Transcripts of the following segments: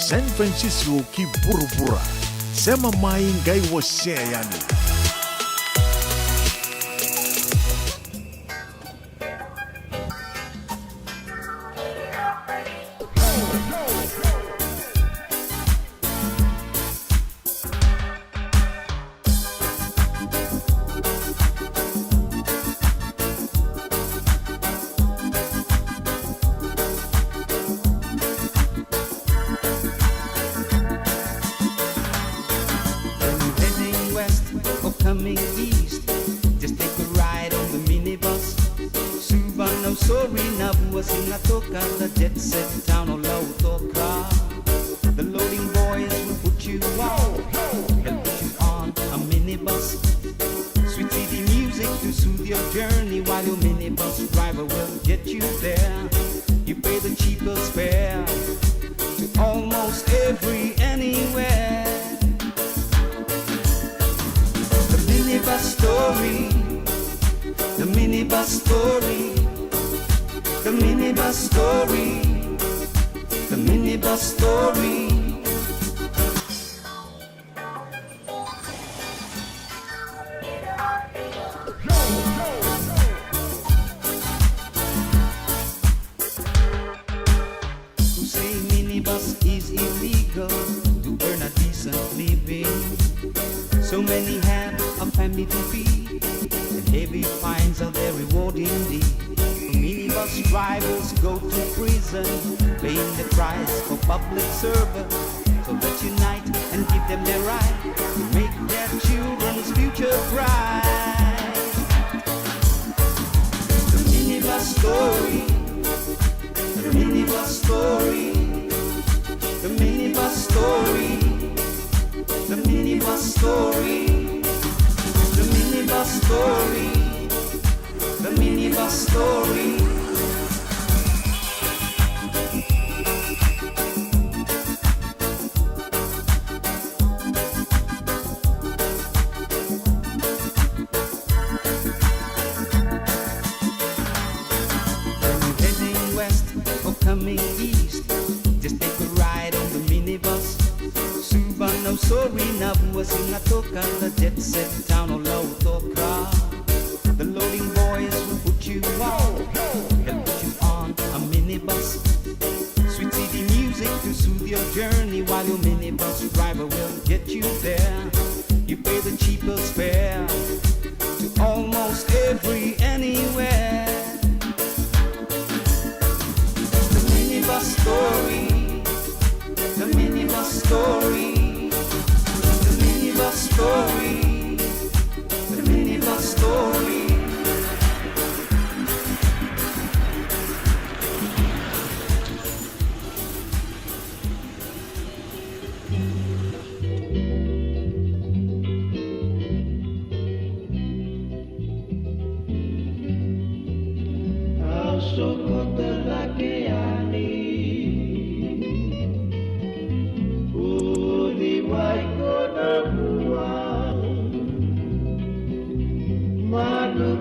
San Francisco ki buru-bura. Sema mai ngai wose yani. Coming east, just take a ride on the minibus. Subano sorry na buwas inatoka, the jet set town o lautoka. The loading boys will put you on, they'll put you on a minibus. Sweet city music to soothe your journey, while your minibus driver will get you there. You pay the cheapest fare to almost every anywhere. Minibus story, the minibus story, the minibus story, the minibus story. Who say minibus is illegal to earn a decent living? So many have a family to feed, and heavy fines are their reward indeed. Minibus drivers go to prison, paying the price for public service. So let's unite and give them their right to make their children's future bright. The minibus story, the minibus story, the minibus story. The minibus story, the minibus story, the minibus story. When you're heading west or coming east, just take a ride on the minibus. Subano sorry na buwas inatoka, the jet set town o lautoka. The loading boys will put you on, they'll put you on a minibus. Sweet city music to soothe your journey, while your minibus driver will get you there. You pay the cheapest fare to almost every anywhere. The minibus story, the minibus story, the minibus story, the minibus story.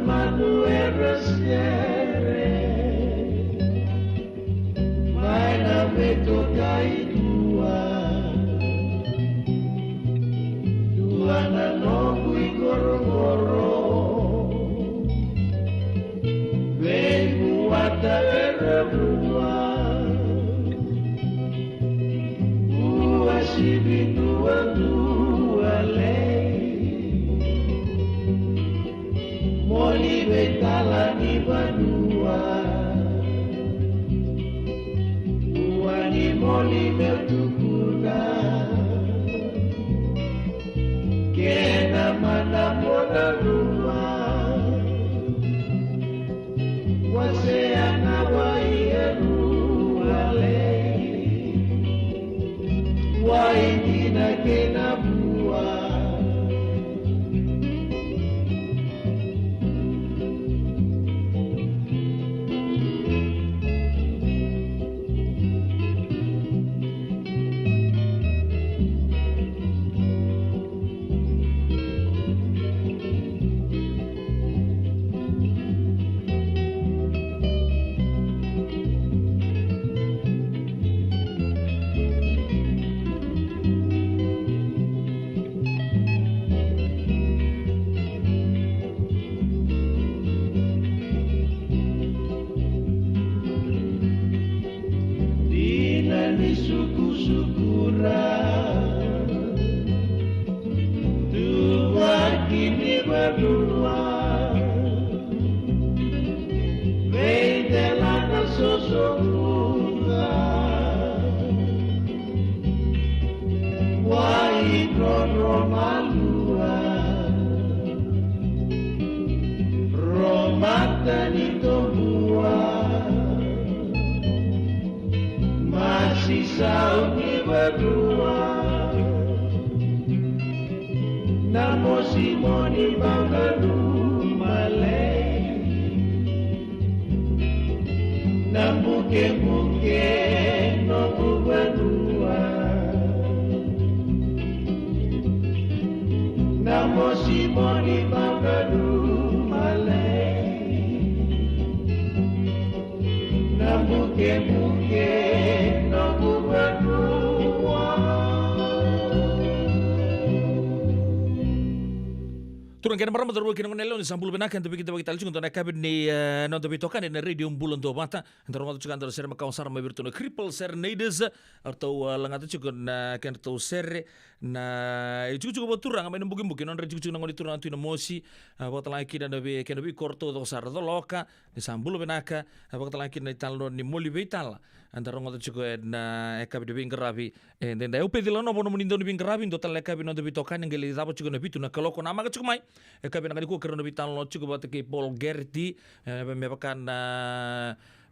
Madu eresiere, maina veto kaidua, duana nogu igorogoro, vengu wata eremua, uasibi dua dua lei. Moli betala ni badua, uani moli betukuna, kena mana mona luma, waseana waienu alei, waidina kena bua. syukuran Tuhan kini berdua Vedelana sosokuna Wai Romalua Romatan itu buah Masih sauni berdua Namo Simoni Bangadu Malay Namuke-muke Nobu berdua Namo Simoni Bangadu Malay Namuke-muke Nobu berdua Turun kena maram betul kena menelo ni sampul benak tapi kita bagi talcung untuk nak kabin ni nonton bitokan ni radio bulan tu mata antara orang tu juga antara ser makau sar mabir tu cripple serenades atau langat tu juga na kena tu ser na juga betul orang main bukin non juga nangoni turun tu mosi waktu lagi dan lebih kena lebih korto tu sar tu loka ni sampul benak waktu lagi ni talon ni moli vital antara orang tu juga na kabin di bingkarabi dan dah upe dilano bono menindo di bingkarabi untuk tal kabin nonton bitokan yang geli dapat juga nabi tu nak kalau kau nama kau mai kabin nak ko kerana bitan lo cukup buat ke Paul Gerti mepakan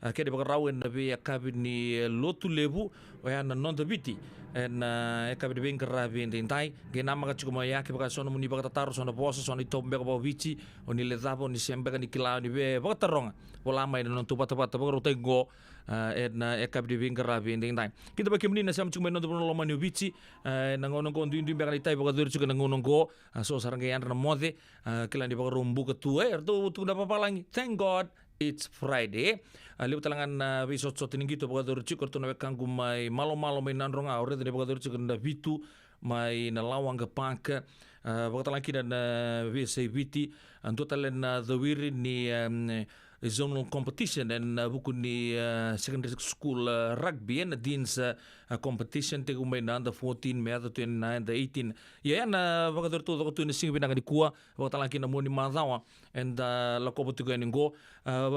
ke de bakarawen nabi kabin ni lotu lebu wa na non biti en kabin de ben karabi ndai ge nama ka cukup ya ke bakasono muni bakataru sono boso sono tombe ko bici oni le zapo ni sembe kan ikila ni be bakatarong pola mai non tu pata bakarote go en kabin de ben karabi ndai kita bagi meni na sam cuma non lo mani bici nangono ko ndu be kan itai bakadur cukup nangono go so sarang yan na mode kailan di bakarumbu ketua ertu tu dapat palangi thank God it's Friday lihat talangan bisot ini gitu bakadur cukup tu naik kanggu mai malo mai nandrong aure dari bakadur cukup nda bitu mai nalawang ke pangke bakatalan kita na VC biti antu talen the wiri ni zonal competition dan buku ni secondary school rugby and deans competition te kumai na under 14 me under 29 under 18 ya na bakadur tu tu ni sing binang di kuwa bakatalan kita mo ni mazawa and la ko tu gani go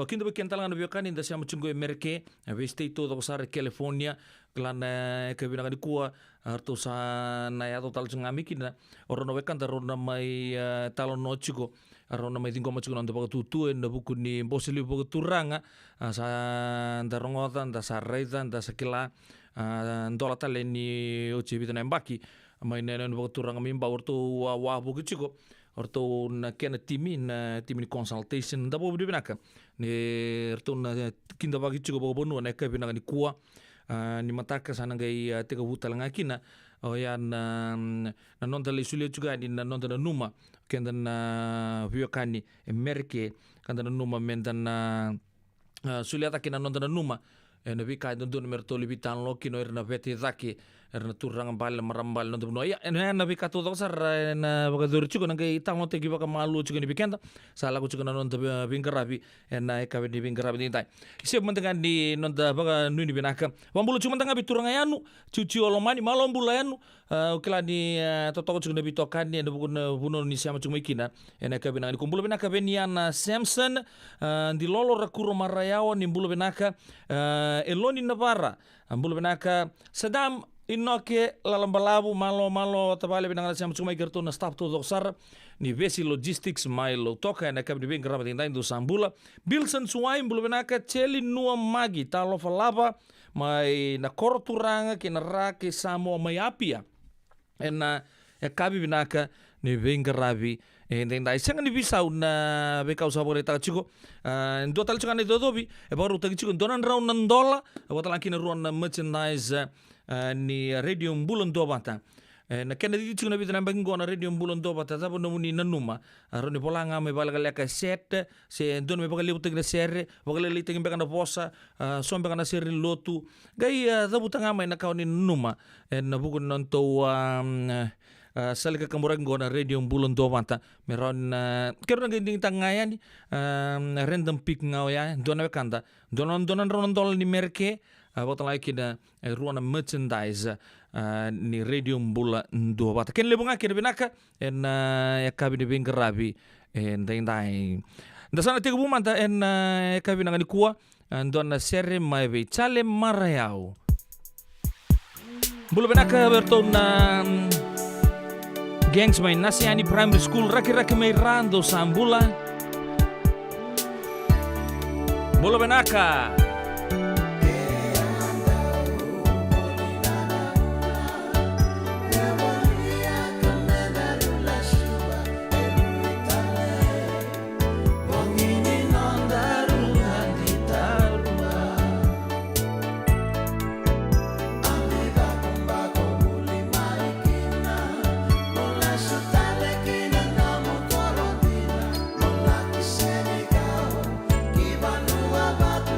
kinda bakian talangan biokan inda siam chungo Amerike we state to sar California klan ke binang di kuwa arto sa na ya total chungami kina orono wekan tarona mai talon no chugo arona mai dingo machugo nando bakatutu en buku ni bosili bakaturanga sa ndarongotan da sarreita da sakila ndola tale ni ochi bitana mbaki mai nenen bakaturanga mimba orto wa buku chugo orto na kena timi ni consultation da bobu binaka ni orto na kinda bagi chugo bobonu na ka binanga ni kuwa ni mataka sana gai tega hutalanga kina o ya na nonda le sulia juga ni na nonda na numa kenda na viokani Amerike kanda na numa menda na sulia takina nonda na numa na vika nonda na merto libitan lo kino erna vete zaki erna turang bal marambal nonda no ya na vika to sar na bagadur chugo na gai tamo tegi baka malu chugo ni bikenda sala ko chugo na nonda bingarabi na eka ni bingarabi ni tai ise mendengan di nonda baga nuni binaka wambulu cuma tanga biturang ayanu cuci olomani malombula ayanu kila ni totoko chugo na bitokan ni buno ni siama chugo ikina ena eka binaka ni kumbulu binaka beniana Samson di lolo rakuro marayawa ni mbulu binaka Eloni Navarra mbulu binaka Saddam inoke lalambalabu malo tabale binang siam cuma igerto na staff to doksar ni vesi logistics mailo toka na kab di ben graba tinda indo sambula Bilson Suai mbulu binaka cheli nua magi talo falaba mai na korturanga kinara ke samo mai apia ena kabi binaka ni ben grabi ndai senga ni visa una beka usah boleh tak cukup ndo tal cukan itu dobi baru tak cukup donan round nandola wata laki na ruan merchandise ni radio bulan do bata na kena di cukup na bitan bango na radio bulan do bata tapi nomuni nanuma roni polanga me balaga leka set se don me bagali utek na serre bagali liting beka na posa som beka na serre lotu gai dabu tanga mai na kauni numa na buku nonto salika kamurang gona radio bulan do mata meron kero naging tangayan random pick ngao ya dona kanda donan ronon dol ni merke Bota lai kina ruana merchandise ni radio mbula ndo bata. Ken lebunga kina binaka en ya kabi ni bingarabi en dai. Ndasana tiga bumanta en kabi nangani kuwa ndo na sere mai chale marayau. Bula binaka berto na gangs may Nasiani Primary School raki-raki may rando sambula. Bula binaka. Batu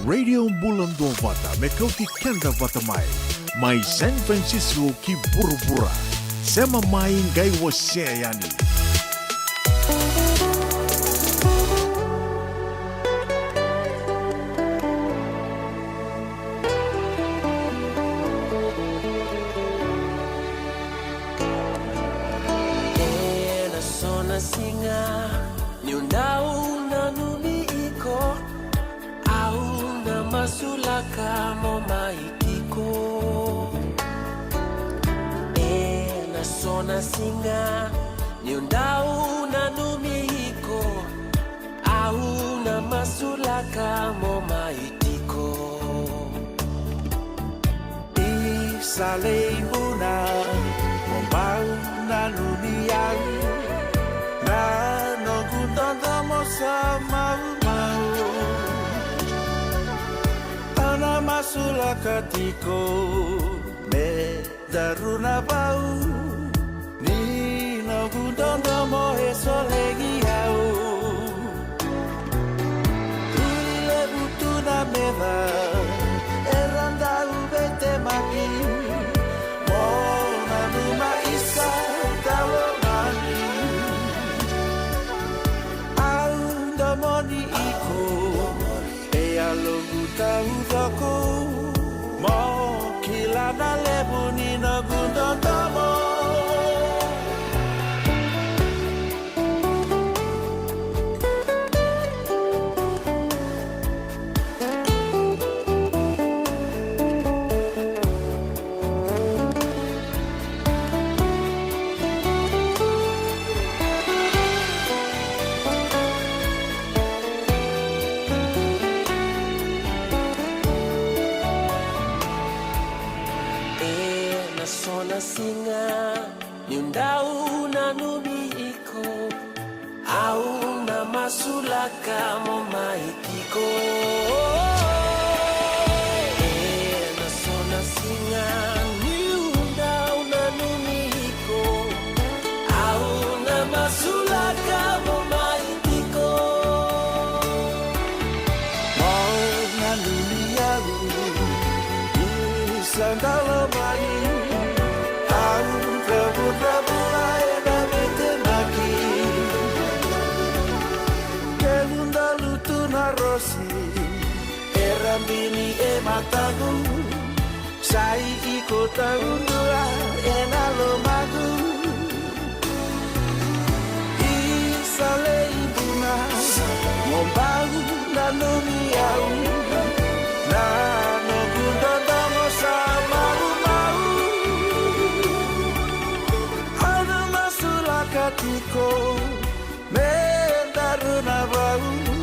Radio Bulan Dua Vata mekauti kenda vata mai. Mai San Francisco ki bura-bura. Sema mai ngai wase yani. Singa ni undau na numiko au na masulaka mo maitiko isale una mombau na numiang na nogutanda mo sa mau ana masulaka tiko me daruna bau Gudanda mo esolegi au Ile butu na meva Eranda ubete maki Mona numa isa talo mani Au ndamoni iko E alo guta udoko Mo kila na lebuni na gudanda mo singa nyundau na nubiiko au na masulaka mo maitiko na sona singa nyundau na nubiiko au na masulaka mo maitiko mo na nubiau isandalo mai Erambini e matagu sai iko taundua enalo magu isale ibuna mombagu na nomiau na no gundanda mo sama mau ana masulakatiko me daruna bau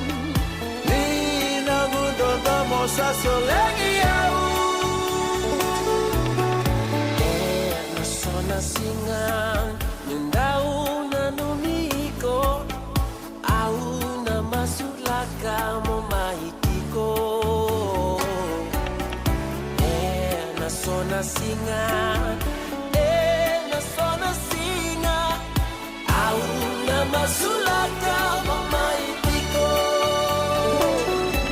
solengi au na sona singa nyundau na numiko au na masulaka mo mahitiko na sona singa na sona singa au na masulaka mo mahitiko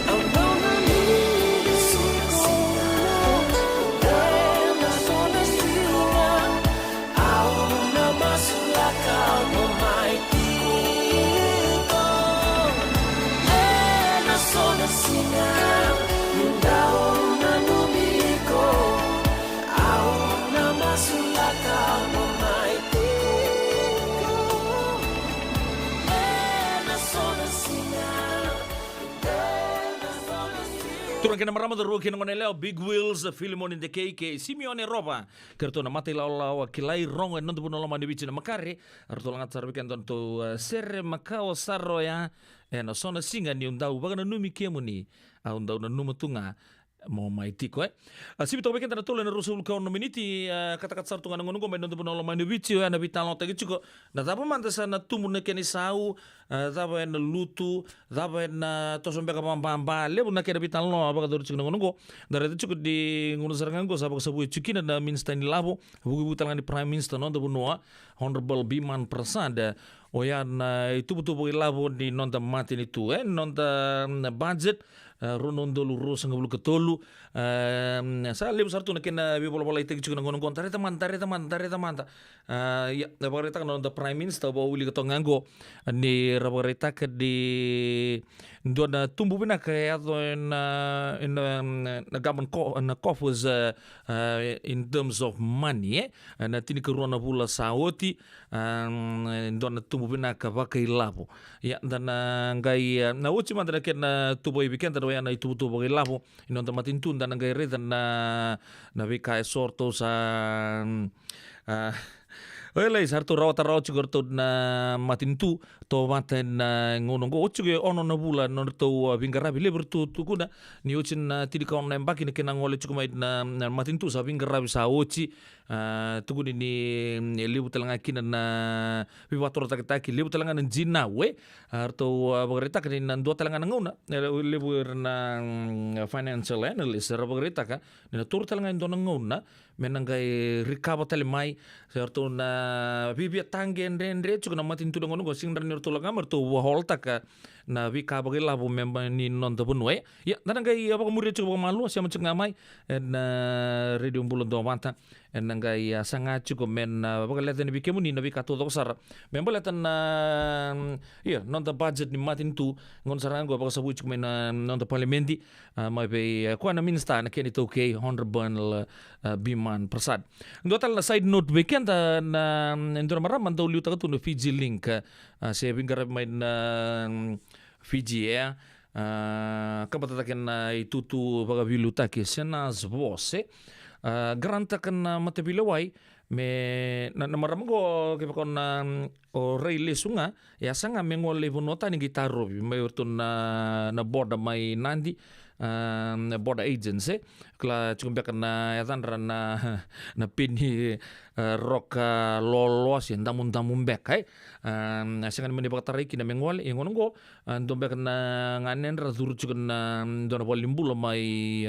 au na na sona singa au na masulaka mo mahitiko na sona singa nyundao na numiko au na masulaka mo mahitiko na sona singa na sona singa. Turang kena marama daru kena ngone leo Big Wheels Filimon in the KK Simeone Roba kerto na mate lau kilai rong en nonto puno lama dibici na makare arto langat sarbikan tonto serre makao sarro ya na sona singa ni undau baga na numi kiemu ni undau na numa tunga mo mai tiko sibi to beken tole na rusul ka no miniti kata-kata sartu ngana ngono mai nonto puno lama dibici na bitalo tagi chuko na tapa manta sana tumu na keni sau tapa na lutu tapa na tosombe ka pamba lebu na kena bitalo abaga doru chuko ngono dari itu cukup di ngono sarangan go sabak sabu chukina na minsta ni labo buku butalanga di prime minister nonto bunua honorable Biman Prasad oyan itu betul bagi labo di nonta mati itu nonta budget ronon dolu ro sanga bulu ketolu sa lebu sartu na kena bi bola itu cukup ngono kon tare teman ya rabareta kan nonta prime minister bawa uli ketonganggo ni rabareta ke di dona tumbu bina kaya in government coffers in terms of money na tini keruana bula saoti dona tumbu bina ka vakai lapo ya dan ngai na uci mandana ken tubo ibiken dan na itu tubo bagai lapo inonta matintun dan ngai re dan na vika sorto sa Oleh sartu rawat cukur na matintu to maten ngono go ocuge ono na bula no to bingarabi leber tu kuna ni ocin tidi ka on nembaki ne kena ngole cukumai na matintu sa bingarabi sa oci tuguni ni libu telanga kina na biwator taki libu telanga na jina we arto bagreta kan na do telanga ngona libu na financial analyst bagreta ka na tur telanga ndo ngona menanggai rikaba telemai serto na bibia tangen rendre cukup na matintu ngono go sing dan nirtula kamar tu waholta ka na vika bagi labo member ni non tabunwe ya nangai apa kemudian cukup malu siapa cek ngamai na radio bulan do mata nangai sangat cukup men bagi leten bikemu ni nabi katu tosar member leten ya non ta budget ni matin tu ngon sarang go bagi sabu cukup men non ta parliamenti mai be ko na minsta na keni to okay honorable Biman Prasad ndo tal na side note weekend na ndora maram mantau liu takatu no Fiji link saya bingar main Fiji ya kapatataken itu tu baga bilu take senas vose garantakan mate bilawai me na maram go ke kon o rei lesunga ya sanga mengole vonota ni gitaro me urtun na borda mai nandi border agency kala cukup kena ya tan na pini rock lolos yang tamun back hai asangan meni bakatari kina mengwal yang ngono ndombe kena nganen razur cukup dona bolimbul mai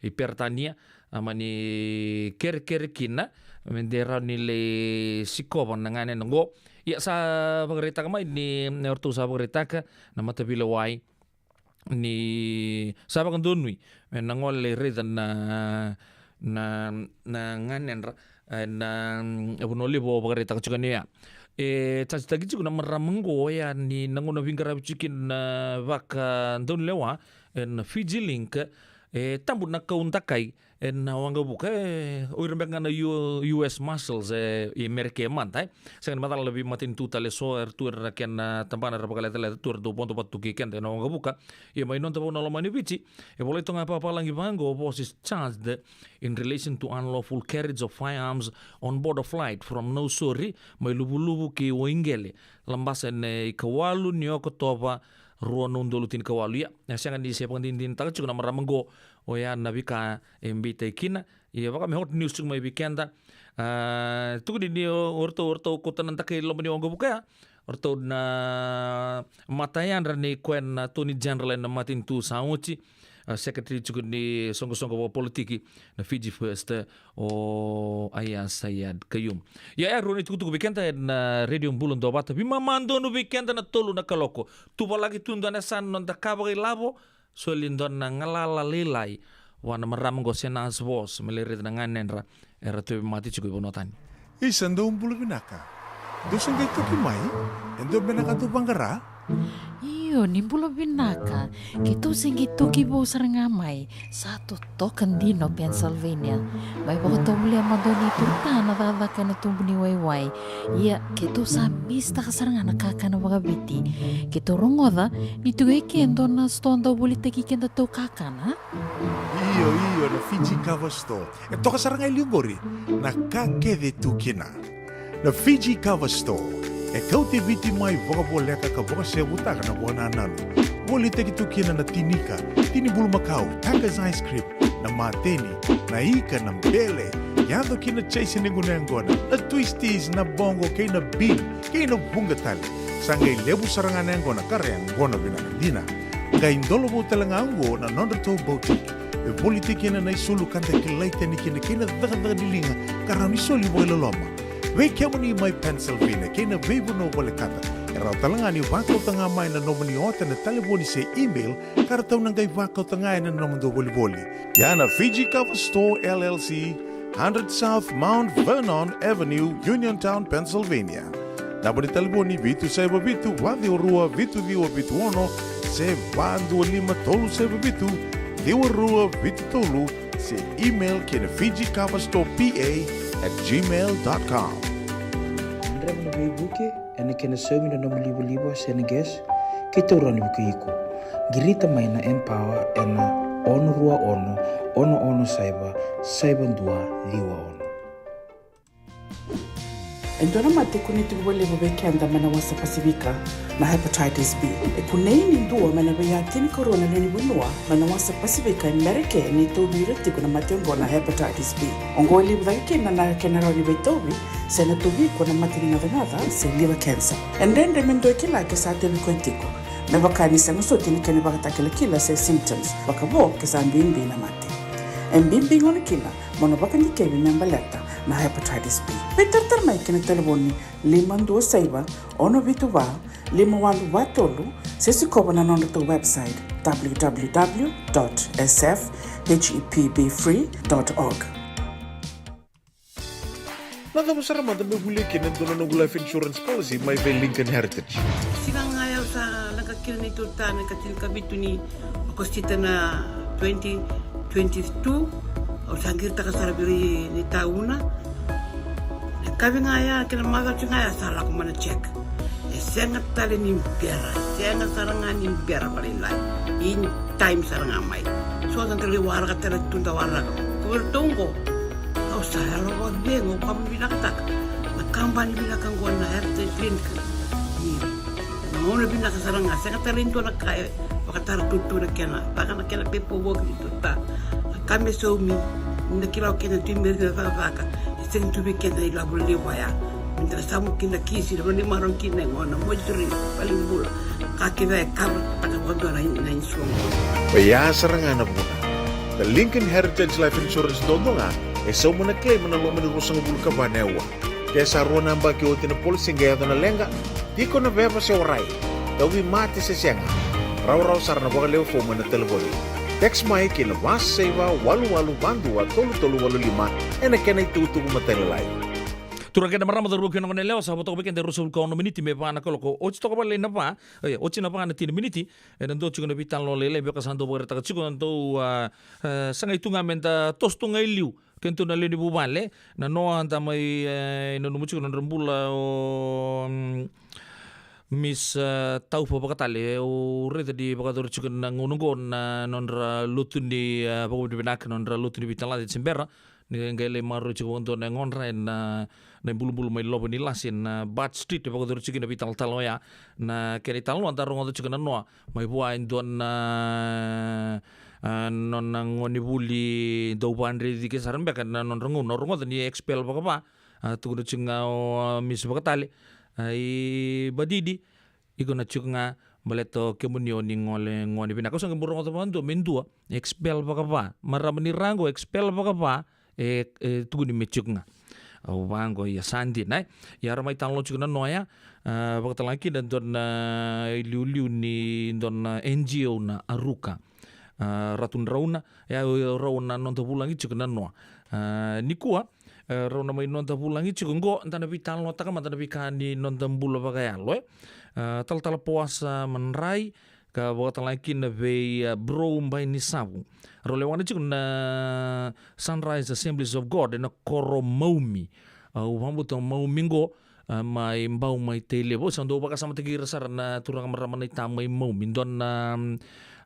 hipertania amani ker kina mendera nile sikoban nganen ngo ya sa bagreta kama ini ortu sa bagreta ka nama tabila wai ni sabak ndonui nangol le redan na nganen na abunoli bo bagari tak chukania tsa tagi chukuna maramango ya ni nangona vingara chikin vaka ndon lewa en Fiji link tambu na kauntakai na wanga buka oirembek ngana US muscles Amerika mantai sangan matal lebih matin tutale so tur rakian tampana rabakala tele tur do ponto patu kiken na wanga buka ye mai non tapo no mani bici boleh to ngapa apa lagi bango was is charged in relation to unlawful carriage of firearms on board a flight from Nausori mai lubu ki Wingele lambasan Kawalu Nyoko Toba ruang nundulutin kawalu ya sangan di siapa din tak cukup nama ramenggo o ya na bika mbita kina ia baka me hot news chung mai weekenda tu di orto kota nanta ke lo mani ongo buka orto na matayan rani kwen na Tony General na matin tu sauci secretary juga ni songko politiki na Fiji First o Aya Sayad Kayum. Ya roni tuku weekend na radio Bulan do bata bima mando no weekend na tolu na kaloko. Tu lagi tunda na san non da kabari labo so lindon na ngalala lelai wana maram go senas vos meleri na nganenra era tu mati cukup bonotan. Isando bulu binaka. Dosen kay tukimay. Endo binaka tu banggara. Iyo, nimbula binaka. Kito singi toki bo sarangamay. Satu token dino Pennsylvania. May baka tumuli ang madoni turta na dadaka na tumbuni wayway. Iya, kito sa mista ka saranga nakaka na mga biti. Kito rongoda, nitugay kendo na stonda ulit kikenda to kaka na. Iyo, na Fiji Cover Store. Ito ka sarangay liugori. Nakakede tukina. Na Fiji Cover Store. E kau te viti mai voka boleka ka voka se butaka na buana nanu. Woli te kitukina na tinika, tini bulu makau, Taka's Ice Cream, na mateni, na ika, na mbele, yado kina chase ningu na ngona, na twisties, na bongo, kay na bean, kay na bungatali. Sangay lebu saranga na ngona, kare ang ngona binakadina. Nga indolo mo talanga ango na nondato boutique. E woli te kina na isulu kanta kilaita ni kina daga dilinga, karang isoli mo ilaloma. Wei kemo ni mai Pennsylvania, kena vebu no wale kata. Erau talanga ni wakau tanga mai na nomani ota na taliboni se email, kara tau nangai wakau tanga na nomando wali. Yana Fiji Cover Store LLC, 100 South Mount Vernon Avenue, Uniontown, Pennsylvania. Naboni taliboni vitu seba vitu, wadi orua vitu diwa vitu ono, se bandu lima tolu seba vitu, diwa rua vitu tolu, se email kena Fiji Cover Store PA@gmail.com. Andremo na buke ene kena semi na nomu libo seneges kita urani buku iku. Girita mai na empower ena ono rua ono saiba ndua liwa ono. Endona mate kuniti wale bobekenda mana wasa Pasifika na hepatitis B. Kuneini ndua mana bayatini corona nini bunua mana wasa Pasifika Amerika ni tobi reti kuna matengo na hepatitis B. Ongoli budaki na kenara ni betobi sena tobi kuna matini nada se liver cancer. Endende mendo kila kesate bikontiko. Na bakani sa musoti ni kene bakata kila se symptoms. Bakabo kesambi na mate. Mbimbi ngoni kila mono bakani kebi nyambaleta na hepatitis B. Peter mai kena telefoni 52 ono vitu va 51 sisi koba na nondo to website www.sfhepbfree.org. Nada masara mata bebulekin na dono ng life insurance policy may Lincoln Heritage. Sila ngayaw sa nagkakil ni Turta, nagkatil kabito ni Akostita na 2022 o sangir ta kasarabiri ni tauna. Kami ngaya kena maga ngaya salah ko mana check. Sengat tali ni biara, sengat sarangan ni biara paling lain. In time sarangan mai. So ang tali warga tali tunda warga. Kubertunggo. Kau saya lo wag bengo kami binaktak. Nakampani binakang ko na heritage clinic. Nauna binaka sarangan. Sengat tali itu nak kaya. Pakatar tutu na kena. Baka na kena pepo wag itu ta. Kami somi. Nakiraw kena timber na vaka. Sing to be kena ilabul liwaya. Minta samu kina kisi na ni maron kina ngona mojuri paling bula. Kaki na kabel pada wando na insuang. Baya sarangan na muna. The Lincoln Heritage Life Insurance dodo nga, so muna claim na lo manirusang bulu ka banewa. Kaya sa ruwa namba kiyote na policy ngaya na lenga, di ko na beba siya oray. Dawi mati sa siya nga. Raw sarana baka lew fo muna telefoni. Text mai kina was seva walu bandua tolu 85 ena kena itu matelai. Turang kena marama daru kena kena lewa sahabat aku bikin dari rusul kau miniti me pana kalau kau oci toko balik napa, oci napa kan tiga miniti, dan tu cukup nabi tan lo lele biar kesanto boleh tak cukup nanti sangai tunga menta tos tunga iliu, kentu nale di bubale, na noa antamai nonu mucuk nonu rembula Miss tau pa pakatali o reda di pakator chicken na ngunungon na nonra lutun di pagod binak nonra lutun di bitala di Simbera ni ngele maru chicken to na ngonra na bulu-bulu may lobo ni lasin na Bat Street di pakator chicken na bital taloya na keri talo antar ngonto chicken na noa may buain doon na non ngoni buli do bandre di ke saran beka non rongo ni expel pa tu chinga mis bakatali ai badidi iko na chunga baleto kemunio ni ngoni bina ko sang burong to bantu mendua expel pa maramani rango expel pa tu ni mechunga wango ya sandi nai ya ramai tanglo chuna noya bakatalaki dan don liu ni don NGO na aruka ratun rauna ya rauna non bulangi chuna noa nikua rauna mai non bulangi chungo antana vital nota kama antana vikani non bula bagaya loe tal puasa menrai ka bakatalaki na ve bro mbai ni sabu rolewana chuna Sunrise Assemblies of God na Koromomi wambutong maumingo mai mbau mai tele bo sando baka sama tegi rasar na turang maramana tamai mau mindon na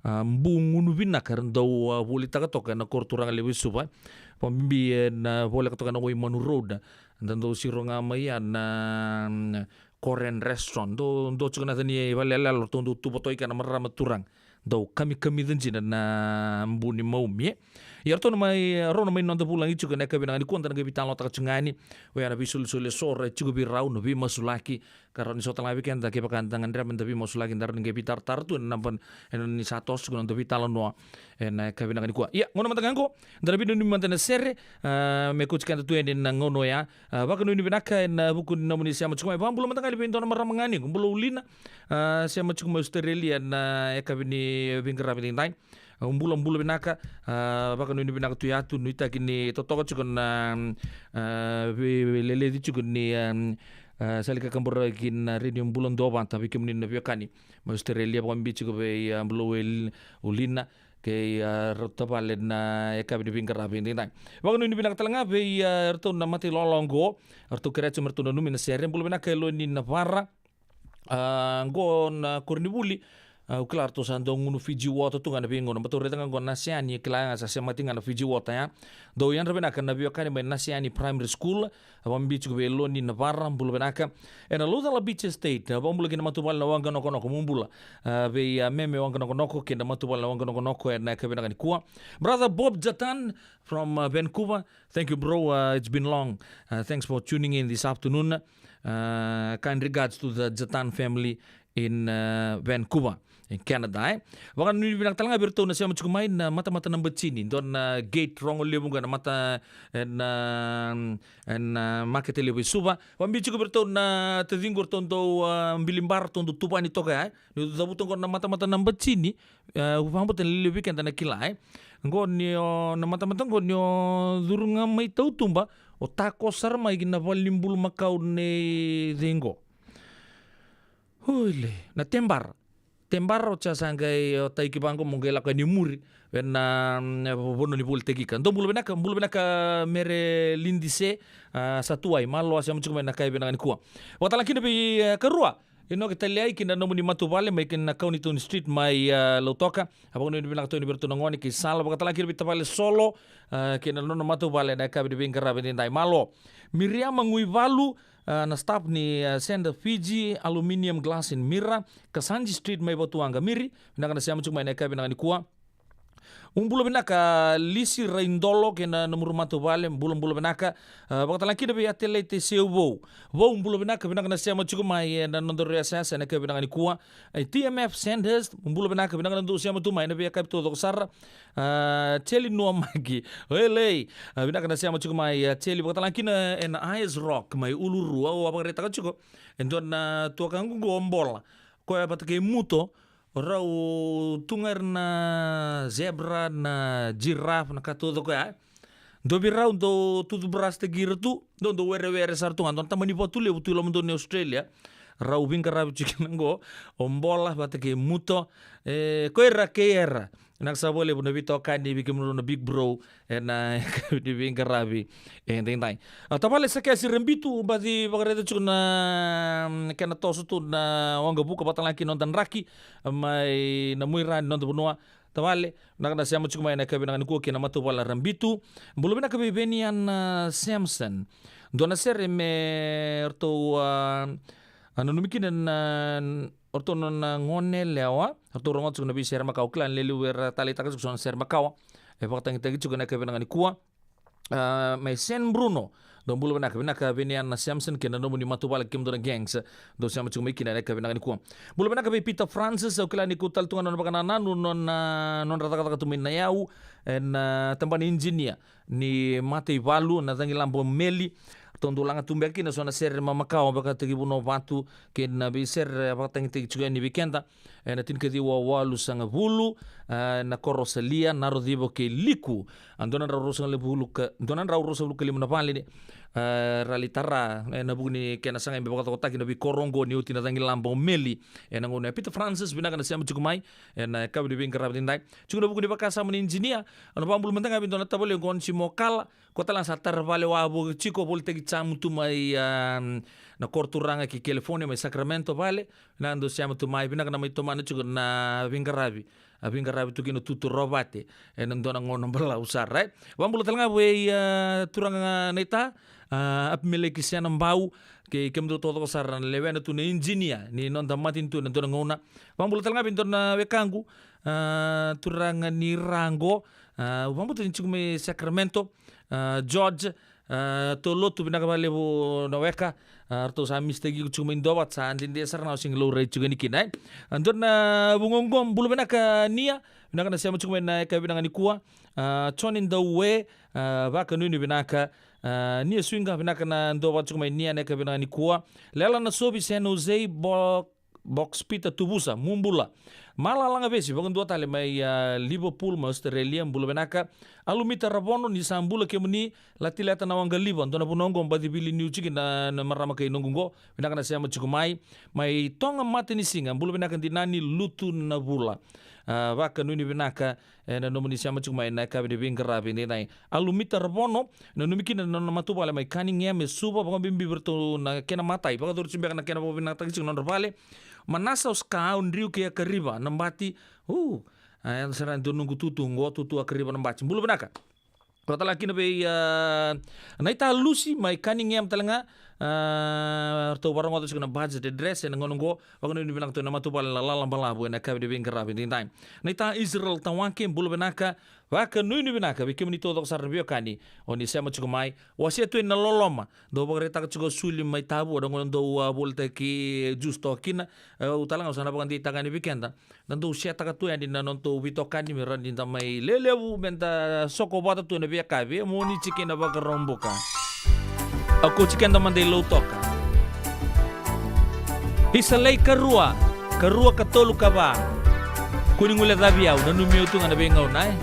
mbungunu bina karan do buli taka toka na kor turang lewi suba pambi na boleh katoka na wai manu road dan do sironga mai na Korean restaurant do chukana tani balala lorton do tupotoi kana marama turang do kami dan jina na mbuni mau mie yarto mai rono mai nonta pulang ichu kana kabina ni konta ngabi talo taka chungani we ana bisul sule sore chugo bi rau no bi masulaki karon ni sota labi kenda ke pakan tangan dra menda bi masulaki ndar ngabi tar tu nampan en ni satos ko nonta bi talo no en kabina ni kwa ya ngono matangango ndar bi ni mantana serre me coach kanda tu en ngono ya baka ni binaka en buku nomuni siama chumai bambulo matangali bi ndona maramangani gumbulo ulina siama chumai Australia na kabini bingkara bi ndai bulan binaka baka nuni binaka tu yatu nuita kini totoko chukun lele di chukun ni salika kambur kin radio bulan doban tapi kemudian nabi kani Australia pambi chuku be bulo ulina ke rotapale na ekabi di bingkar rabi ndai baka nuni binaka talanga be erto namati lolongo erto kerecho mertu nunu mina serem bulan binaka lo ni Navarra ngon kornibuli uklar to sando ngunu Fiji water tu ngana bingo na betul retang ngon nasiani kelanga sa semati ngana Fiji water ya do yan rebena kan nabi kan ben nasiani primary school abam beach go belo ni Navarra bulu benaka en lo dala beach state abam bulu kina matubal na wanga no kono mumbula be meme wanga no kono kina matubal na wanga no kono en ka benaka ni kuwa brother Bob Jatan from Vancouver, thank you bro, it's been long, thanks for tuning in this afternoon, kind regards to the Jatan family in Vancouver in Canada. Wakan nuni binang talanga berto na siya machukumain na mata-mata ng batsini don gate wrong ulit mga na mata en market lewe suba. Wan bichu ko berto na tadingor tondo bilimbar tondo tupa ni toka ni zabutong ko na mata-mata ng batsini upambot na lewe kanta na kilay. Ngon niyo na mata-mata ngon niyo durunga may tautumba o tako sarma iginavalimbul makaw ni dingo. Hule na tembar o cha sangai tai kibango mongela ka ni muri na bono ni bul tegi kan do bulu benaka mere lindise satuai malo asam chuma na kai benang kuwa watala kina bi karua ino kita liai kina nomu ni matubale mai kina kauni tun street mai lotoka abang ni benang to ni bertu ngoni ki sala bakatala kina bi tapale solo kina nono matubale na kai bi bingara benindai malo Miriam manguivalu na staff ni senda Fiji aluminium glass in Mira Kasanji Street mai batuanga miri binaka na siya mchuk mai neka binaka ni kuwa umbulo binaka lisi raindolo kena nomor matubale bulo binaka bakatala kina bi atele te seubo umbulo binaka na siya mchuk mai na nondor SS neka binaka ni kuwa TMF Sandhurst umbulo binaka na ndo siya mtu mai na bi akap to sar Cheli no magi hele binaka na siya mchuk mai Cheli bakatala kina en Ice Rock mai uluru au abang reta kachuko endon na tuakangu gombola ko batake muto rau tungar na zebra na giraffe na katudo ko ya do birau do tudo braste girtu do were sartungan don tamani potule utula mundo ni Australia rau bingkara chikinango ombola batake muto ko era nak sabole bu nabi tokan di bikin na big bro na di bingkarabi entai tapale sakasi rembitu badi bagreta chuna kana tosu tu na wanga buka batalaki nontan raki mai na muiran nontan bunua tapale nak na siamo chuma na kabina ni ko kina matu wala rembitu bulu bina kabi benian Samson dona serre me to Nanumikin orto na ngone lewa orto rongot sugna bi ser makau klan lelu wer tali takas sugna ser makau pakatang tagi sugna ka benangani kuwa mai Sen Bruno don bulu benaka benian na Samson kena no muni matu bala kim don gangs do sama cuma ikina ka benangani kuwa bulu benaka be Peter Francis au klani ku tal tungan non bakana nanu non rata tu min na yau en tamban engineer ni mate valu na tangi lambo meli tondo langa tumbeki na sona ser mamakao baka tegi buno batu ke na bi ser baka tangi juga ni weekenda na tin kedi walu sanga bulu na korosalia na rodibo ke liku andona ra rosa le bulu ke andona ra rosa bulu ke limna pali ni ralitara na bugni ke na sanga be baka kota ki na bi korongo ni utina tangi lambo meli na ngone Peter Francis bina kana siam cukumai na ka bi bin karab dindai cukup bugni baka sama engineer ana pambul mentanga bi dona tabole ngon si mokal kota lang satar vale wabu chico volte chamu tu mai na korturanga ki California mai Sacramento vale nando siamo tu mai bina kana mai tomana chugo na vingarabi tu kino tutu robate nando na ngono bala usar right wambulu talanga we turanga neta apmele ki siana mbau ke kemdo todo sar levena tu na engineer ni non damatin tu nando ngona wambulu talanga bintor na wekangu turanga ni rango wambulu tu chugo mai Sacramento George to lotu binaka balevo naweka arto sa mistegi cuma indowat sa andin dia sarna sing low rate juga nikin andor na bungongom bulu binaka nia binaka na siamo cuma na ka binaka ni kuwa Chon in the way baka nuni binaka nia swinga binaka na indowat cuma nia na ka binaka ni kuwa lela na sobi San Jose box pita tubusa mumbula mala langa besi bagan dua tali mai Liverpool ma Australia bulu benaka alumita rabono ni sambula ke muni latilata na wanga libo antona punongo mbadi bili ni uchiki na marama ke nongungo benaka na siama chukumai mai tonga mate ni singa bulu benaka dinani lutu na bula baka nuni benaka na nomuni siama chukumai na kabe de bingarabi ni nai alumita rabono na numiki na matu bale mai Cunningham me suba bagan bimbi bertu na kena matai baga dur chimbe na kena bobina tagi chung non bale manasa os kaun riu ke kariba nambati ayan seran tu nunggu tutu akariba nambati bulu benaka kota laki na be naita lusi mai Cunningham talanga to barang waktu sekena budget dress en ngonongo waktu ni bilang tu nama tu bal lalang balabu na kabe de bingarabi ni time naita Israel tawanke bulu benaka waka nui ni binaka bikin ni todo sar bio kani oni sema chukumai wasia tu na loloma do bagreta chugo suli mai tabu do ngondo bolte ki justo kina utalanga usana bagan di tangani bikenda dan do sia taka tu andi na nonto bitokani miran di tamai lelewu benta soko bata tu na bia kabe moni chikena bagaromboka aku chikenda mande lo toka hisalai karua katolu kaba kuning ule tabiau na numiu tu ngana bengau nai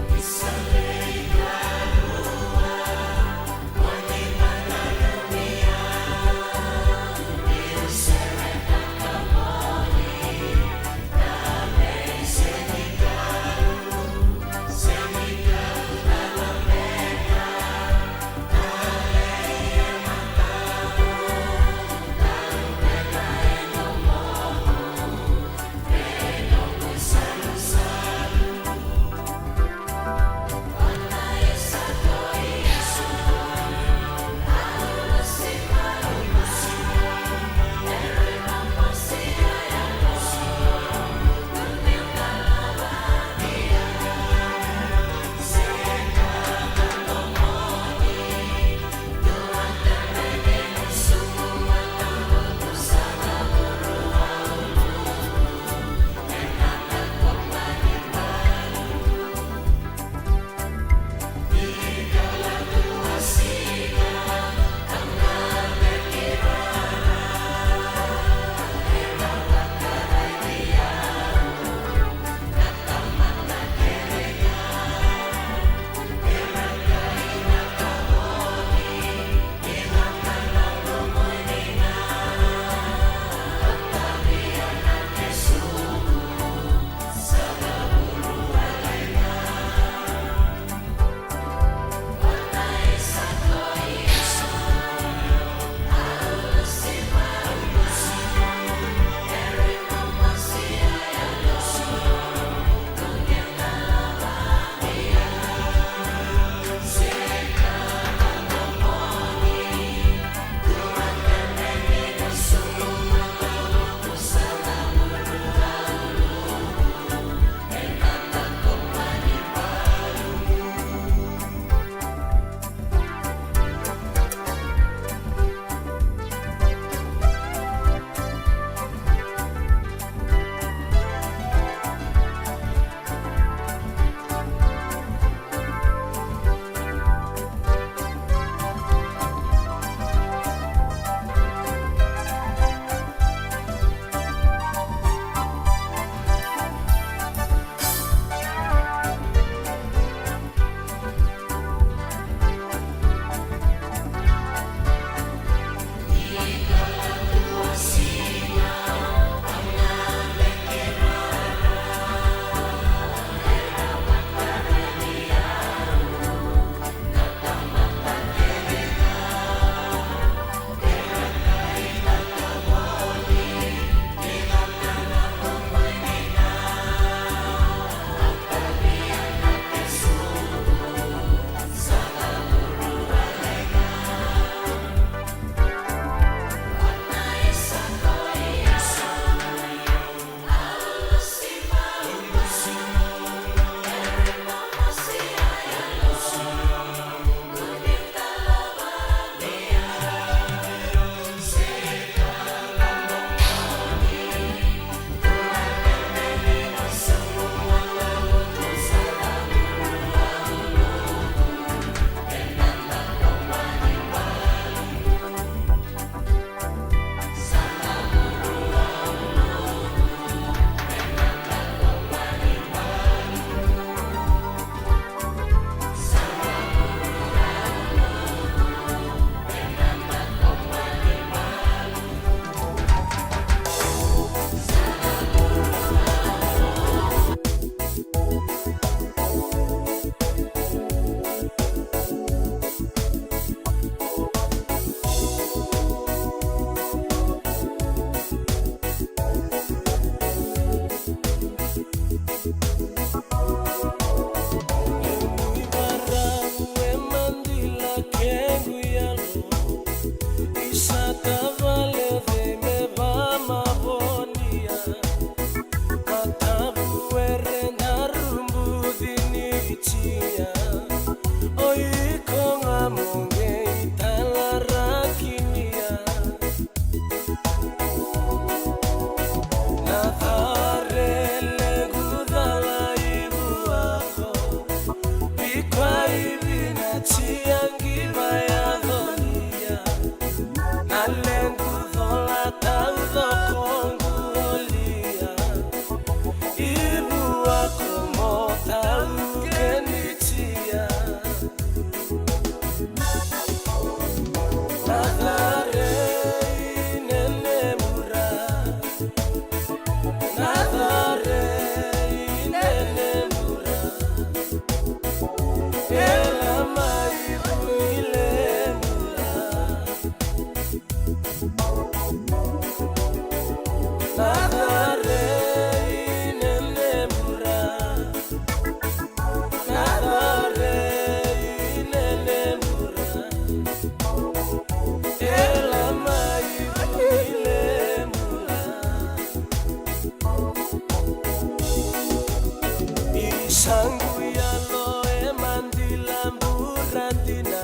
Brandina,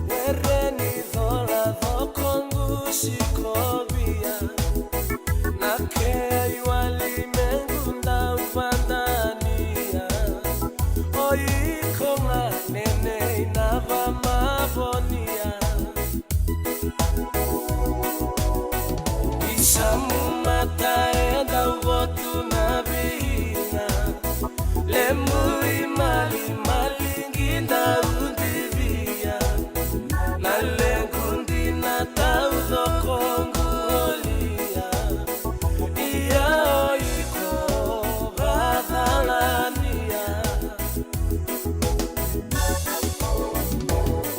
Wereni Zola, Vokongu Shikovia, Nakei Wali Mengunda Vandania, Oikonga Nene Nava Mabonia, Isamu Mataenda Votu Nabina, Lemui Mali Malinginda Udivia, Nalengundi Natauzo Kongolia, Ia Oiko Badalania,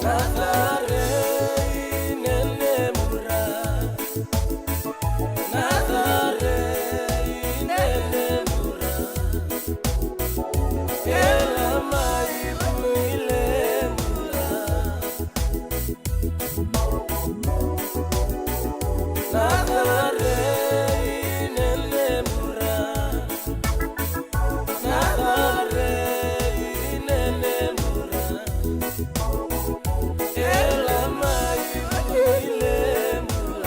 Nazarei Nenemura, Nazarei Nenemura, Ela Maibu Ilemura, Nazarei Nenemura, Nazarei Nenemura, Ela Maibu Ilemura.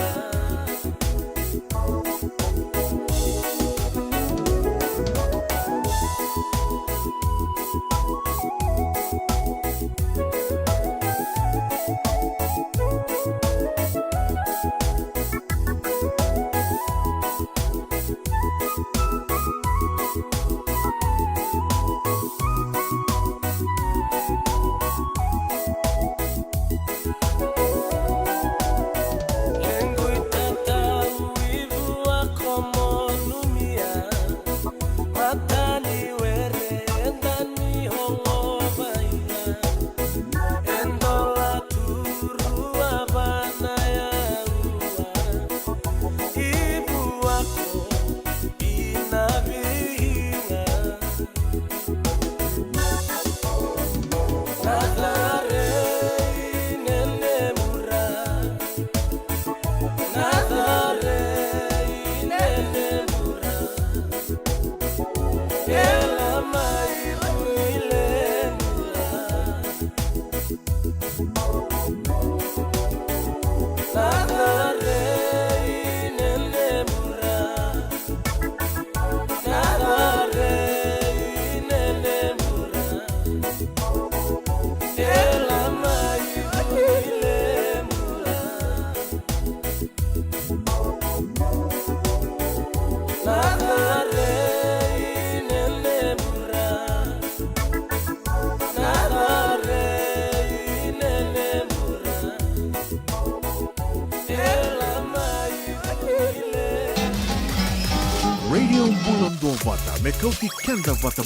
Radio Bulando Vata, Mekauti Kenda Vata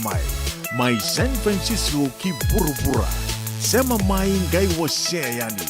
Mai San Francisco ki Burubura, Sema Mai Ngai Waseayani.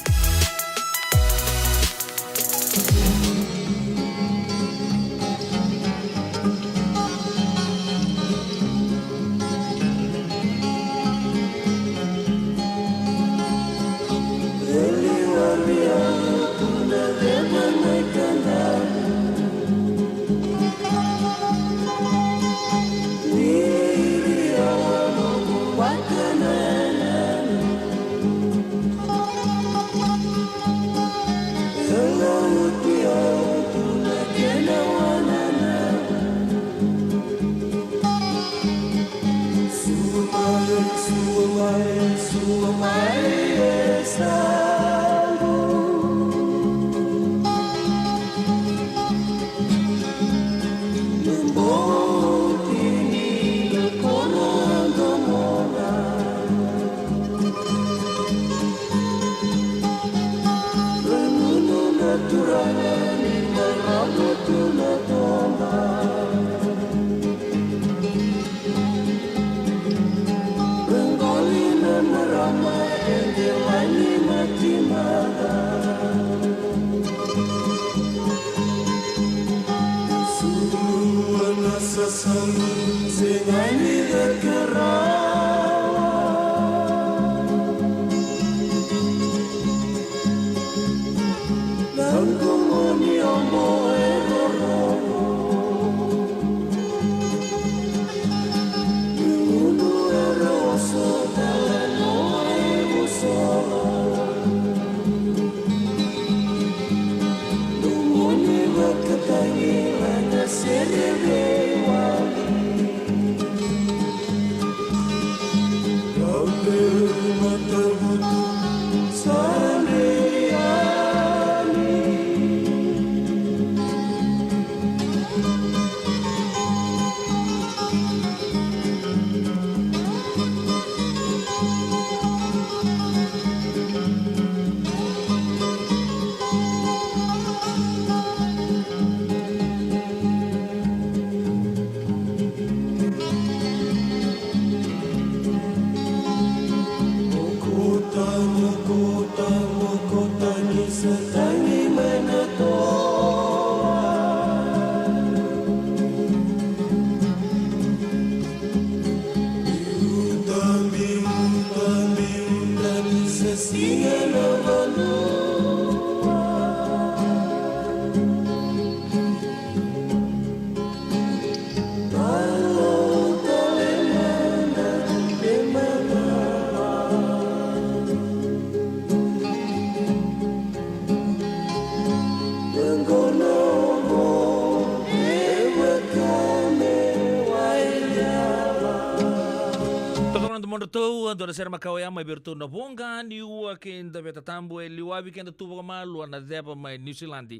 Dona ser makawaya mai bertu na bongan liwa kinda beta tambo e liwa weekend tu ba malu na deba mai New Zealand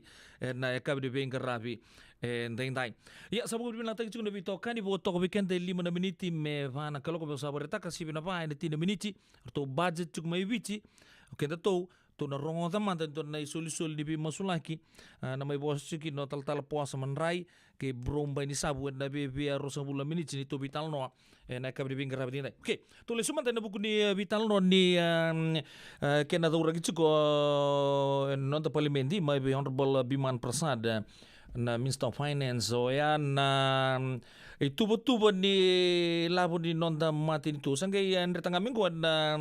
na kabe de bem rabi ndai ya sabu bina tak chuna bito kani bo to weekend de 5 miniti me vana kalo ko sabu reta kasi bina ba ina 3 miniti to budget chuk mai vici kenda to na rongo taman to na isul di bi masulaki na mai bos chiki no tal puasa manrai ke bromba ini sabu na be rosa bula miniti ni to vital no na kabe de bem rabi ndai okay to le sumanta na buku ni vital no ni kena do ragi chuko non to parliamenti mai be honorable Biman Prasad na Minister of Finance o yan na itubo ni labo ni nonda matin itu sangay retanga minggu na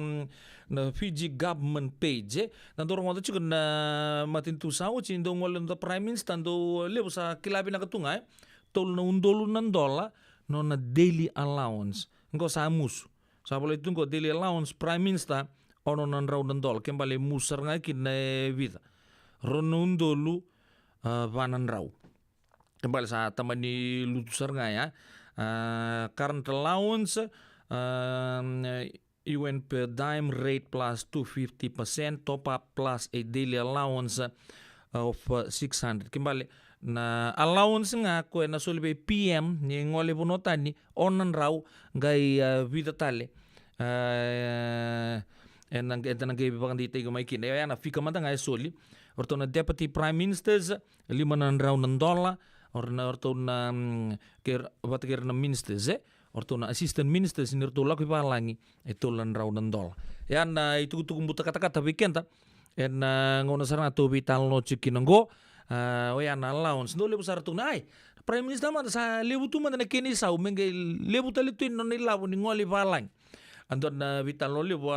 Fiji government page nandorong wala chiko na matin tu sao chindong wala na prime minister do lebo sa kilabi na katunga tol na $1 no na daily allowance ngo sa musu sa boleh tunggu daily allowance prime minister ono nan raw $1 kembali musar nga kin na vida ron $1 vanan raw kembali sa taman ni lutusar nga ya current allowance UN per dime rate plus 250% top up plus a daily allowance of 600 kembali na allowance nga ko na sulbe PM ni ngole bunotan ni onan raw gay vida tale en nang gay bang dito may kin ya na fika man nga soli orto na deputy prime ministers $5 or na orto na ker na ministers orto na assistant ministers ni orto laki palangi ito lan raw $1 yan na itu buta kata-kata weekend en ngono sarang to vital no chikinango yan allowance no lebu sartu nai prime minister man sa lebu tu man na kini sa umengay lebu talito no nilabu ni ngoli palang andon na vital no lebu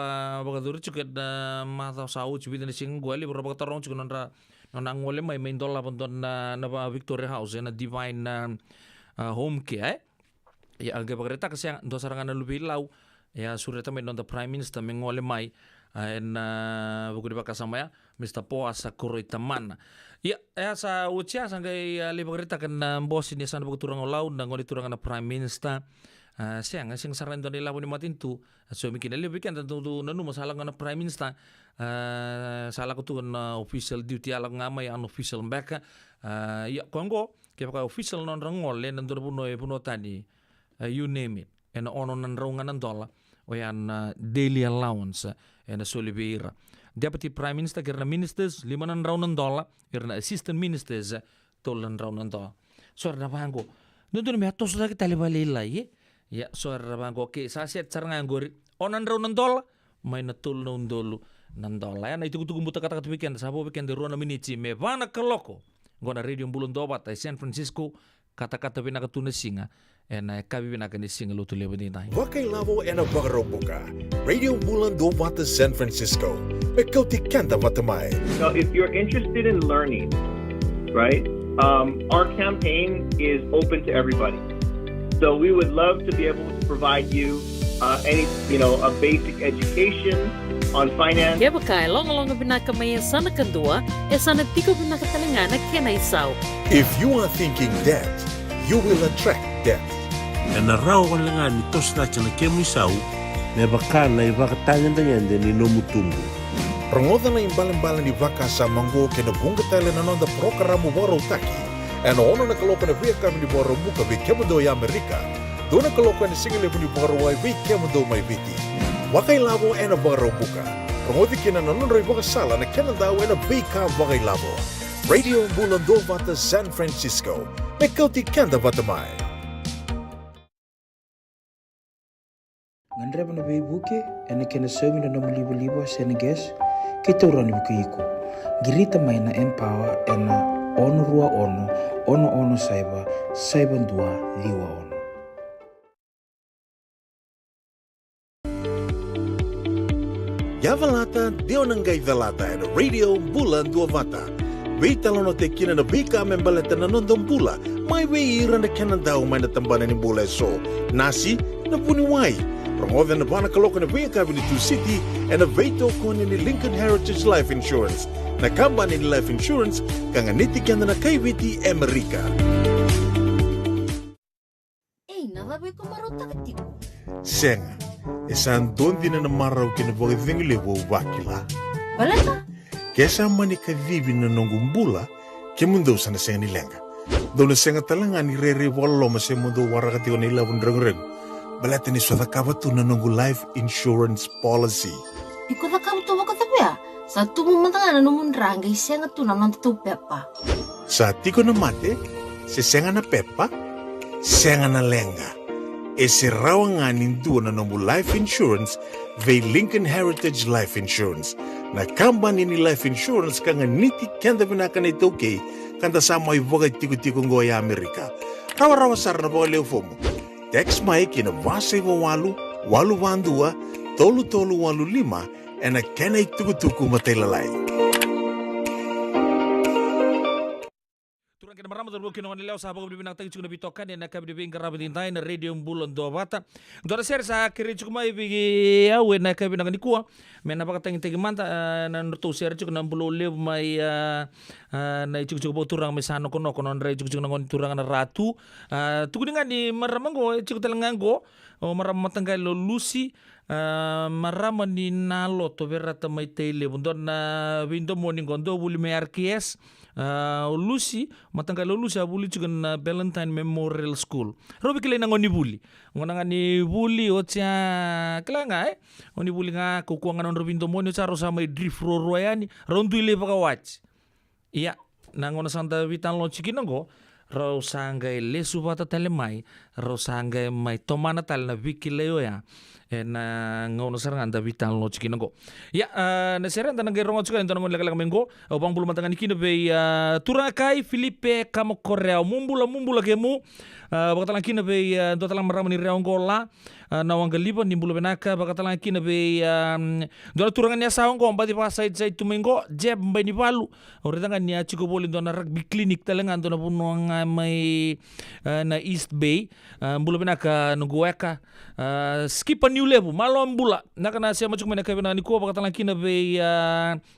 bagadur chiket na mata sa uchi bidan sing ngoli bro bagatarong chikon na ngole may $1 andon na Victoria House na Divine home care ya agak berita kasi ang do sarangan lubilaw ya sureta may non the prime minister mengole mai en buku di kasama ya Mr. Poasa Kuroitaman ya sa ucia sanggai berita kan bos ini sana buku turang laut dan ngoli turang na prime minister siang saran do nila ni matin tu so mikin lebih kan tentu nanu masalah ngana prime minister salah ko tu official duty ala ngamay unofficial back ya kongo kaya ka official non rangol le nandur puno tani you name it en ono nan rawngan ng $1 o yan daily allowance en solibira deputy prime minister kirna ministers $5 kirna assistant ministers $2 so na bango nandun may atos lagi talibalila ya so na bango ke sa set sarang ngori onan raw ng $1 may natul na $1 yan itu buta kata weekend sabo weekend ro na minichi me vana kaloko ngona radio Bulon Dobat ay San Francisco kata-kata pinakatuna singa en kabi pinakani singa luto lebo ni nai. Wakai lavo en bagarobuka. Radio Bulon Dobat San Francisco. Bekauti kanta batamai. So if you're interested in learning, right? Our campaign is open to everybody. So we would love to be able to provide you a basic education on finance. Kaya bakay long binakamayan sana kadua sana tiko binakatalingana kena isaw. If you are thinking that, you will attract that. Na raw kan langan mitos na chana kemu isaw me bakala i vakatangandangende ni no mutumbu. Rongoda na imbalan-balan ni vaka sa mango kena bunga tele na nonda programa boro taki. En ono na kaloka na via kami ni boro buka vi kemado ya Amerika. Dona kaloka ni singile ni boro wai vi kemado mai viti. Wakai labo ena boro buka. Rongodi kena na nonda i vaka sala na kena daw ena vika wakai labo. Radio Bulan do Vata San Francisco. Mekauti kenda vata mai. Ngandre bana be buke ene kena semi na nomu libo seneges kita urani buku iko girita mai na empower ena ono rua ono saiba dua liwa ono. Yavalata dionangai velata ena Radio Bulan do Vata. Vita lono te kina na vika membaleta na nondong bula. Mai wei ira na kena daw mai na tambana ni bula so. Nasi na puni wai. Rongoda na bana kaloka na via kabini tu city and a veto kone ni Lincoln Heritage Life Insurance. Na kamba ni Life Insurance kanga niti kanda na kaibiti Amerika. Nalabi ko maruta katiko. Senga, esan dondi na marau kina boga vingile wo wakila. Balaka? Kesa mani kadhibi na nongumbula kemundo sana senga ni lenga. Dona senga talanga ni rere walo mase mundo warakati ko nila wundrang balata ni swada kabatu na nungu life insurance policy. Iko na kamu tuwa katapya. Sa tumumantanga na numundrang isenga tu na nantu pepa. Sa tiko na mate, se senga na pepa, senga na lenga. E se rawanganin duwa na nungu life insurance vei Lincoln Heritage Life Insurance. Na kamba ni life insurance kanga niti kenda vinaka na itoke kanda sama ivoga tiko-tiko ngoya Amerika. Rawa-rawa sara na boga leo fomo. Text Mike ina vase walu vandua tolu walu lima ena kena tuku matelalai. Turang kena marama terbuka kena wanilao sahabat kami binang tagi cuma bitokan yang nak kami dibingkar rapat intai na radio Bulan do Vata. Dora ser sa kiri cuma bigi awe nak kami binang nikua. Mena apa kata tegi manta na nutu ser cuma 60 lew mai na cukup turang mesano kono ndrai cukup nangon turang na ratu. Tuku dengan di maramango cukup telanganggo maram matanggai lo lusi marama ni nalo to verata mai tele bundon na windo morning gondo buli me RKS lusi matanggai lo lusi abuli cukup na Valentine Memorial School. Robi kile nangon ni buli ngonangan ni buli ocha kelanga oni buli nga kukuangan on robindo morning charo sama drift royani rondu ile baka watch. Iya, nangona santa vitan lo chikinango, rau sangai le subata tale mai, rau sangai mai tomana tale na viki leo ya, na ngono sarang anda vitan lo chikinango. Ya, na seren tanang gerongo chika ento nangon laka mengo, obang bulu matangan ikino be turakai Filipe kamo Korea mumbula kemu, bakatalang kina be dotalang marama ni reongola. Nawang galiban nimbulu benaka bakatalang kina be dona turangan niya sawang ko ambati pa side tumengo jeb mbay ni palu oritangan niya chiko bolin dona rugby clinic talangan dona puno nga may na East Bay mbulu benaka nuguweka skipa new level malo ambula naka na siya machuk menaka benaka ni ko bakatalang kina be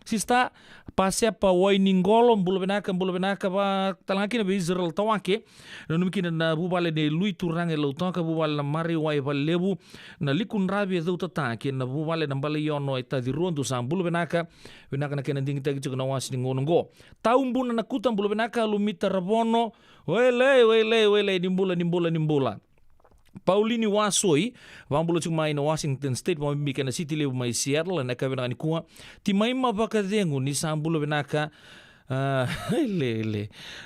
sista pasya pa way ningolo mbulu benaka ba talang kina be Israel tawake numikina na bubale de lui turang elo tonka bubale na mari way lebu na likun rabi do tatake na bubale na bale yono eta di rondu sambulu benaka na kena ding tagi chuk na wasi ngonongo taumbu na nakutan bulu benaka lumita rabono wele nimbula Paulini Wasoi, wambulu cuma ina Washington State, wambika na city lebu mai Seattle, na kabina ni kuwa, timaima baka dengu ni sambulu benaka.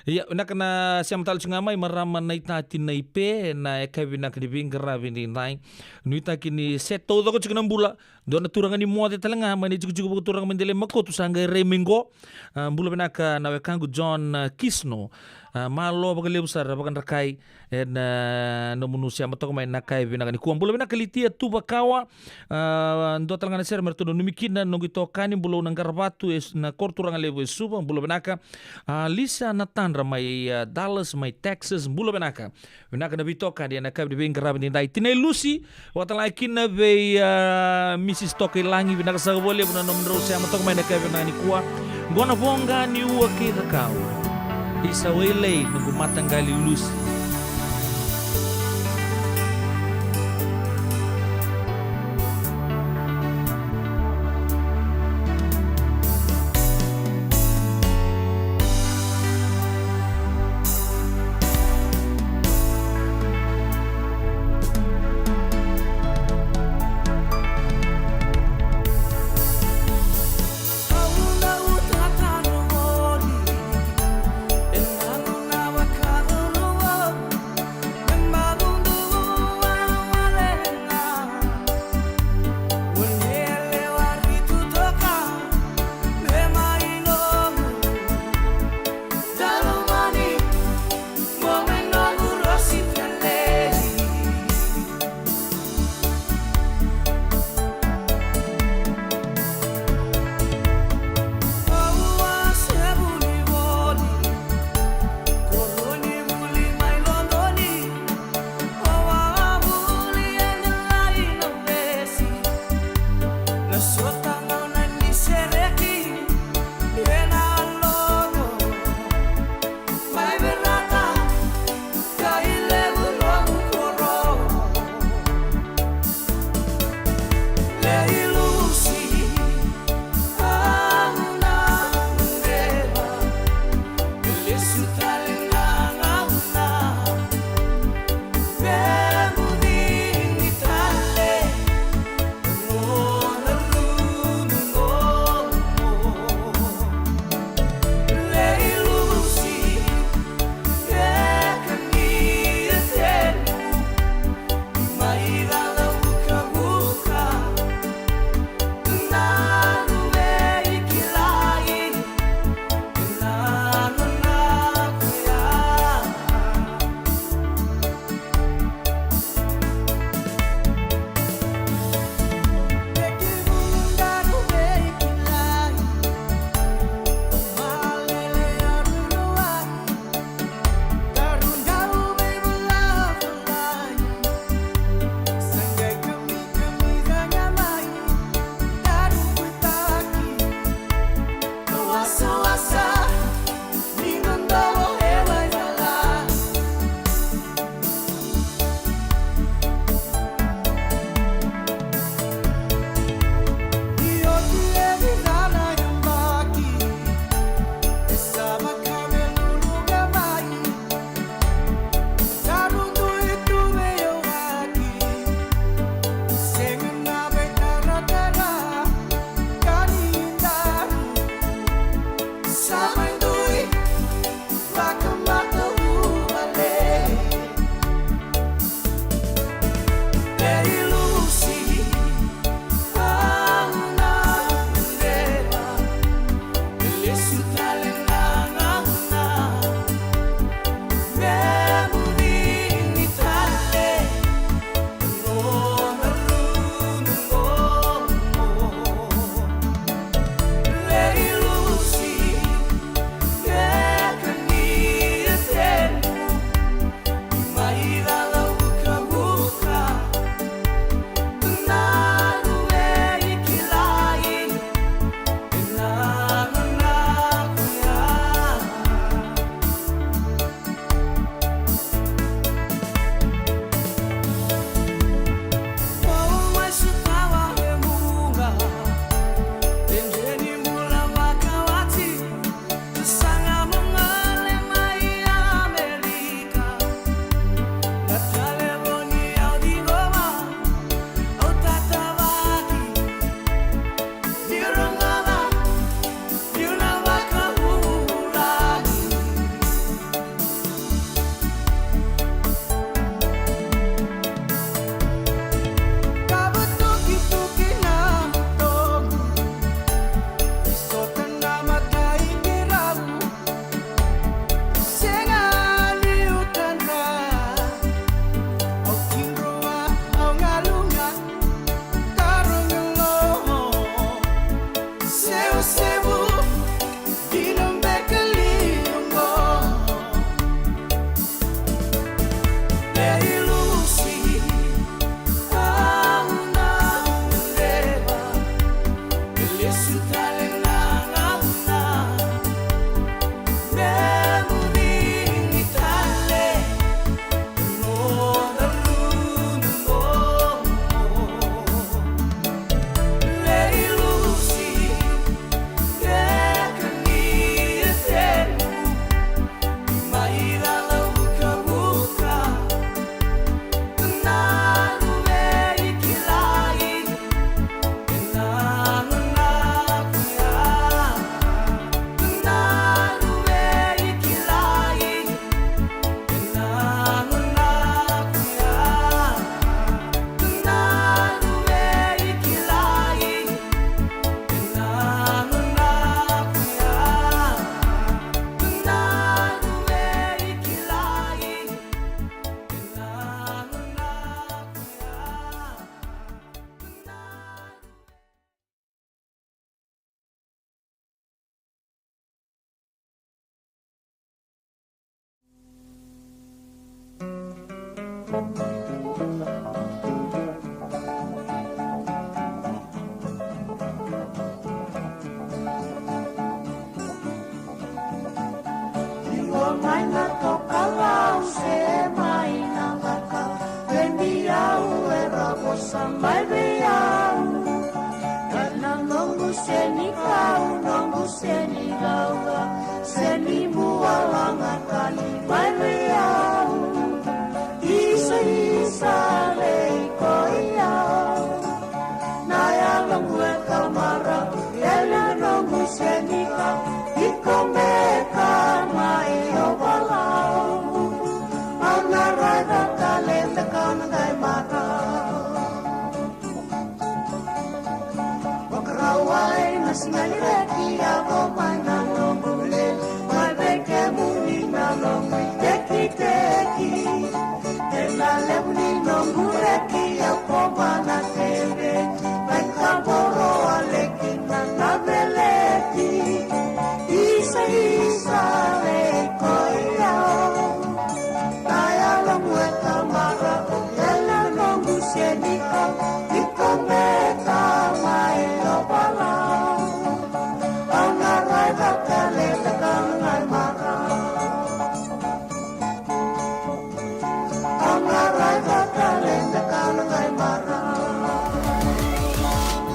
Ya nak na siam tal cungamai marama na itati na ipe na ekabina kini bingkara bini nai nuita kini seto do ko cungan bula dona turangan ni muate talanga mani cukup turang mendele mako tu sangga remingo bula benaka na wekangu John Kisno malo baga lebusar baga rakai na manusia matoko mai nakai bina kani kuang bula benaka litia tu bakawa ndo talanga na ser mertu numikina nongito kani bula nangkarbatu na korturang lebu suba bula benaka Lisa Natandra mai Dallas mai Texas bula benaka na bitoka dia nakab di bingkara bini dai tinai Lucy watala kina be Mrs. Toki langi benaka sa boleh buna nomro sia matoko mai nakab bina ni kuwa gona bonga ni uwa kita kau isa wele nunggu matanggali Lucy.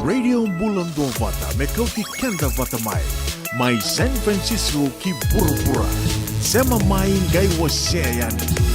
Radio Bulan Dua Vata, Mekauti Kenda Vata Mai San Francisco ki Burupura, Sema Mai Gai Waseayani.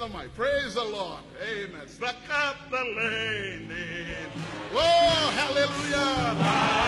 the mic. Praise the Lord. Amen. Sakata lady. Oh, hallelujah. Oh,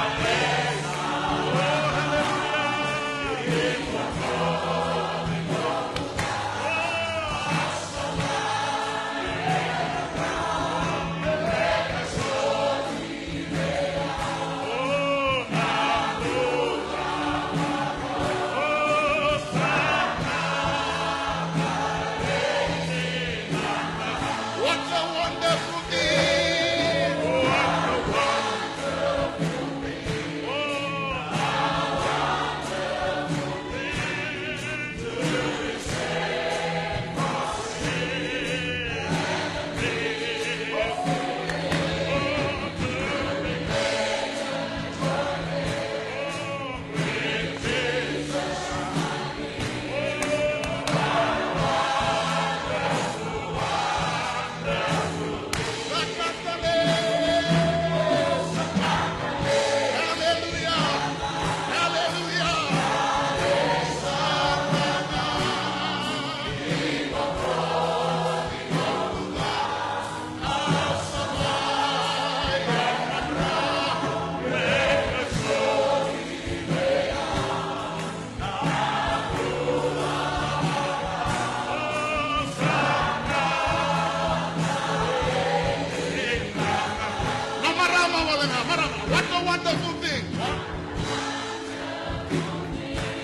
what a wonderful thing.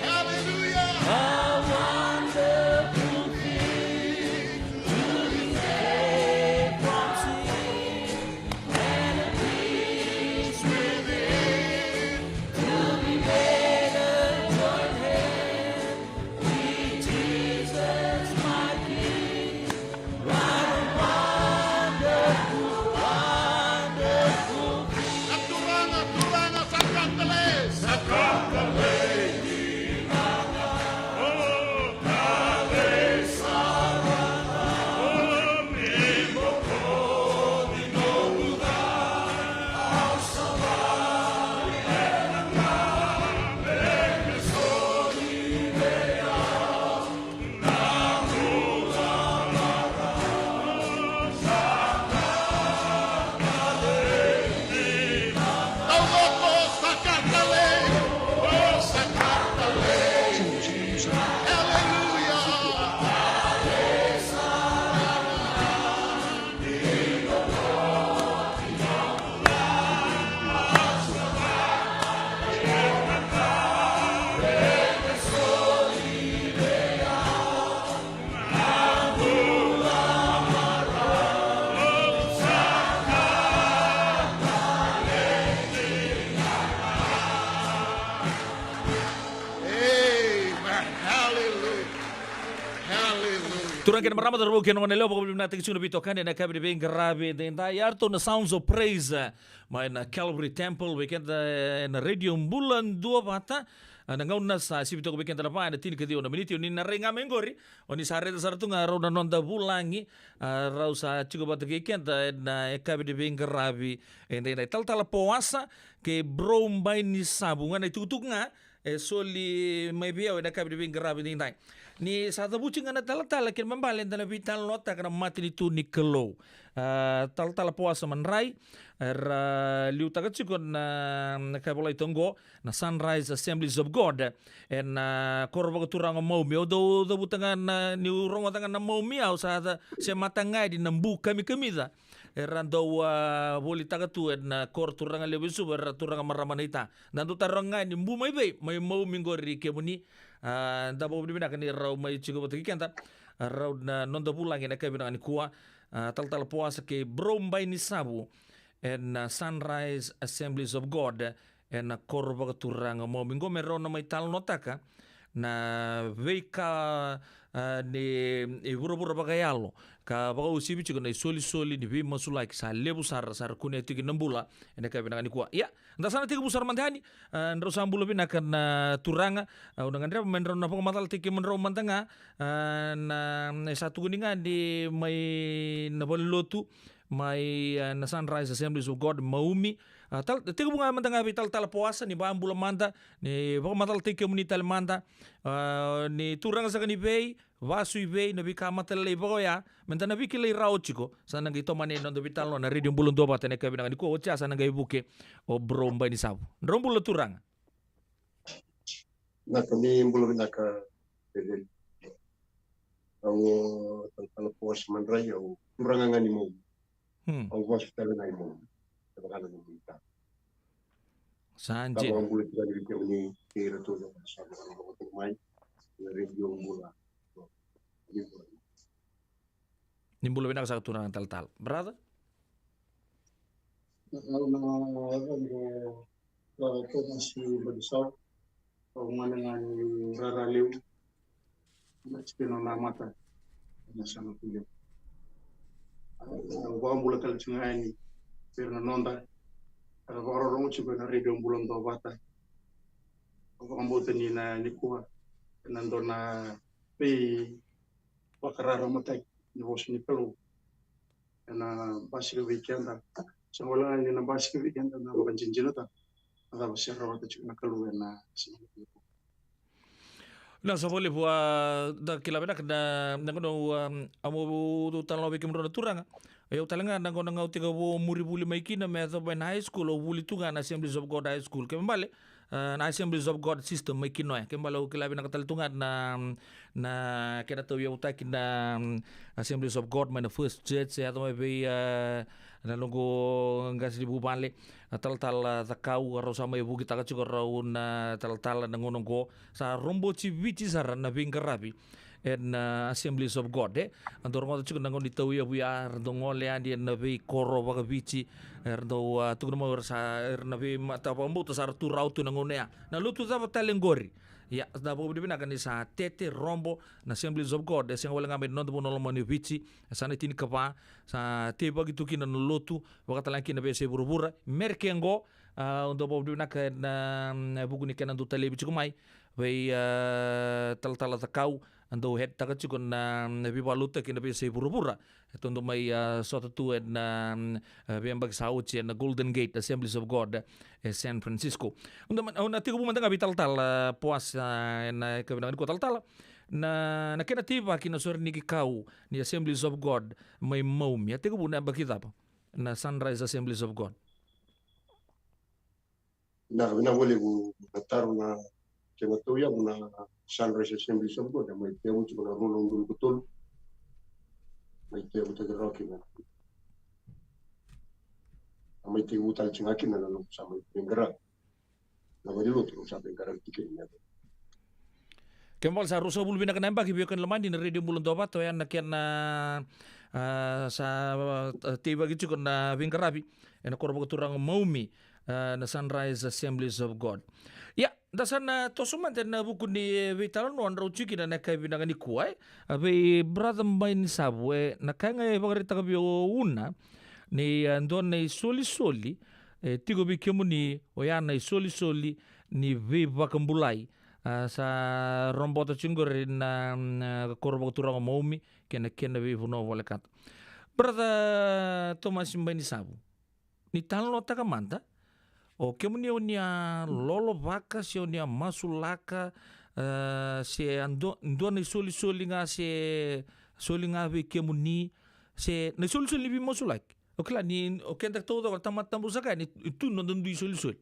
Hallelujah. A wonderful thing to be saved from sin and a peace within, to be made a joint hand with Jesus my King. What a wonderful, wonderful Turanga, sakatale. Sakatale. Turang kena marama darbo kena wanelo pokok bimna tek sunu bitokan na kabri bem grave denta yarto na sounds of praise my na Calvary Temple weekend na radio bulan dua bata na ngauna sa sibito weekend na pa na tin kadi ona miniti ni na renga mengori oni sare da sartu ngaro na nonda bulangi rau sa chigo bata weekend na kabri bem grave na tal poasa ke brom bay ni sabunga na tutuk nga soli may biya na kabri bem grave denta ni sa tabucing na tal kin mambalen na vital nota kana mati ni tuni kelo tal puasa manrai liu tagachikon na kabolay tongo na Sunrise Assemblies of God and korba turang mau mi do butangan ni urong tangan na mau mi au sa matangay di nambu kami da rando boli tagatu na kor turang lebesu ber turang maramanita nandu taranga ni mbu may mau mingori kemuni da bo bibina kan raw may chigo batiki kanta raw na nonda pulang na kabina ni kuwa tal puasa ke brombay ni sabu and Sunrise Assemblies of God and korba turang mo mingo meron na may tal notaka na veka ni buro bagayalo ka baga usibi chigo na soli ni bi masulai sa lebu sar kunya tigi nambula ene kabina ni kuwa ya nda sana tiga busar mantani ndro sambulo bina kan turanga undangan dra menro na pangmatal tiki menro mantanga na satu kuningan di may nabalotu may na Sunrise Assemblies of God maumi Tal tiga bunga mantanga bi tal puasa ni ba ambula manta ni ba matal tike muni tal manta ni turang sa kani bei vasu bei na bi kamata le boya mentana bi kile rao chiko sana ngi to mane no bi tal no na radio bulun do batene ka binanga ni ko cha sana ngai buke o bromba ni sabu rombula turang na kami belum nak jadi ang tentang puas mandrai au turangan ni mo au hospital ngai mo tabakan ni kita sanje kalau boleh kita di kami kira tu sama orang mai radio mula nimbulu benak sa turang tal brother kalau masih bersau mengenai rara liu macam mana mata sama pilih gua mulai kalau cuma ini karena nonda kalau orang cuma na radio bulan dua bata gua ambil ni na ni kuah nandona pe wakarara mata ni bos ni pelu na basik weekend semula ni na basik weekend na bukan cincin ta ada besar rawat cuma keluar na na sa vole bua da kilabena na ngono amo do tan lobe kimro turanga eu talanga na ngono ngau tiga bo muri buli maikina me so ben high school o buli tunga na Assemblies of God high school ke mbale na Assemblies of God system maikino ya ke mbale o kilabena katal tunga na kena to eu taki na Assemblies of God na first church ya to be na longo ngas di bubale tal takau ro sama ibu kita ka chuko ro na tal na ngono go sa rombo chi vichi sara na bingarabi en Assemblies of God andor mo chuko nangon ditaw ya buya rdongo le andi na be koro ba vichi erdo tu mo sa na be mata pambu to sar tu rautu nangon ya na lutu za talengori ya da bo bibina kan sa tete rombo na Assemblies of God sing wala ngambe non bo no mani vichi sa na tin kapa sa te bagi tu kina no lotu wakata lanki na be se burubura merkengo undo bo bibina kan na buku ni kan do tele bichi kumai vai tal takau ando het taka chikon na bibaluta kina be se burubura etondo mai sota tu na bembag sauchi na Golden Gate Assemblies of God San Francisco una tigo bumanda ngabi tal puas na kabinangan ko tal na kena tiba kina sor ni kau ni Assemblies of God mai maum ya tigo buna bakita pa na Sunrise Assemblies of God na boleh bu taruh na kena tu ya na Sunrise Assemblies of God mai teu cuma na rolong betul mai teu tu rocky na mai teu tal chingakin na no sama penggerak na bari lu tu sama penggerak tiket ni Kembal sa rusa bulu bina kanamba ki biyokan lamandi na radio bulun doba to yan nakian na sa tiba gitu kon na bingkarabi na korbo turang maumi na Sunrise Assemblies of God. Ya, dasan na tosuman na buku ni vitalon no andro chiki na nakai binanga ni kuai. Abe brother main sabwe na kanga bagarita ka biyo una ni andon na soli tigo bi kemuni oyan na soli ni viva kambulai. Sa romboto chingor na korbo turang maumi kena vivu no volekat. Brother Thomas Mbani sabu. Ni tanlo taka manta. O kemuni onia lolo vaka si onia masulaka se ando na soli nga se soli nga vi kemuni se na soli vi masulak. O kla ni o kenda todo tamat tambusaka ni tu no dundu soli.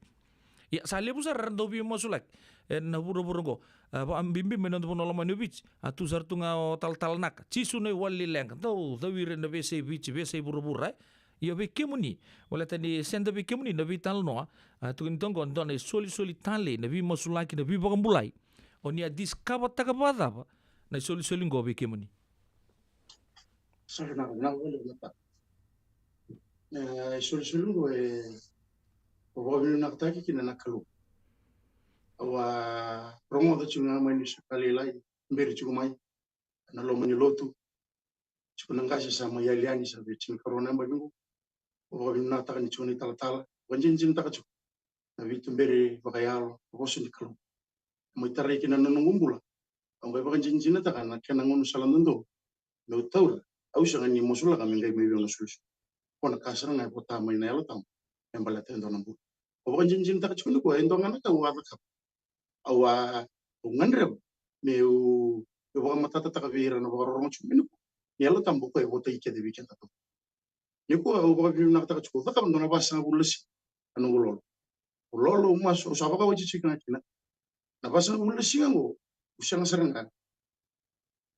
Ya sale busar rando bi masulak na buru go ambimbi menon po noloma ni beach atu sartunga o tal nak cisu ne wali leng to dawire na bese beach bese buru ya be kemuni wala tani senda be kemuni na vital no tu ntongo ndone soli tale na bi masulaki na bi bagambulai onia discover takabada na soli ngo be kemuni sana na wala mata soli ngo Wabilu nakataki kina nakalu. Awa promo da chunga mai ni sekali lai mberi chumai na lo lotu. Chukuna ngasi sama yaliani sa bechin corona mbingu. Wabilu nakataki ni chuni tala. Wanjin takachu. Na vitu mberi bakayalo bosu ni kalu. Mai tarai kina nanungumbula. Ang baka jinjin na taka na kena ngunu salandundo. No taura. Au sa ngani mosula kami ngai mai biona sulus. Kona kasara ngai pota mai na yalo tamu. yang balata endo nambu o ba jinjin ta chukun ko endo ngana ka wa ka awa ngandre me u ba mata ta ka vira no ba ro chukun ko yalo tambu ko e ta ike de weekend to ni ko o ba bi na ta chukun ka ndo na ba sa bulsi anu lolo lolo mas o sa ba ka waji chikana kina na ba sa bulsi ngo usang saranga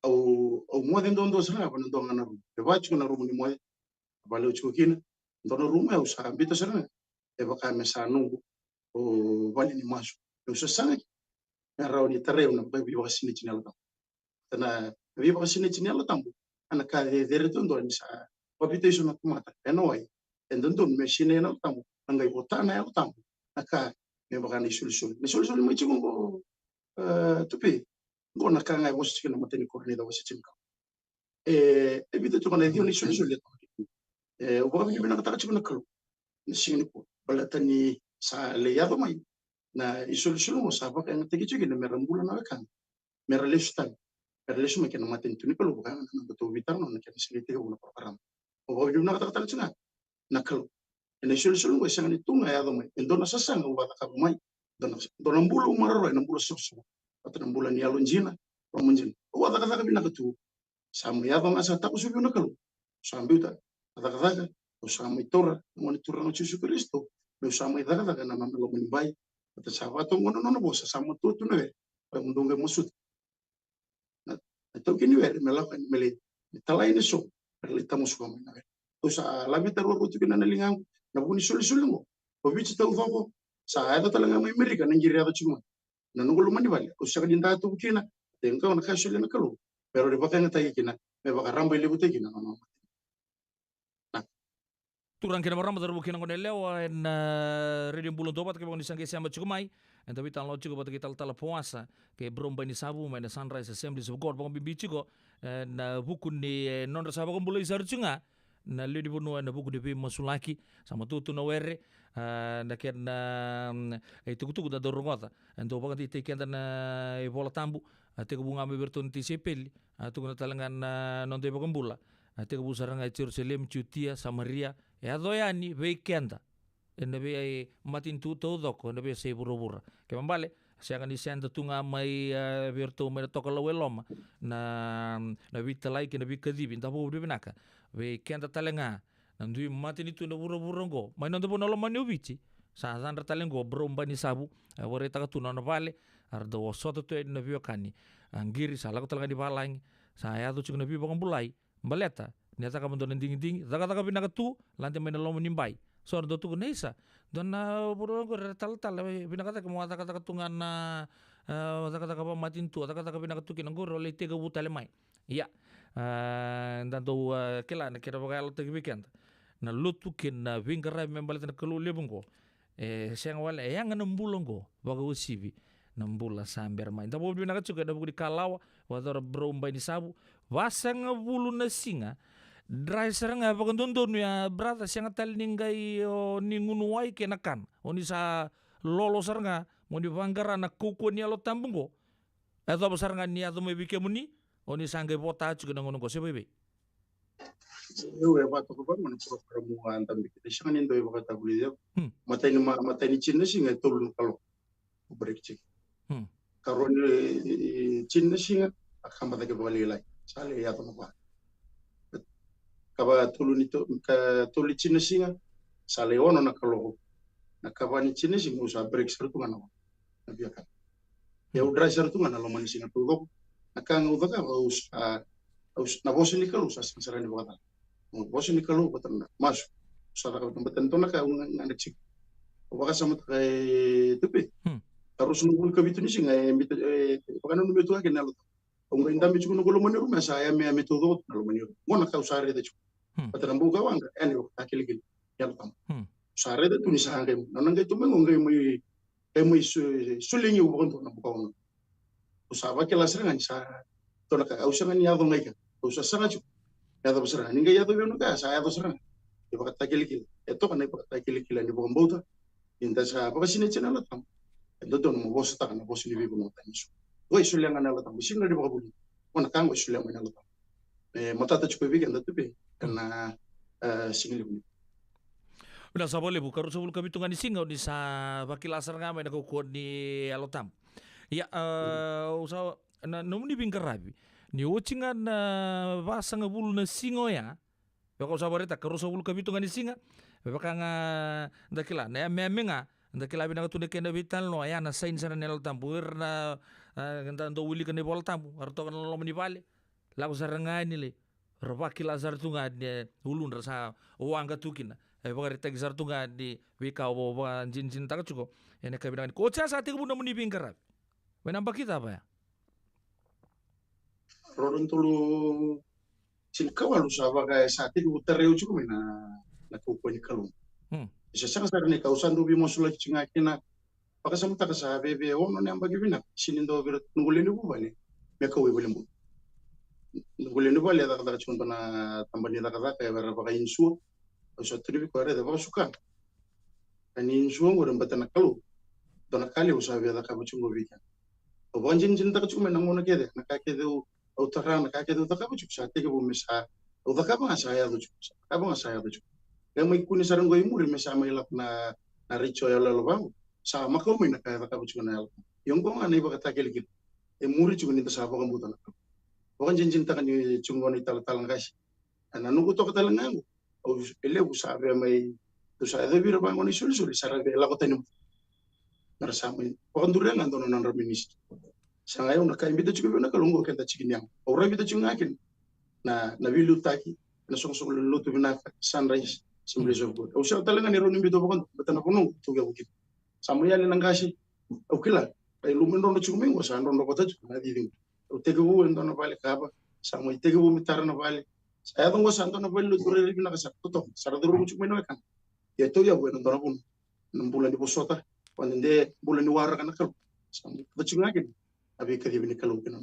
au mo den don sera ba ndo ngana ru e ba chukuna ru ni mo ba le chukina ndo no ru me u sa ambita sera e ba ka me sa nungu o vale ni maso eu sa sanga na rauni tareu na ba bi ba sini chinelo tana bi ba sini chinelo tambu ana ka de retondo ni sa ba bi te na kumata enoi endondo me sine na tambu ngai botana ya tambu aka me ba ni solution me chingo tupi ngona ka ngai mo sikina mateni ko ni da wasi chinka e bi te to na dio ni solution le o ba bi na ka chikuna kalu ni sini ko balatani sa le yado mai na isolution mo sa ba ka ngate ki na merambula na kan meralestan meralesu me kana maten tuni kalau bukan na to vitar no na kana silite ko na program o ba na ka ta china na kalu na isolution mo sa ni tunga yado mai endo na sasanga o ba ka mai dona mbulu mararo na mbulu soso atana mbula ni alonjina romunjin o ba ka bina ka tu samu yado ngasa ta ko subi na kalu sambuta kata o sama itora mo ni turang Yesus Kristo me sama ida kata na mama lo menibai kata sabato ngono no bosa sama tutu ne mundunge musut na to kini wer melakan mele talai ni so le tamus ko na o sa labi taru ko tukina na lingang na buni sulu mo o bichi to foko sa ada talanga mai Amerika na ngiria to chuma na nungulu mani bali o sa dinda to kina tenka na kasule na kalu pero de bakanga tai kina me bakaramba ile bute kina no turang kena marama daru kina ngone lewa en radio bulon tobat ke bangni sangke sama cukumai en tapi tan lo cukup kita tala puasa ke bromba ni sabu main Sunrise Assembly of God bang bibici ko na bukun ni non rasa bang bulai saru cunga na lidi bunu na bukun di masulaki sama tutu na were na ken itu kutu da dorongota en to bang ti ken na bola tambu ate ko bunga me berton ti sepeli atu na talangan non de bang bula ate ko busaranga Jerusalem Jutia Samaria ya doyani weekenda ene be matin tu todo ko ene be se burubura ke mambale sianga ni senda tunga mai virtu me toka laweloma na vita lai ke na bikadibi ntapo binaka weekenda talenga nandu matin itu na burubura ngo mai nando bono lo mani ubici sa sandra talengo bromba ni sabu wore taka tuna na vale ardo soto to na biokani angiri sala ko talanga di balang saya tu cuma nabi bang bulai baleta niata ka mendon ding taka binaka tu lantai main lo menimbai so do tu nesa don buru ko tal binaka ka mo taka tungan na taka matin tu taka binaka tu kinanggo le tega butale mai iya dan do kela na kira bakal te weekend na lutu kin na vingara membaleta na kelu lebungko siang wala yang nembulongko baga usibi nambula samber mai tabo binaka juga da budi kalawa wador bromba ni sabu wasang bulu na singa dry seranga pagandondon ya brata siang tal ninggai o ningunuai kenakan oni sa lolo seranga mo di vanggara na kuku ni alo tambungo eto besaranga ni ato me bike muni oni sangge bota juga nangono ko sebebe eu e bato ko ban program mo antam bike siang ni ndo e bakata buli dia mata ni chinna singa tolun kalo break chik karon chinna singa akamba ke bali lai sale ya to ba kaba tulun itu ka tuli chinna singa sale ono na kalo na kaba ni chinna singa usa break sertu ngana na biaka ya udra sertu ngana lo mani singa tugo akang udaka us na bosi ni kalo sa sara ni bakata bosi ni kalo batana mas sara ka batan to na ka ngana chik baka sama kay tupi harus nunggu kabitu ni singa pakana no metu agen nalo onga indambi chuko no kolomani rumah saya me metodo kolomani ngona ka usare de chuko patran buka wanga ene ko takiligil yalo tam usare de tuni sange nananga to mengo ngai mai sulingi ubon to na buka wanga usaba ke lasra ngani sa to na ka usanga ni yado ngai ka usasanga chuko yado besar ni ngai yado no ka sa yado serang e baka takiligil eto kana baka takiligil ni buka mbota inta sa baka sine chena la tam don mo bosa ta na bosi ni bibo no taniso oi sulenga na la tam singa di baka buli ona kango sulenga na la tam matata chuko bigi anda tupe kana singili buli Bina sa boleh bu, karu sa bulu kabitungan ni singaw ni sa bakilasar nga may nakukuha ni Alotam. Ya, usa na nomuni bingkarabi. Ni ucingan na basa nga bulu na singaw ya. Baka sa barita karu sa bulu kabitungan ni singa. Baka nga dakila na meme nga dakila bina katune kena vital no ya na sain sana ni Alotam. Buir na ganda ndo wili kan ni Alotam. Arto kan lo mani bale. Lagu saranga ni le. Rabakilasar tu nga ni ulun rasa uang katukin. Baka ritag sar tu nga di wika o ba jin taka cuko. Ene kabilang ni kocha sa ati kabuna muni bingkarabi. Wenamba kita apa ya? Rodon tulu sinkawalu sabaga sati utareu cukup na kukunya kalung. Isa sanga sar ni kausan dubi mosula cingakina. Paka sama taka sa bebe ono ne ambagi bina sinindo birat nunguleni bu bale. Meka we bale mu. Nunguleni bale taka contoh na tambani taka kayak berapa insu. Usa tribi ko are da ba suka. Ani insu ngorem batana kalu. Dona kali usa be taka bucungo bika. O bonjin jin taka cuma nangono kede nakake do utara nakake do taka bucuk sa tege bu misa. O taka ba saya do cuk. Ka ba saya do cuk. Yang mai kuni sarang go imuri misa mai lap na richo ya lo bang. Sa mako mai nakaya taka bucuk na yal. Yung ko nga ba kata kelikit. E muri cuk ni sa ba kambutan. Bonjin jin taka ni cungo ni tal-talang kasi. Ana nugo to katalangan. O ele usabe mai tu sa de bira bang oni suri sara de la kota ni narasama pokondurian andono nan ministro sanga yo naka imbita chuko na kalungo kenta chikinyang ora imbita chungakin na vilu taki na song lutu bina sunrise Assemblies of God o sa talaga ni ron imbito pokon batana kuno tuga bukit samuyali nang kasi o kila ay lumendo no chumengo sa andon kota na diding o tegbu andono bale kaba samoy tegbu mitara na bale saya tunggu santo na bale luture rin na kasakto to sara duro chumeno kan ya to ya bueno andono kun 6 bulan di posota quando inde bulan ni wara kan nakal bacungakin abi kadi bini kalungkin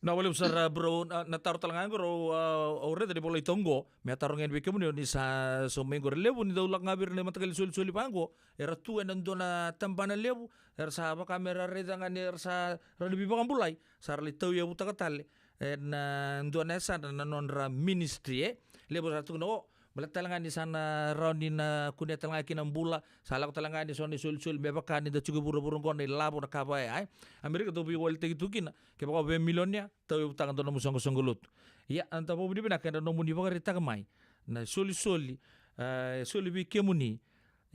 Na wala usar bro nataro talangan bro ore dari boleh tonggo me taro ngen wike mun ni sa so mengo lebu ni daulak ngabir ni matagal suli pango era tu enando na tambana lebu era sa ba kamera reda ngani era sa rani bibang bulai sarli tau ya buta katale na ndo na sa na nonra ministry lebu satu no Balat talangan di sana round na kunya talangan kinang bula salak talangan di soni sul bebakan di juga buru-buru kon di labo na kabay ay Amerika to bi wal tegi tukin ke baka be milionnya tahu utangan to na musang gulut ya anta po bidi binakan no muni baka rita kamay na soli bi kemuni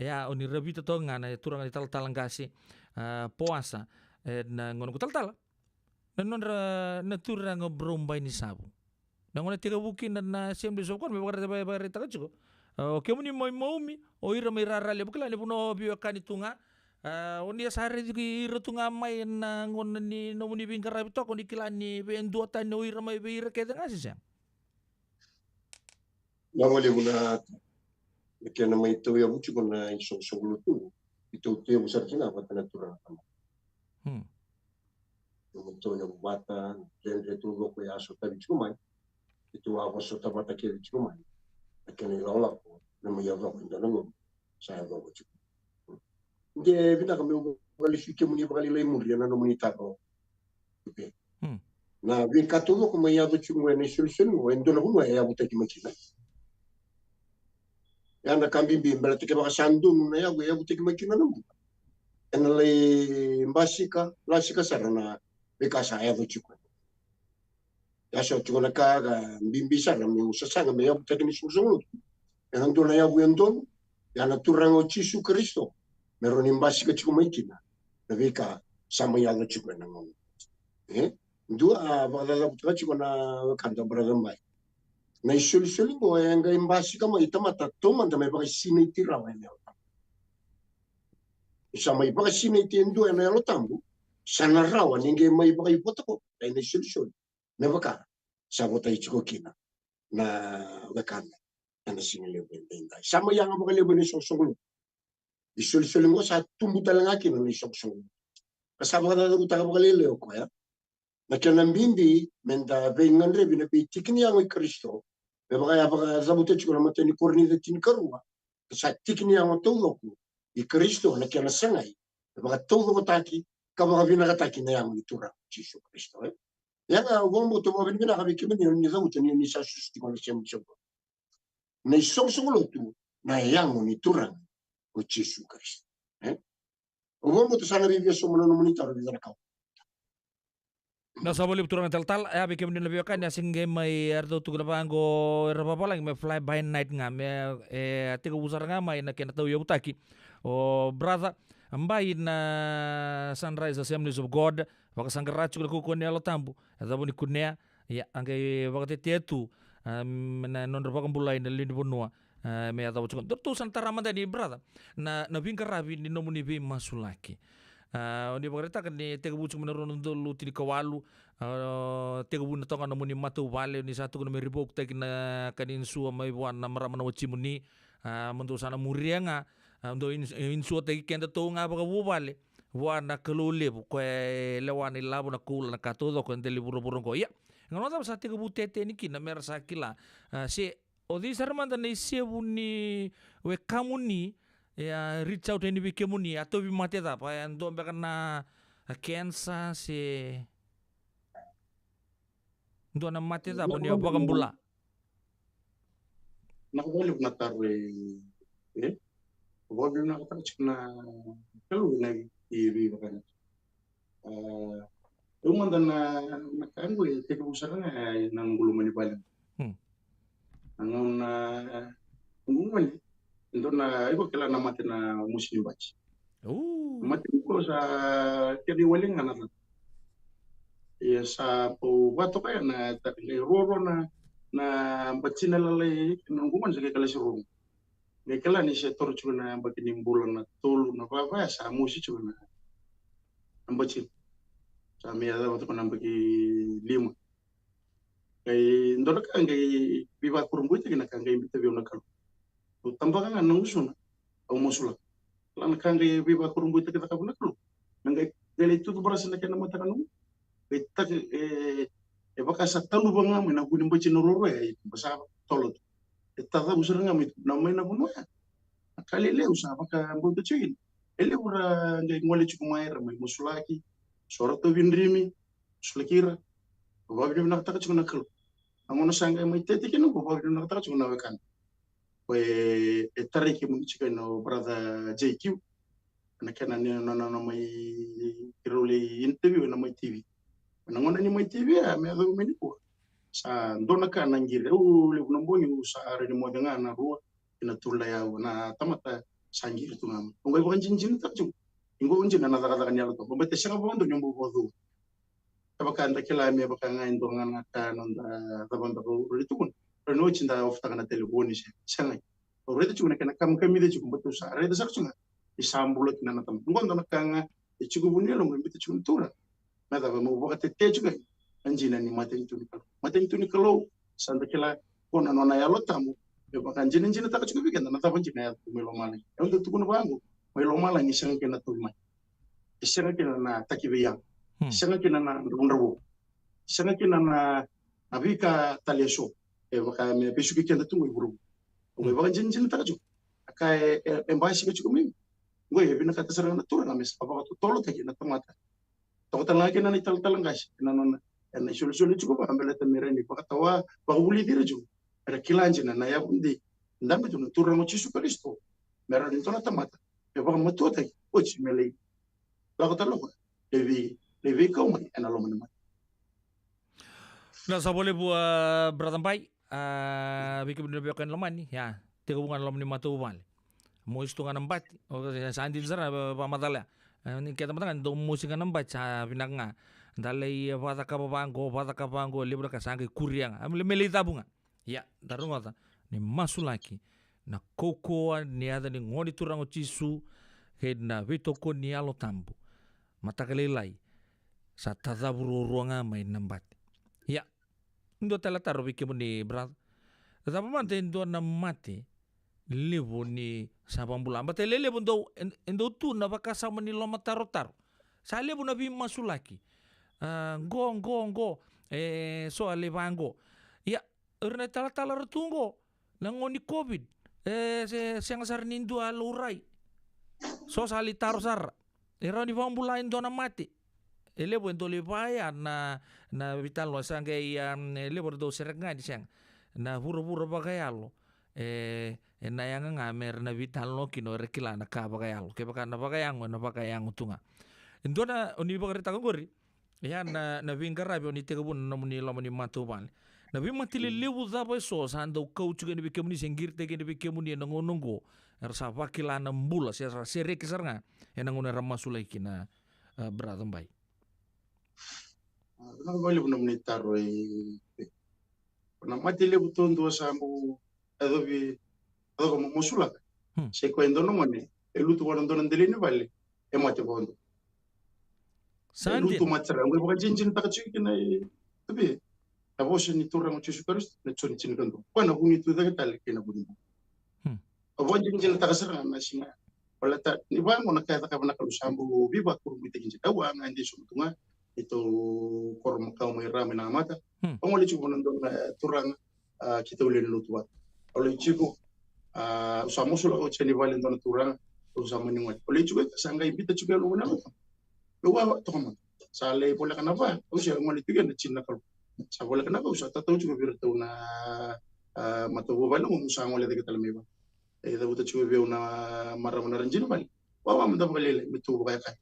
ya oni rabita to ngana turang di talang kasi puasa na ngono ko tal na non na turang brombay ni sabu Nangona tiga bukin na Assemblies of God may bakar taka chuko. Okay mo ni maumi o ira may rarali bukla ni puno biwa kanito nga. Oni asare di ira tunga may na ngona ni nomuni bingkarabi to kundi kila ni bendu atan o ira may ira kaya nga siya. Nawali mo na kaya na may tuya mo chuko na isong luto. Ito tuya mo sa kina pata natural kama. Yung to yung bata, dahil tulo ko yaso tabi chuko may. Itu ako sa tapat kiri cuma, akhirnya lolak, namanya apa pun jangan saya bawa cukup. Dia bina kami kali fikir muni kali lemur ya nano muni tako. Nah, bingka tu ko may yado cuma ni solution mo, endo na kuno ya buta ki makina. Ya na kami bimbel tike baka sandun na ya buta ki makina namo. Enalay basika, lasika sarana bika sa ya cukup. Yaso chukuna kaga bimbisa na mi usasanga me yabu tadi misungsungut. Yang tu na yabu yandon, yana turang o Yesu Kristo. Meron imbasi ka chukuma ikina. Nabika sama yaga chukuna ngon. Dua bagala butka chukuna kanta bradambai. Na isuli mo yang ga imbasi ka mo itamata toman ta me baka siniti rawa ya. Sama ibaka siniti ndo na yalo tambu. Sana rawa ninge mai baka ipotako. Na isuli. Nebaka sabota ichiko kina na wakana na singile bendai sama yang apa kali beni sosong isul ngo sa tumbu talanga kina ni sosong kasama kada utang apa kali leo ko ya na kana mbindi menda bengan re bina pi tikni yang Kristo bebaka ya baka sabota ichiko na mateni korni de tin karua sa tikni yang tolo ku i Kristo na kana sangai bebaka tolo ko taki kabaka bina kataki na yang itura Yesu Kristo Yang gombo to mabin bina kabi kimin ni zamu tani ni sa susti kon sem sem. Na isong song lo tu na yang moniturang o Jesu Kristo. O mo to sana bibia so mo no monitor bibia ka. Na sa boleh turang tal ya bikin din lebih kan ya singge mai ardo tu graba anggo erapa lang me fly by night nga me tiga busar nga mai na kena tau yobutaki o brother ambai na Sunrise Assemblies of God waka sanggarachu ko ko ne tambu adabo ni kunea ya angai wakati tetu na non ropa kambulai na lini bonua me adabo chukon tu santara manda ni brother na vingkaravi ni nomuni vi masulaki Oni pagreta kan ni tega bucu meneron dulu tidi kawalu tega buna tonga namuni matu vale ni satu kan meribok tegi na kanin sua mai wan na mara mana waci muni mendo sana murianga ndo insua tegi kenda tonga baka vale wana kelule ko lewani labu na kula na katodo ko ndeli buru ko ya ngono ta sa tega butete ni kina merasa kila se odi sarmanda ni se buni we kamuni ya reach out ini bikin muni atau bimate apa yang do kena cancer si do na mate apa ni apa kambula nak boleh natar boleh nak tak cina kalau lagi TV bahkan rumah dan nak kan gue tidak usah nang belum menipalin nangon ngumani ndo na iko kila na mate na muslim bachi mate ko sa kedi waling na ya sa po wato kaya na le roro na bachina lale nguman sa kala sirong ne kala ni se torchu na bakini bulan na tolu na baba sa musi chuna ambachi sa mi ada wato na baki lima kay ndo ka ngai biba kurumbu te na ngai bitaw na kalo tambakan nang usuna au musula lan kange biba kurumbu te kita kabuna klu nang gele itu berasa na kana mata kanu betak baka sa tanu banga mina kunim bachi nororo ya basa tolot tada usura ngam na mai na kuno ya kali le usa baka mboto chigin ele ura ngai ngole chukumai ramai musulaki sorato vindrimi sulakira babi na taka chukuna klu angono sanga mai tete kinu babi na taka chukuna wekan tariki mun chika no brother JQ na kana ni no mai kiruli interview na mai TV na ngona ni mai TV ya me do meni ko sa ndona kana ngire le bunomboni sa are ni mo nga na ruwa ina tulla ya na tamata sangir tu ngam ngai ko jinjin ta chu ingo unjin na daga nyalo to mbete sanga bondo nyombo bodu tabaka anda kila me baka ngai ndonga ngata nonda tabanda ko ritukun no chinda ofta kana telefoni sanga orede chuna kana kam kamide chukum betu sa rede sak chuna isambula kina na tam ngondo nakanga ichugu bunelo ngambite chun tura nada ba mo bakate te chuga anjina ni maten tuni kalau sanda kila kona nona ya lotamu e baka anjina ta chuga bigenda na taban jina ya melo mala ndo tukuna bangu melo mala ni sanga kina tuma isanga kina na takibe yang isanga kina na ndundawo isanga kina na abika taliaso baka me pesuki kenda tungu buru ngoi baka jinjin ta ju kai embassy ke chukumi ngoi bina kata sarang na tura namis apa to tolo ta kina tamata to ta lagi na ital talangas na non na solution chuko ba ambele ta mireni baka tawa baka uli dire ju ada kilanje na ya bundi ndambe tu tura mo Jesu Kristo mera ni tona tamata baka matu ta ochi mele baka talo levi kau mai ana lo mana na sa boleh buat beratampai bikin benda biakan lemah ni ya tiga bunga lemah ni matu bal mau istungan empat sandil sana pamatala ni kita matakan do musikan empat sa pinanga dalai pada kapango libra kasangke kuriang amle melita bunga ya darung ata ni masulaki na koko ni ada ni ngoni turang Jesu hedna vitoko ni alo tambu matakalelai sa tadaburu ruanga mai nambat ya ndo tala taro bikin ni berat tetapi mante ndo na mate levo ni sabang bulan bate lele bundo endo tu na baka sama ni loma taro sa levo na bi masulaki go so ale bango ya urna tala retungo langoni covid siang sar nindu alurai so sali taro sar era ni bambula ndo na mate ele bo ndo le baya na vital lo sange ya le bo do seranga di sang na huru bagayalo na yang nga mer na vital no kino rekila na ka bagayalo ke baka na bagayang tunga endo na oni bagarita ko gori yan na vingara bi oni tega bun na muni lamani matubal na bi matili lewu zaba so sando coach ga ni bi kemuni sengir te ga ni bi kemuni na ngonongo ersa wakila na mbula se sere kisarnga enanguna ramasula ikina bradam bai na vale buna munitaro na matili butondo sambu adobe como musula se cuando no mone el luto cuando no ndelini vale e mate bondo el luto matra ngi boka jinjin ta kachi kina tabe la voce ni turra mo chisu karis na choni chin kando wana buni tu daga tal kina buni a bon jinjin ta kasara na singa wala ta ni ba mo nakaya ta kabana kalu sambu biba kuru mite jinjin dawa ngandi sumutunga itu kormo kau mai rame na mata pangoli chubo ndo turang kita ulin lutu oleh chico usamos lo cheni vale ndo turang usamos ni ngoi oleh chico sanga invita chico lo na lo wa to kama sale pola kana ba usia ngoli tiga na chinna kalo sa pola kana ba usa tato chico virtu na mato vale mo musa ngole de tal meba da buta chico be una marra na ranjino vale wa manda vale mitu ba ka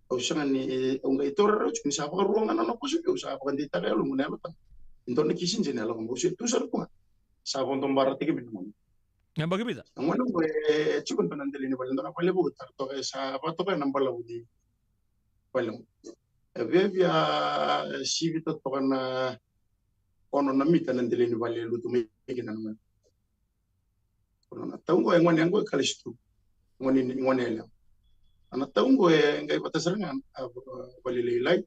usa ni unga itor chico sa pa ruang na no kusi usa pa ndita ka lo mo na lo ta indone kisin jena lo mo usia tu sar ko sa kontom barat ke minum yang bagi bisa ngwana gue cikun penandeli ni balendo na pale bu tar to sa apa to kan nambala budi baleng via sivita to kan ono na mita nandeli ni bale lu to me kina na ono na taungo ngwana ngo kalistu ngwana ele ana taungo ngai patasarangan bale lelai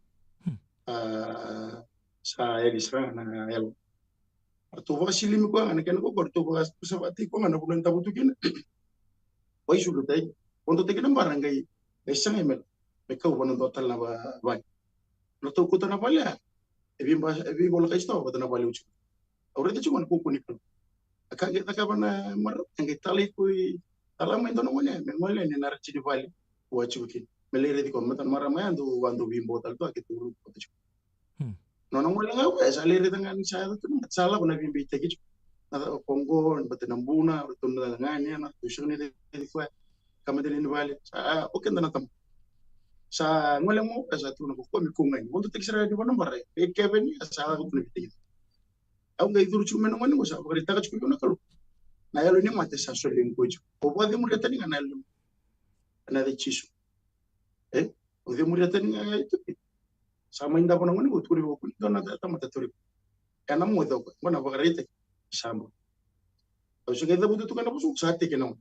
sa elisra na elo tu va silimi ko ana ken ko gorto ko sabati ko ana bulan tabutu kin wai sulu tai untuk tekin barangai esang emel meka ubon do tal na ba no to ko to na pala ebi bola ka sto ko to na pala uchu ahorita chuman ko ko niklo aka ge taka bana mar ngai tali ko tala mai do no mone men mole ni nar chi di vale ko achu kin melere di ko matan marama ando bimbo tal to akitu ko to nono mo lang ako sa lere tangan sa to sala ko na bimbita ki na Kongo batanambuna rutun na ngani na tuition ni ko kamadeli ni vale sa okay na tam sa ngole mo sa tu na ko mi kungai mo to teksara di bono mare e kevin sa ko ni bitin au ngai duru chumen mo ni mo sa ko rita ka chuko na kalu na yalo ni mate sa so ling ko o bo de mo leta ni na yalo na de chisu o de mo leta ni itu sama inda kono ngoni uturi ko kundo na tamata turi kana mo do ko na bagarite sama o se ngeda butu kana busu sate keno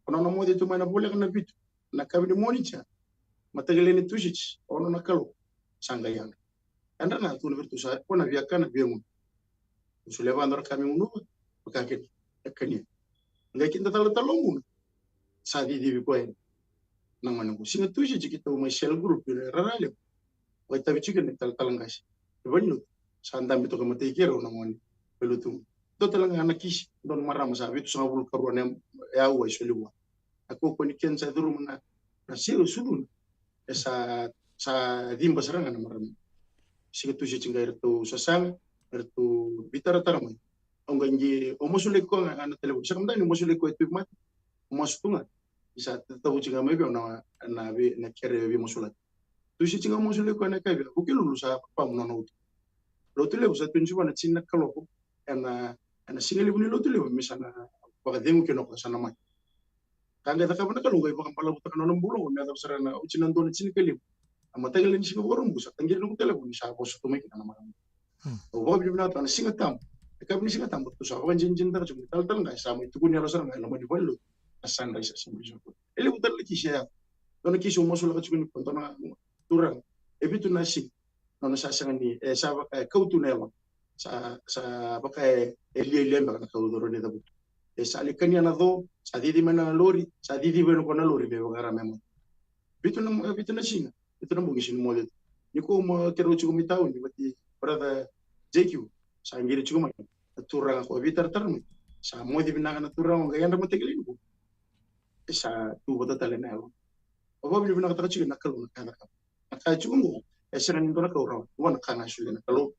kono na mo de tuma na bole kana bitu na kabini monicha matagele ni tushich ono na kalo sanga yang anda na tu virtu sa kona via kana biengu usu levando kami unu bakake ekani ngai kinta talo talongu sa di ko na ngana ko singa tushich kita uma shell group rarale wai tabi chicken tal talangas banyu sandam itu kamate kero na ngoni pelutum do talanga na kish don maram sa bitu sa bul karone ya wa sheliwa ako ko ni ken sa duru na siru sudun esa sa dimba seranga na maram sigetu si chingair tu sasang ertu bitara taramai onganji omosule ko na telebu sakam dani omosule ko itu mat mostunga bisa tahu chingamai be na kere be mosulat tu si chinga mosule ko na kai ko kilo sa pa mo no lo tule usa tunju na chinna kaloko ana singali buni lo tule misana baka demu ke no sana mai kanga ta kabana kalu ngai baka pala buta no mbulo ko na sarana uchinan don chin kali ama tagal ni singa borom busa tangir no telefon sa ko so tumai kana maram o bo bi na to na singa tam ka bi singa tam to sa ko jinjin ta chung tal ngai sa mai tu kunya lo sarana no ma di ballo asan rai sa simbu jo ele buta le kisha don kisho mosul ka chukuni ko na turang ebitu nasi no sa sangani sa kautu nelo sa baka elie baka kaudoro ne dabu sa likania na do sa didi mana lori sa didi beno kona lori be bagara memo bitu na singa bitu na bungi sin mole ni ko mo kero chugo mitau ni bati brother JQ sa ngiri chugo ma turang ko bitar tarmi sa modi binaka na turang ngayanda mo tegelin ko sa tu bota talena o bo binaka ta chugo nakalo na kana chungu esera ni dona kaura wana kana shule na kalo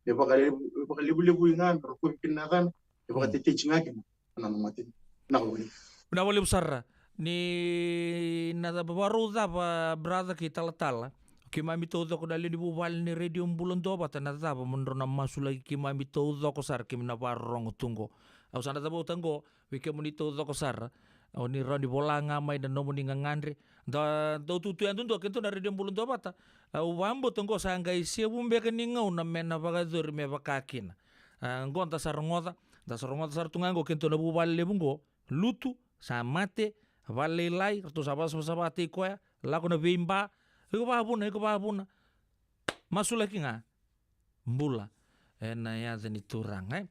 e baka lebu ngan ro ko pinna kan e baka tete chinga ke mati na ko ni Na wale usara ni na baru pa brother kita latala. Kimami todo ko dali ni bubal ni radio bulan do bata na taba munro na masula kimami todo ko sar kim na parong tunggo. Au sana tabo tanggo wike muni todo ko sar. Au ni roni bolanga mai dan nomu ni ngangandre. Da do tutu yang tundo kento na radio bulan do bata. Au wambo tanggo sangga isi bumbe keningau na mena bagadur me bakakin. Ngonta sar ngota da sar ngota sar tungango kento na bubal le bungo lutu sa mate vale lai to sabas koya lago na vimba iko babuna masula kinga mbula na ya zeni turang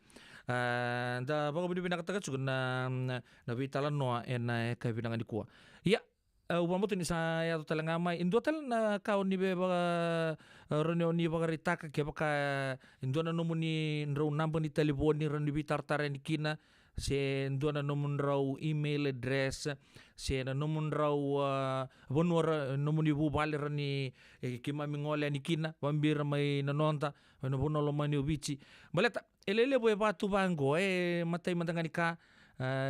da bago bini binakata juga na vitala noa na ka binangan di kuwa ya ubambo ni sa ya to talangamai indo tal na kaon ni be baga ronyo ni baga ritaka ke baka indo na numuni nro namba ni telefon ni ron di bitar ni kina se ndo na nomun raw email address se na nomun raw bonora nomun ibu baler ni kimami ngole ni kina pambira mai nanonta no bonolo mani ubici baleta elele boy batu bango matai mantangani ka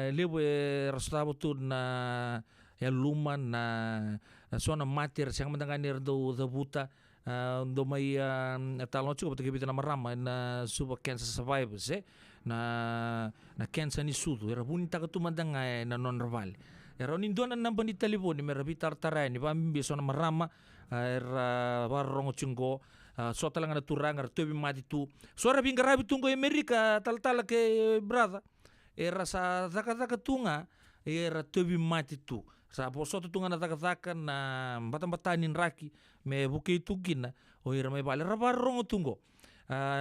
lebo rastabo tu na ya luman na sona mater siang mantangani do buta do mai talon cukup betul kita nama ramai na super cancer survivors na cancer ni sudu era bunita ka tumandanga na non ravali era ni dona namba ni telefoni mera bitar tarai ni pambi so na marama era warong chungo so talanga na turanga tobi mati tu suara bingarabi tungo Amerika tal ke brother era sa zaka tunga era tobi mati tu sa poso tunga na zaka na batang-batanin raki me buke itu kina o era me bale rabarong tungo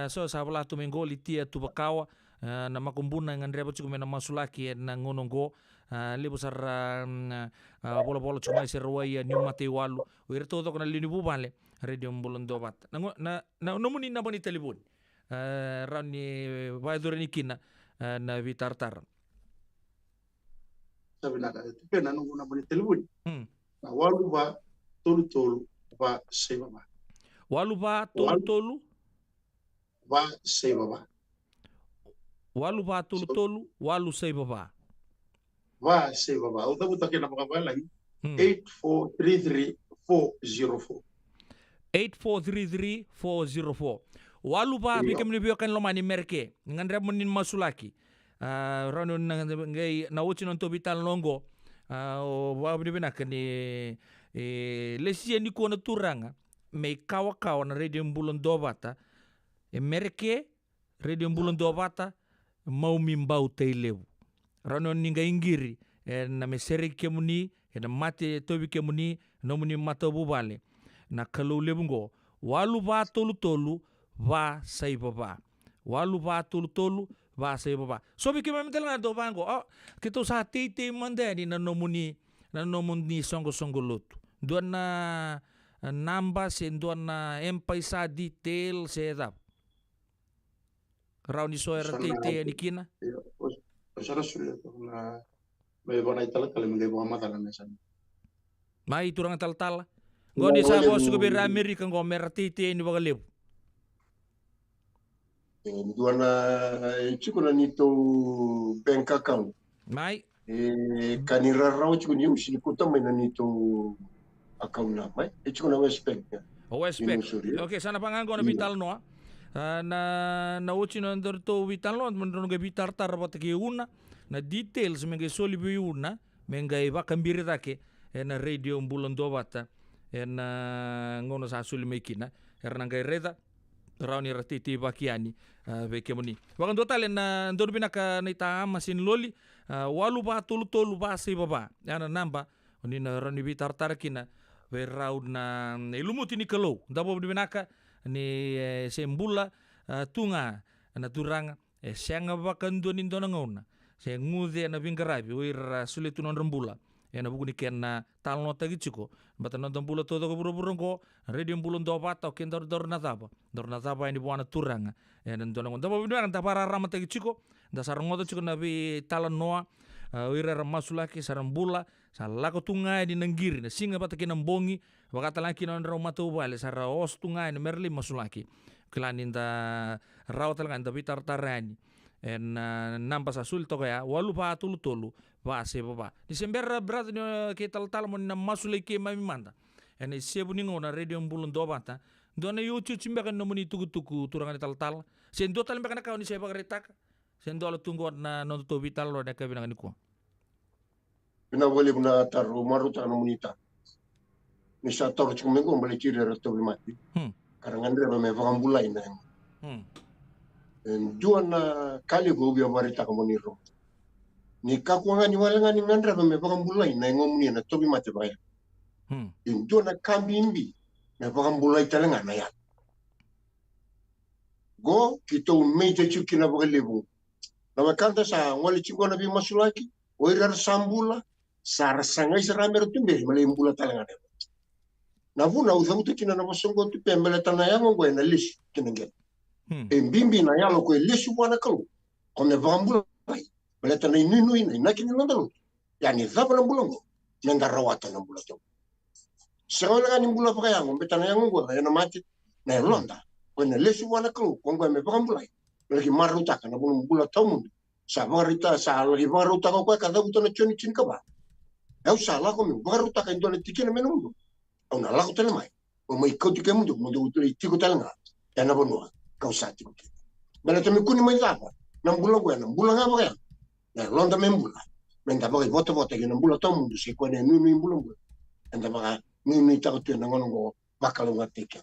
so sa bala tu mengoli tia tu bakawa na makumbuna ngan reba cukup mena masulaki na ngonongo lebo sar bola cuma serwaya ni mate walu o era todo kana lini bubale radio mbulan dobat na nomuni na bani telefon rani vaidore ni kina na vitartar sabi na ka pena nungu na bani telefon na walu ba tolu ba seba ba walu ba tolu ba seba ba walu ba tolu walu seba ba ba seba ba o tabu takena makabala 8433404 8433404 walu ba bikem ni biokan lomani merke ngandre munin masulaki rano ngai na uchi non to vital longo wa bina kani lesia ni ko na turanga me kawa na radio mbulon dobata merke radio mbulon dobata mau mimbau teilebu rano ninga ingiri na meseri kemuni na mate tobi kemuni no muni mata bubale na kalau lebungo walu ba tolu va sai baba walu ba tolu va sai baba so bi kemam telang do bango kito sa tite mandani na nomuni songo lutu dona namba sen dona empaisa detail sedap rauni soera tite ni kina Osara sulit na may bonay talat kali mga ibu mata na sana. Mai turang tal ngoni sa bos ko bir Amerika ngo mertite ni bagalib Dua na chuko na nito bank account. Mai Kanira raw chuko ni usi kuta may na nito account na mai. Chuko na West Bank. West Bank. Okay, sana pangango na vital no na uchi no andar to vital no mandro ga vitar tar batke una na details menge soli bi una menga iba kambiri take na radio mbulan do bata ngono sa suli mekina erna ga reda rauni ratiti bakiani veke moni wakan total na ndor binaka na ita masin loli walu ba tolu ba si baba ana namba oni na rani vitar tar kina we raud na ilumuti ni kalau dabo binaka ni sembula tunga na turanga senga bakan donin donangona se ngude na vingarabi wir suletunon rembula na buguni ken talno tagi chiko batano dambula todo ko buru ko radio bulun do bata ken dor na taba ini buana turanga na donangon dabo binang ta para rama tagi chiko da sarangoto chiko na bi talan noa wir masulaki sarambula salako tunga di nanggiri na singa bata kinambongi wakata laki non romato bale sara os tunga ni merli masulaki klanin da raw talaga da bitar tarani En nampa sa sul to kaya walu pa tulu pa se pa. Ni sembera brad ni ke tal mo na masule ke mamimanda. En sebu ni ngona radio mbulon do bata. Dona YouTube cimbe kan nomuni tugu turangan tal. Sen do tal mbaka kau ni seba retak. Sen do tunggu na non to vital lo da kabina ni ko. Pina boleh guna taruh maruta nomunita. Ni sa taruh cuma mengo balik kiri resto mati. Karangan dia me vagambulai na. Juan na kali go bia barita ka moniro. Ni kakuanga ni wala ngani ngandra me vagambulai na ngomni na tobi mate baya. Juan na kambi imbi me vagambulai talenga na ya. Go kita meja cukina bagalebu. Na makanta sa ngwali chingona bi masulaki. Oirar sambula sara sangai seramero tumbe malembula talenga na. Na vuna uthamutu kina na masongo tu pembele tanayango go na lish kinenge. Mbimbi na yalo ko lish wana kalu. Kone vambula bai. Bele tanai ninu ina nakini nandalo. Yani dhapa na mbulongo. Nenda rawata na mbula to. Sekola ngani mbula pakayango betanayango go na mati na Londa. Kone lish wana kalu kongo me vambula. Bele ki maruta kana mbula to sa marita sa lagi maruta ko kada utana choni chin ka ba. Eu sala ko me maruta ka indone tikina menundo. Ona laku tele mai. O mai kau tike mundu utuli tiku talanga. Ya na bonua. Kau sa tiku. Bela temi kuni mai lava. Na mbula ko na mbula nga ba. Na Londa me mbula. Menda ba voto ke na mbula to mundu se ko ne nunu mbula mbula. Enda ba nunu ta ko na ngono go bakalo ngatike.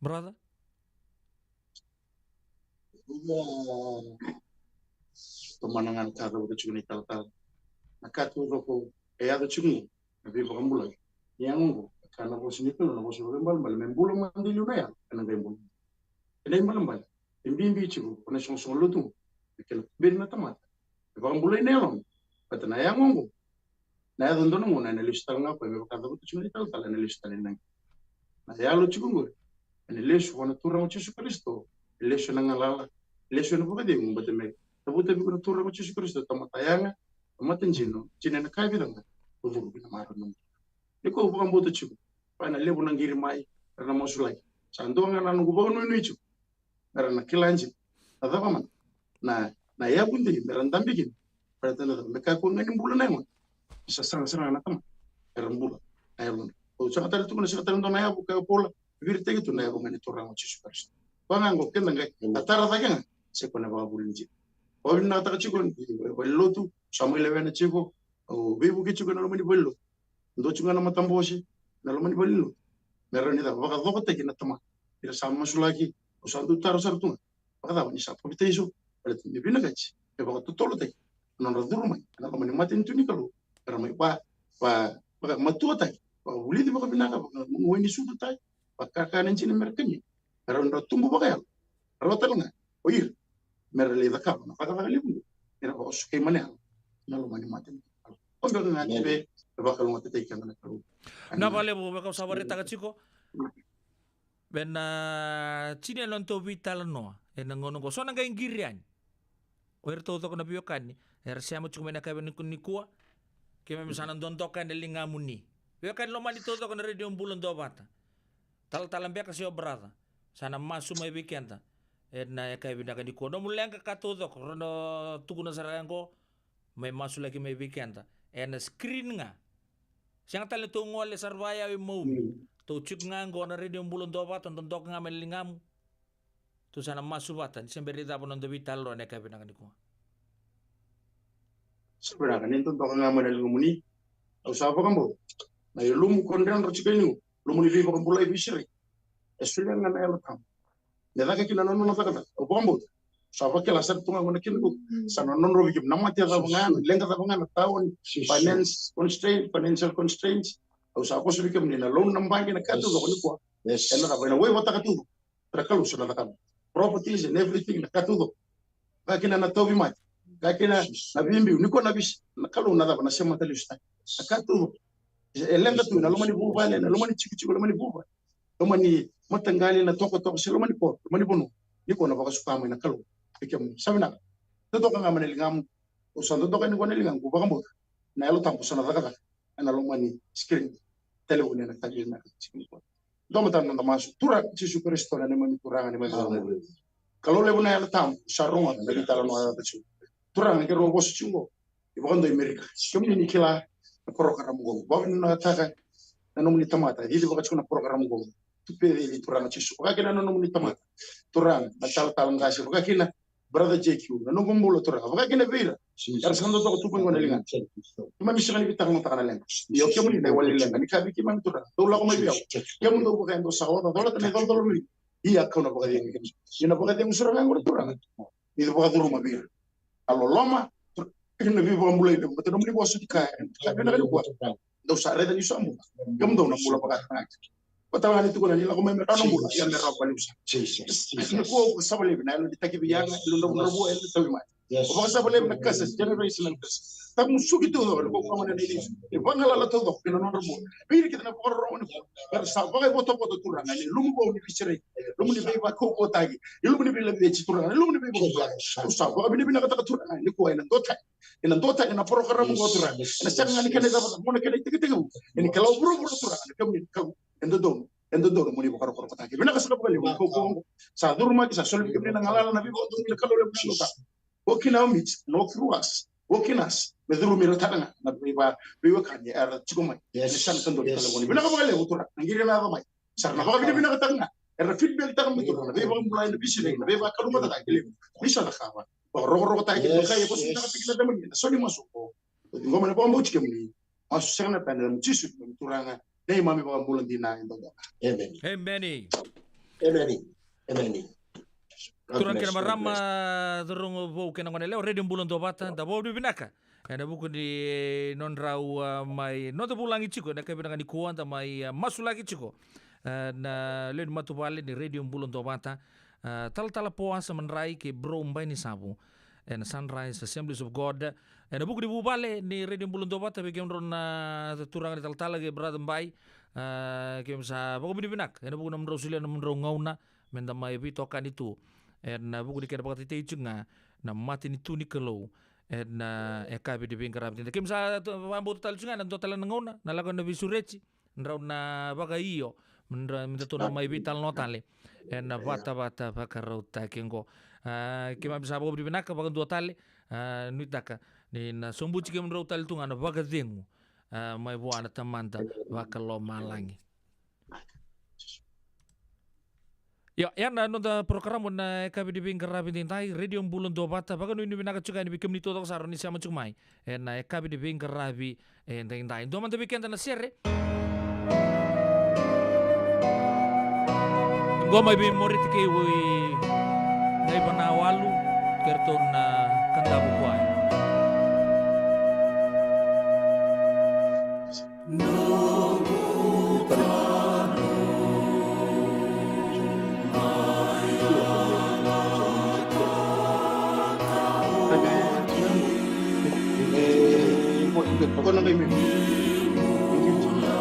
Brother? Pemandangan kado ke cuni tal-tal. Nakatu roko ada cuni. Nabi bakambulai. Yang ungu. Karena bos ini tuh, bos berembal membulu mandi luna ya. Karena membulu. Ini malambal. Imbi ciku. Karena song lu tuh. Bikin ben na tamat. Bakambulai nelong. Kata na yang ungu. Na ya dondo nungu na nelistal ngapa. Kata betul cuni tal-tal nelistal nang. Na ya lu ciku ngur. Nelis wana turang Yesus Kristo. Nelis nangalala. Nelis wana buka dia ngumbat me. Tabuta bi kuna turang Yesus Kristo tamatayanga. Tamatin jino. Jina na kai bidanga. Uvu bina maro nungu. Iko bukan boto ciku. Pana lebu nangiri mai. Karena masulai. Sandonga na nungu bukan nunu ciku. Karena kilanji. Ada paman. Na ya bundi. Merantam bikin. Pada tanda mereka aku ngani bulan emang. Bisa serang-serang anak teman. Karena bulan. Ayah bulan. Kalau sangat ada tu mana sekatan untuk naya buka pola. Virte gitu naya bukan itu orang Yesus Kristus. Banganggo kena nggak. Atara lagi nggak. Sekona bawa bulan ciku. Kalau nak tak ciku. Bello tu. Sama lewen ciku. Oh, bebu ciku na lumani bello. Ndo chunga na matamboshi na lumani bello. Meron ita baka doko teki na tama. Ira sama sulaki. Usandu taro sartunga. Baka dawa ni sa pabiteso. Palit ni binagachi. E baka tutolo teki. Non radurumai. Na lumani matin tu ni kalu. Pero may baka matua teki. Baka uliti baka binaga. Baka munguin ni sudu teki. Baka kakanin sini merkanya. Pero nra tumbu baka yal. Rota nga. Oir. Meron lida ka. Baka libundo. Ira baka sukay manel. Na lumani matin. Ondo nga tibe. Bakal mau teteh kan tahu. Na vale bo bakal sabar ta chiko. Ben chine lon to vital no. En ngono go sona ngai ngirian. O er todo ko na biokan ni. Er siamo chume na kaben kun nikua. Ke me misanan don tokan de lingamu ni. Biokan lo mani todo ko na radio bulan do bata. Tal be ka sio brada. Sana masu mai weekenda. Na kaben na kan ko no mulang ka todo ko no tukuna sarango. Mai masu lagi mai weekenda. En screen nga. Siang tali tu ngole sarvaya mau tu cuk nganggo na radio bulan doa tonton dok ngamel lingam tu sana masubatan semberi dapat nonton vital lo neka binang niku. Sebenarnya ini tonton ngamel lingam ni, aku siapa kamu? Na lumu kondang rocik ini, lumu ni viva kampulai bisiri. Esulian ngan ayat kamu. Neda kaki nanon nona kata, aku kamu. Siapa kelas satu ngan kena kini sana non robi kem nama tiada pengan, lengkap pengan tahun financial constraints. Aku siapa sudah kem ni na loan nambah kena katu kau ni kuah. Enak apa? Wei wata katu. Terkalu sudah katu. Properties and everything na katu tu. Kaki na tahu bimat. Kaki na bimbi. Ni kau nabis. Kalau nada apa nasi mata lius. Katu. Lengkap tu. Na lomani buba ni. Na lomani ciku lomani buba. Lomani matanggali na toko si lomani pot. Lomani bono. Ni kau na bakas suka main na kalau. Ikem sabina toto kan ngamane lingam usan toto kan ngone lingam ku bakam na elo tampo sana daga ana lo mani screen telefone na tagi na screen do mata na mas tura Yesus Kristo na mani turanga ni mani Kalau lebu na tam sarunga na kita no ada tu. Turang ke robo chungo. Ibu do Amerika. Kami ni kila program go. Bawa na taka na nomni tamata. Hidi baka chuna program go. Tupe di turang chisu. Baka kina na nomni tamata. Turang na tal ngasi. Baka kina brother JQ. Na nunggu mulu turang. Baka kina vera. Yar sando to tupe ngone lingan. Cuma bisa kan kita ngomong tangan lengan. Yo kami ni wali lengan. Ni kabi kima turang. Dola ko mai biao. Kamu do baka endo sawa. Dola tane dola mi. Iya kau na baka yang. Ina baka yang surang ngor turang. Itu baka turu mabir. Kalau lama ina vivo mulai de betul mulai bos dika. Tapi na buat. Do sare dan isu amu. Kamu do na mula baka tang. Patangan itu kuna nila ko may merano mula. Yan merano pa lusa. Ina ko sabali na ilo ditaki biyanga ilo na buo ilo tawi ma. O baka sabali na kasas generation kasas. Tak musuh gitu do ko ko man ni. E bangala la todo que no rabo. Biri kita na ko ro ni. Per sa baka boto turang ni lumu bo ni pisere. Lumu ni ba ko tagi. Lumu ni ba le turang. Lumu ni ba ko. Sa baka bini bina kata turang ni ko ina dota. Ina dota ina program ko turang. Ina sang ni kana dapat mo na kana tigitig. Ini kalau bro turang ni kami kau endo do mo ni ko ko tagi. Bina kasala ko le ko sa durma sa solvi ke bina ngala na bi ko ni kalau le bina. Okina mit no fruas. Wokinas meduru miro tadanga na biwa kanye ara chikoma ni san kando ni kala woni bina ka bagale utura ngiri na ba mai sarna ba bina ka tanga era feedback tanga mutura na biwa mulai na bisire na biwa kaluma ta kile bisa na kama ba rogo ta kile ka yebo sinta ka pikila dama ni so ni masuko ngoma na ba mo chike muni asu sana pa na mchisu mutura na mami ba mulandi na ndo amen Turang kena marama dorong bau kena ngone leo radio bulan dobata da bau di binaka. Ena buku di non rau mai no te bulangi chiko na kabina ni kuanta mai masulagi chiko. Na len matu bale ni radio bulan dobata. Tal puasa menrai ke bro mbai ni sabu. And Sunrise Assemblies of God. Ena buku di bubale ni radio bulan dobata bagi ron turang ni tal ke brother mbai. Kem sa buku di binak. Ena buku nam rausulia nam rau ngauna menda mai bitokan itu. Na buku dikira bakal tite nga na mati ni tuni kalau na eka bi dibing karab tinda kim sa ambo total nga na total ngona na lagon na bisureci ndraw na baga iyo mendra to na mai vital notale na bata baka rauta kengo kima bisa buku dibinaka baga totale nuitaka ni na sombuci kim rautal tunga na baga dengu mai buana tamanta baka lo malangi. Ya, yan da program na kabi di bingkar rabi tintai radio bulan dobata baga no binaka chuka ni bikem ni totok saro ni sama chumai na kabi di bingkar rabi tintai do man de biken na sere goma bi morit ke wi ngai bana walu kerton na kanda bukuai Kau nak kami. Leona,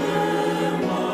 Leona.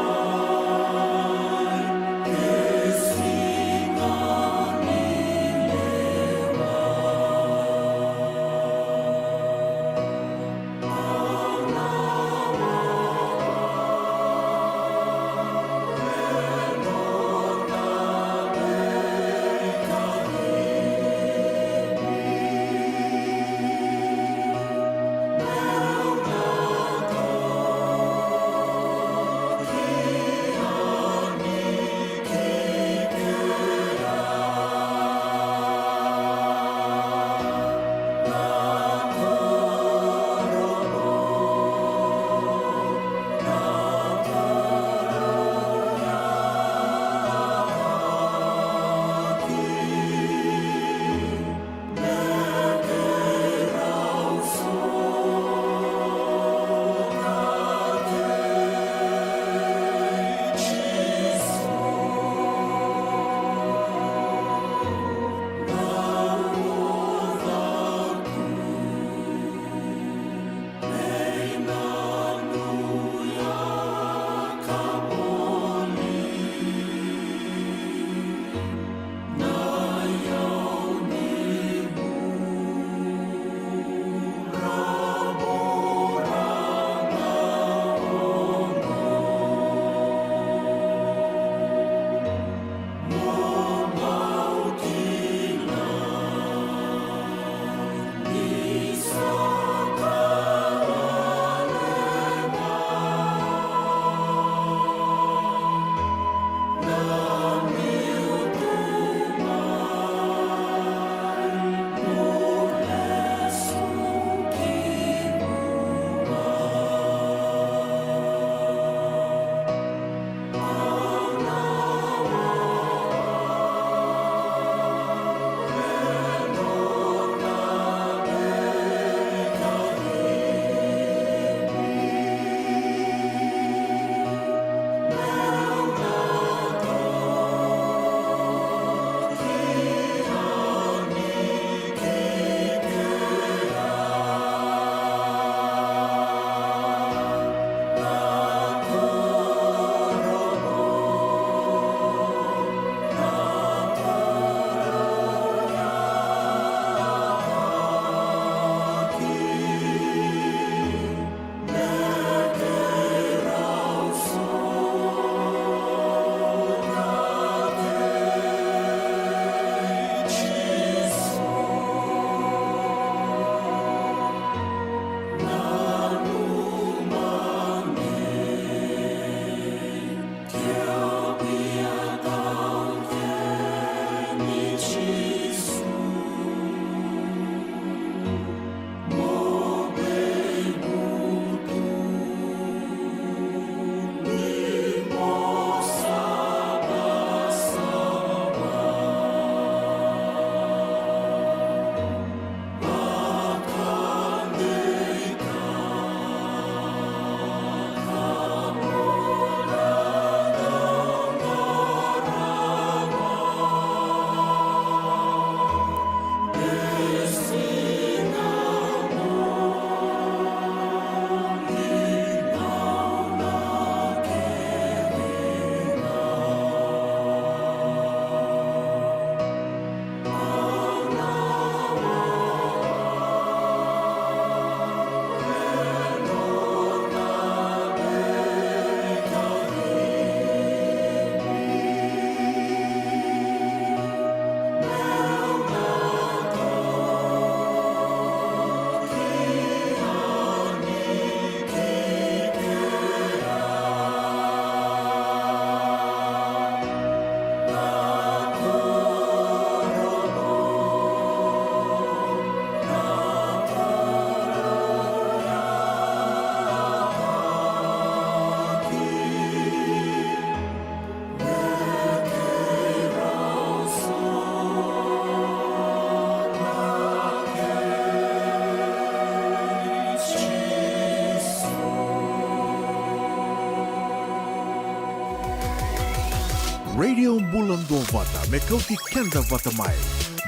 bulan dua vata me kau ti kenda vata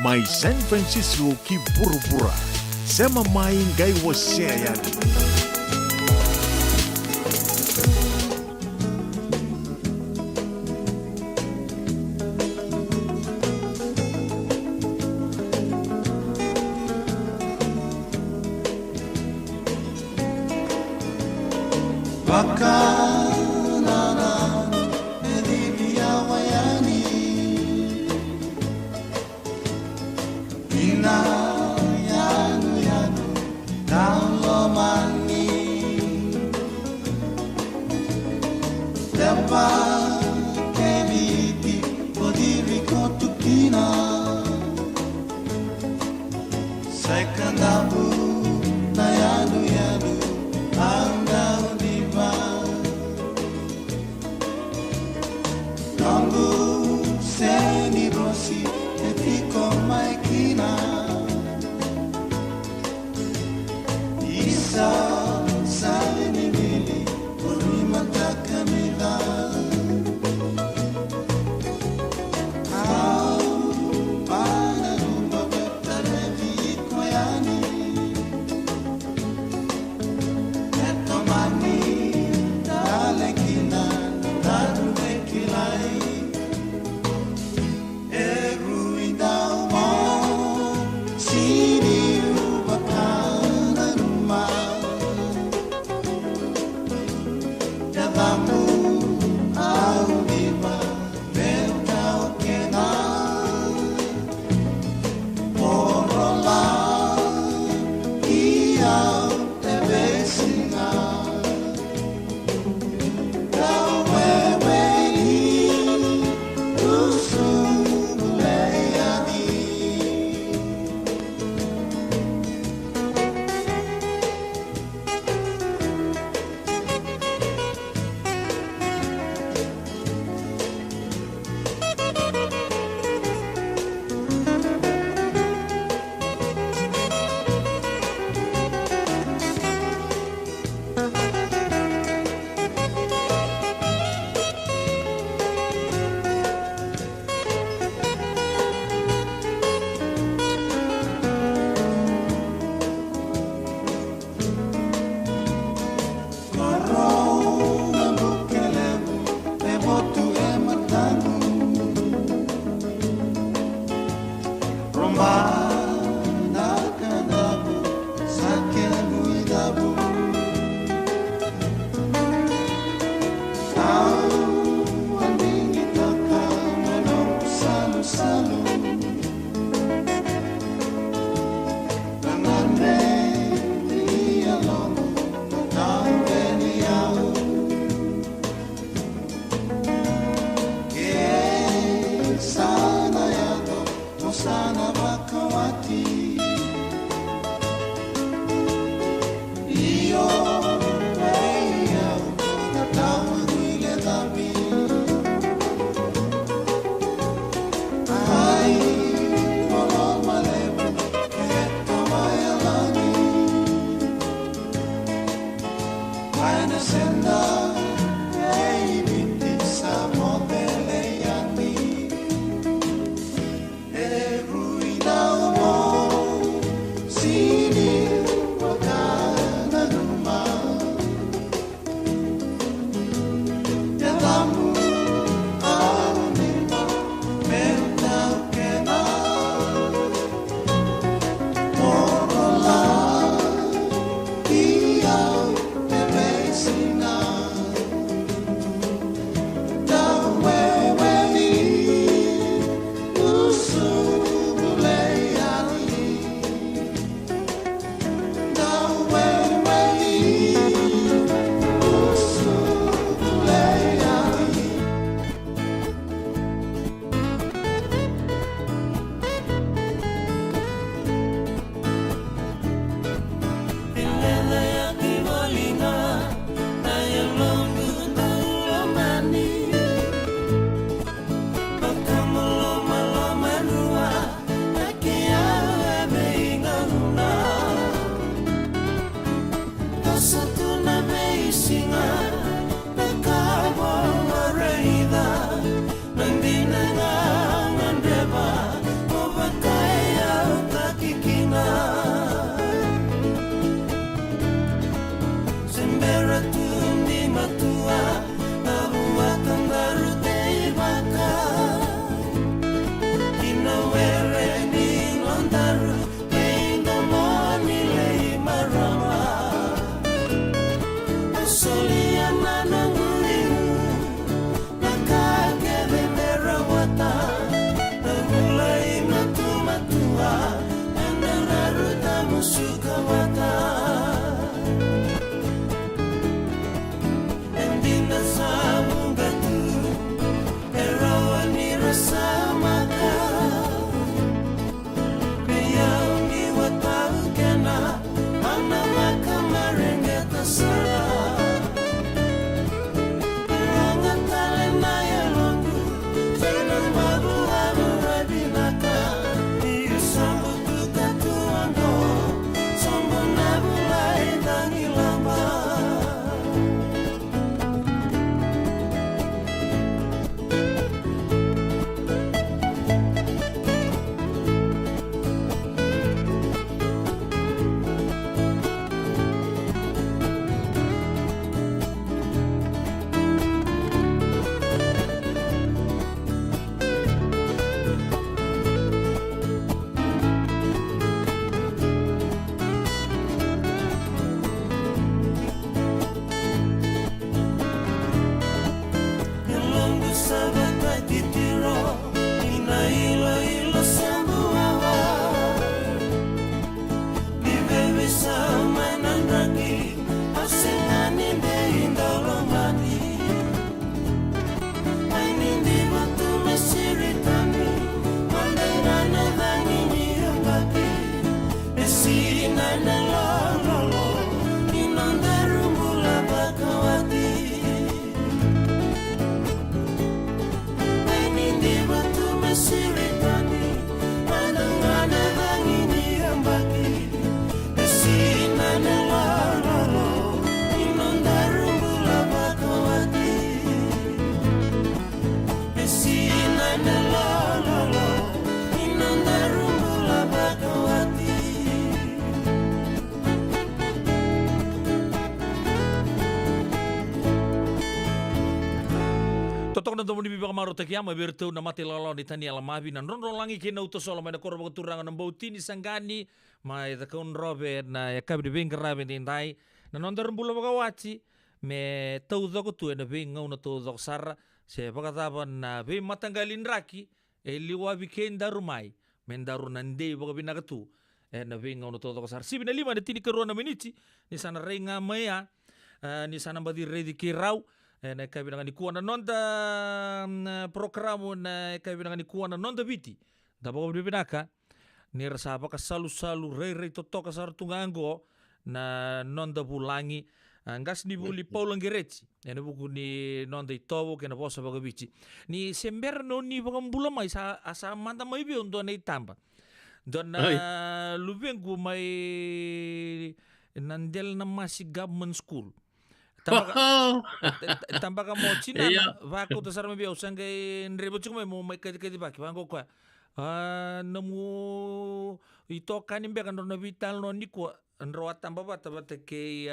mai San Francisco ki buru-bura sema mai gai wasea yani. Ai na tomoni biba kamaro takiama bertau na mati lalo ni tani alamabi na rondo langi kena utosola mai na korba kuturanga na bautini sangani mai da kaun robe na ya kabri bing rabe dindai na nonda rembula bagawati me tau doko tu na bing ngau na tau doko sara se bagataba na be matanggalin raki e liwa bikenda rumai mendaru nande baga binagatu na bing ngau na tau doko sara sibi na lima na tini karuana meniti ni sana renga maya ni sana badi redi kirau na ikabi nanga ni kuana nonda programo na ikabi nanga ni kuana nonda biti da bago binaka ni rasa baka salu rei totoka sartungango na nonda bulangi ngas ni buli paulang gereci na buku ni nonda itobo kena bosa bago biti ni sember no ni bago mbula mai asa manda mai bi ondo na itamba don lubengu mai nandel na masi government school tambaka mo china vako to sarma biau sangai nrebo chukme mo mai kadi baki vango kwa namu ito kanin be kan no vital no niko nro atamba bata ke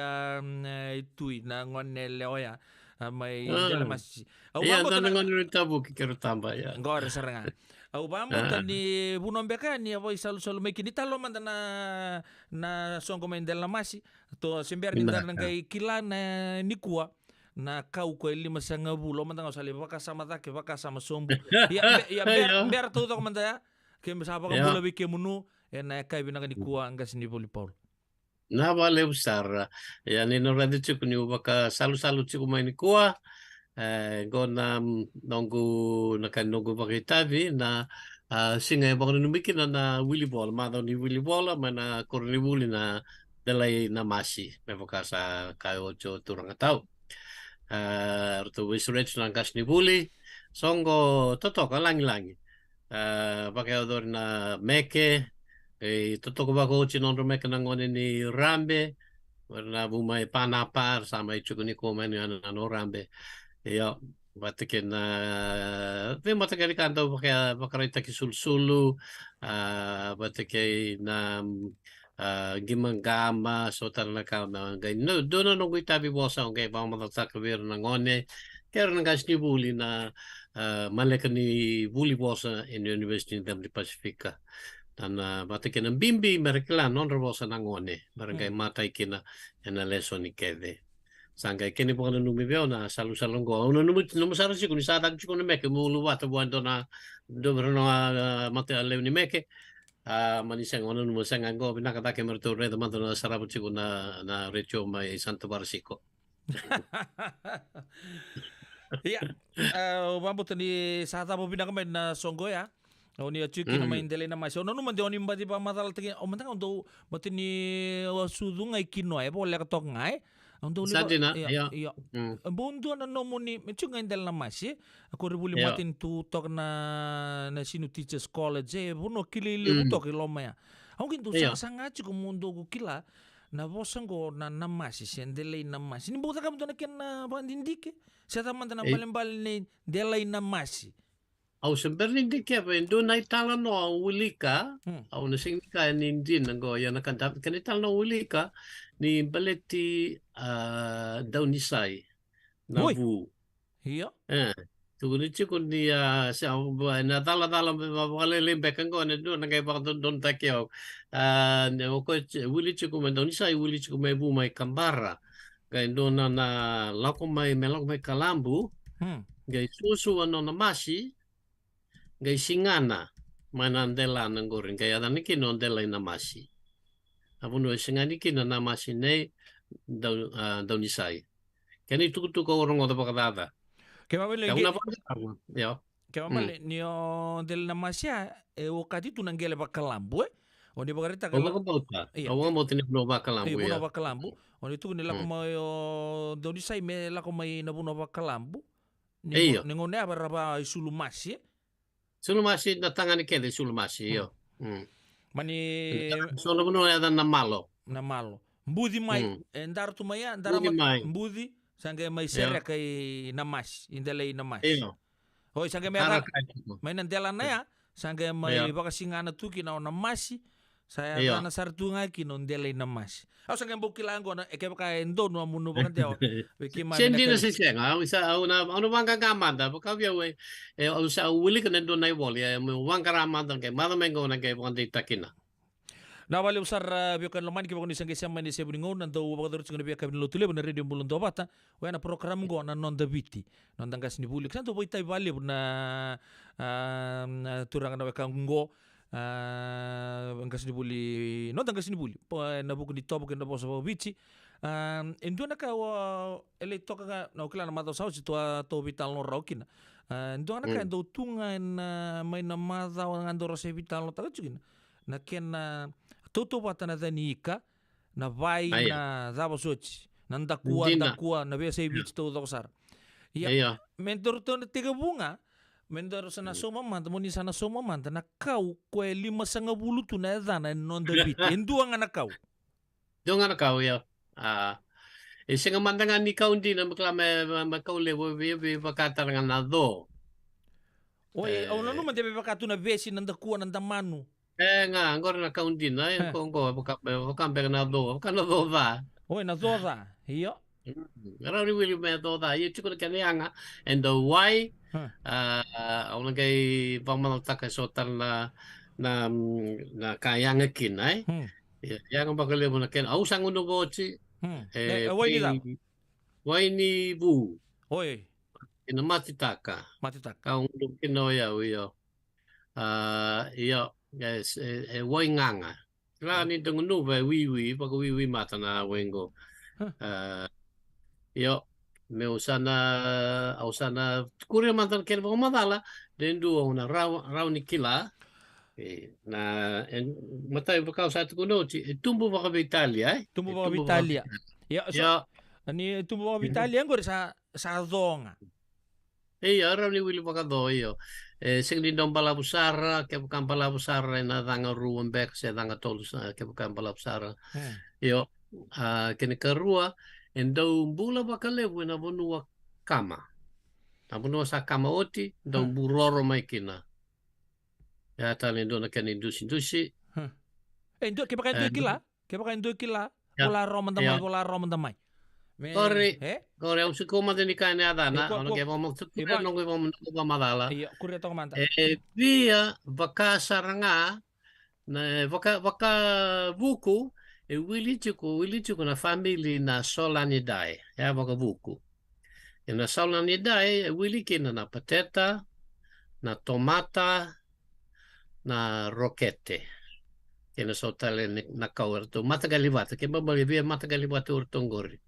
itui na ngone leoya mai dela masi iya to ngon tabu kikero tamba ya ngore saranga au bambo tani bunombeka ni avo salu mekini talo manda na songo mendela masi to sember dinda ngai kila na nikua na kau ko lima sanga bulo manda ngosali baka sama take baka sama sombu ya ber to to manda ya ke mesapa ka bulo bike munu na kai binanga nikua angas ni poli paul na vale usar ya ni no radio chuku ni baka salu chuku mai nikua gona nongu nongu pakitavi na singa e bakon numikin na Willy Ball ma ni Willy Ball mana korni buli na delay na masi me sa kayo cho turang tau to wisrech na kas ni buli songo totoka langi pakai odor na meke totoko bako chinon meke na ngone ni rambe na bumai panapar sama chukuni ko mani no rambe ya batakin na matagal kanto pakai taki sul-sulu batakin na gimangama so tarana ka na gay no dono no tabi bosa okay pa matata kabir na ngone kaya na gas ni buli na maleka ni buli bosa in University of the Pacific dan batakin ng bimbi merekla non bosa na ngone barangay matay kina na lesson ni kede sangkai kini bukan numibeo na salu go no numusara si kuni sadak si kuni meke mulu wata buando na dobro na mate ale ni meke manisang ono numusang go pinakatake merto re manto na sarabu si na recho mai Santo Barsico iya mambo tani sata po pinakamen na songgo ya oni achuki na maindele na masyo no man oni mbadi pa matal tagi o mantang ondo matini sudungai kinoy po le katok ngai Sadina, iya. Bundu na nomoni, mechunga indel na masi. Ako ribuli matin tutok na sinu teachers college. Buno kilili utok ilomaya. Ako kintu sanga chiko mundo ko kila na bosango na namasi, sendele namasi. Ni buta kam to na ken bandindike. Sa taman na balimbal ni delay namasi. Au semberni dike pa ndo na itala no ulika. Au na singka ni din ngo ya nakanta kanitala no ulika. Ni baleti daunisai na bu iya tuguni chiku ni sa na tala bakale lembekan ko na do nangay bak don takyo ne ko wili chiku me daunisai wili chiku me bu mai kambara kay do na lako mai melok mai kalambu gay susu ano na masi gay singana manandela nang goring kaya dan kinondela na masi apuno singani kina na masine daunisai kani tuku orang oda pakadada kemamele ya kemamele nio del namasia wakati tu nanggele bakalambu oni bagarita kalau awang mau tini puno bakalambu ya puno bakalambu oni tu nila kumay daunisai me la kumay na puno bakalambu ningone abaraba sulumasi na tangani kede sulumasi yo mani sono kuno ada namalo mbudi mai ndar tu maya ndar mbudi sange mai sere kai namas indele namas hoi sange mai mai nandela na ya sange mai baka singana tu ki na namasi Saya Iya. rana sartunga kinon dele namas. Au sang embo kilango na eke ka endo no amuno bakan teo. Wiki ma Sendi na si Senga, isa una wanga kamanda, baka via we usa uli kan endo na iboli, wanga ramanda ke mada mengo na ke wanda takina. Na wale usar biokan loman ki bakon isang kisam mani sebuningon nanto bakador tsungna biaka bin lotule bana radio bulon do bata wana program go na non da biti non dangas ni bulik santo boy tay wale na turangan na weka ngo angkas ni buli non dangas ni buli na buku di topo na bosa bici endo na ka ele toka na ukila na mato sao si to vital no raukina endo na ka endo tunga mai na mada ngando rose vital no taga tsugina na kena toto bata na danika na vai na dava sochi na ndakua na besa ibits to dokosar ya mentor to na tiga bunga mentor sana soma manta moni sana soma manta na kau kwe 5 tu na dana non debit endua nga na kau Doon nga kau ya isang mandangan ni kau hindi na makau lewo bakata nga na do. Oye au no man debe bakatu na besi nandakua nandamanu Nga, agora na kaundin na, yung kongko, bukan na do, bukan na do da. Oi, na do da, iyo. Raw ni William na do da, yung chiko na kanyanga, and the why, ako na kay pamanalta kay sotan na kayanga kin, ay. Yang ang bakali mo na kin, au sang uno bochi, why ni bu. Oi. Ina matitaka. Matitaka. Kaung kinoya, iyo. Iyo. Yes, wai nganga. Kala ni tong nu ba wiwi, pag wiwi mata na wengo. Yo, me usana kuria mantan ken ba madala, den duo na raw ni kila. Na matay ba ka sa tuno tumbo ba ka Italia, Tumbo ba ka Italia. Ya, ani tumbo ba ka Italia ngor sa zonga. Araw ni Willy Bacado iyo. Sing din dong balabusara, ke bukan balabusara na danga ruwan bek se danga tolus ke bukan balabusara. Iyo, kini kerua endo bula bakalebu na bonua kama. Na bonua sa kama oti, ndo buroro mai kina. Ya tali ndo na kani dusi. Endo ke pakai kila? Ke pakai kila? Bola roman damai. Kore au suko mate ni kane adana, ono ke vamo tukura no ke vamo madala. Iya, kuria to manta. Via vaka saranga na vaka buku wili chuku na family na Solanidai, ya vaka buku. Na Solanidai wili kina na pateta, na tomata, na rokete. Kena sotale na kawerto mata galivata, ke babali via mata galivata urtongori.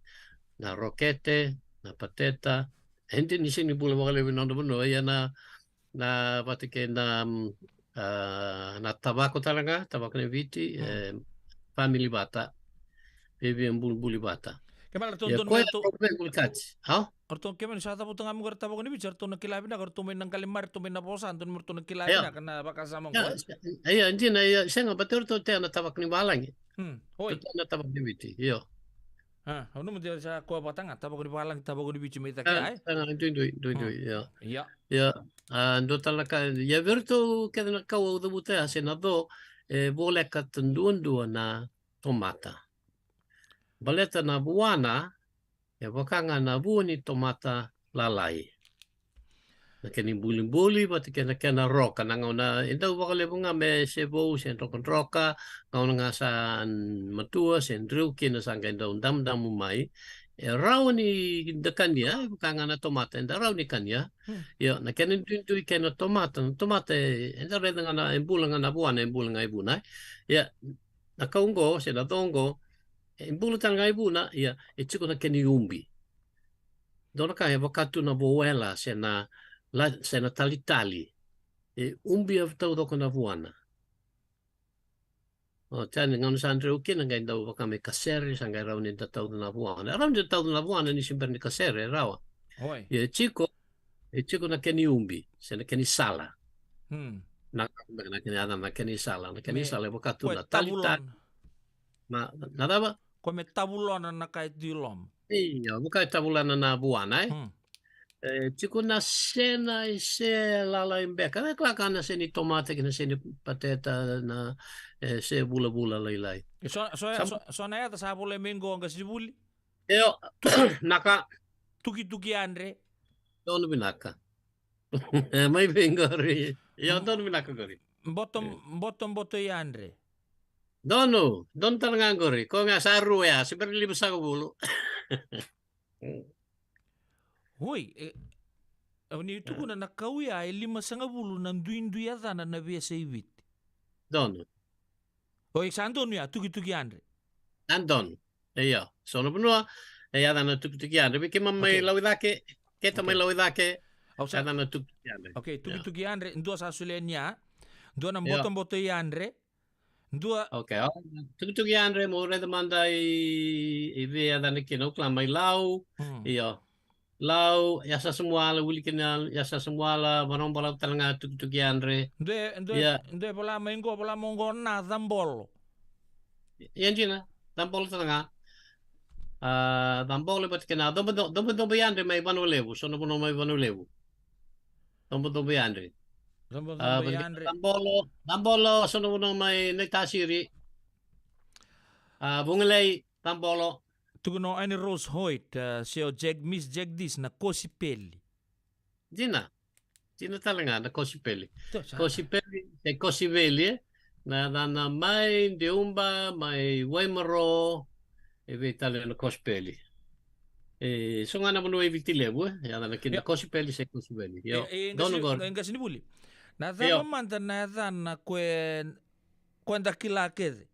Na rokete, na pateta, hindi ni sini pula makalewi nando bono ya na patike na tabako talaga, tabako na viti, family bata, baby ang bulbuli bata. Kemal Ya ko to bulkats. Ha? Orto kemal sa tapo tanga mo tabako ni bicar to na kilabi na orto may nang kalimar to may naposan to mo kilabi na kana baka sama ko. Ay hindi na senga batur to te na tabak ni balang. Hoy. Na tabak ni viti. Yo. Ano mo dia sa kuha batang tabako ni balang tabako ni bici meta kaya ay. Dui ya. Iya. Ya. Ando talaga ya verto kada na kawo do buta senado boleh katundun na tomata. Baleta na buwana ya bakanga na buoni tomata lalai. Na kani buli pati kena roka na ngona enda bakale bunga me sebo sen roka ngona nga sa matua sen druki na sangga enda dam mai raw ni dekan dia bakanga na tomata enda raw ni kanya ya na kani tu kena tomata enda reda na embulanga na buana embulanga ibuna ya na kaungo sen dongo embulanga ibuna ya ichiko na kani umbi dona kaya wakatu na boela sena tali umbi av tau doko na vuana. Tani ngau sandre uki na ngai dau wakame kasere sangai rau ni tau na vuana. Rau ni tau na vuana ni simper ni kasere rawa. Ya chiko na keni umbi, sena keni sala. Na keni ada na keni sala, wakatu na tali. Nada ba? Kome tabulon na kait dilom. Iya, bukai tabulana na buana Tiku na sena se lala imbeka. Klaka na se ni tomate na se ni pateta na se bula-bula lailai. So na yata sa pula minggo ang kasibuli. Eo, naka. Tuki-tuki Andre. Dono binaka. May bingori. Eo, dono binaka gori. Bottom Andre. Dono, don talaga gori. Ko nga sa ruya, sebenarnya libas ako bulu. Hoi, ni itu kuna nakauya 5.5 ng duin-duin yata na nabiya sa ibit. Dono. Hoi, saan doon ya? Tuki-tuki Andre. Andon. Iyo. Sono punua. Yada na tuki-tuki Andre. Biki may lawidake. Kita may lawidake. Yada na tuki-tuki Andre. Okay, tuki-tuki Andre. Ndua sa sulenya. Ndua ng bottom-bottom Andre. Ndua. Okay. Tuki-tuki Andre mo red manda i yada na kinokla may law. Iyo. Lau yasa semua la wuli kenal yasa semua la barang bola talanga tuk Andre. Ndue bola mengo bola mongo na zambolo. Yan jina zambolo talanga. Zambolo bat kenal dombo Andre may banu lewu sono bono may banu lewu. Dombo Andre. Zambolo sono bono may netasiri. Bungalay zambolo. Tuguno ani Rose Hoyt, seo Miss Jagdis na Kosipeli. Jina talaga na Kosipeli. Kosipeli na may Deumba, may Waimaro, talaga na Kosipeli. So nga naman ay vitilebu, yan na kin Kosipeli sa Kosipeli. Dono gor. Enga sinibuli. Na zama manda na na kwenda kila keze.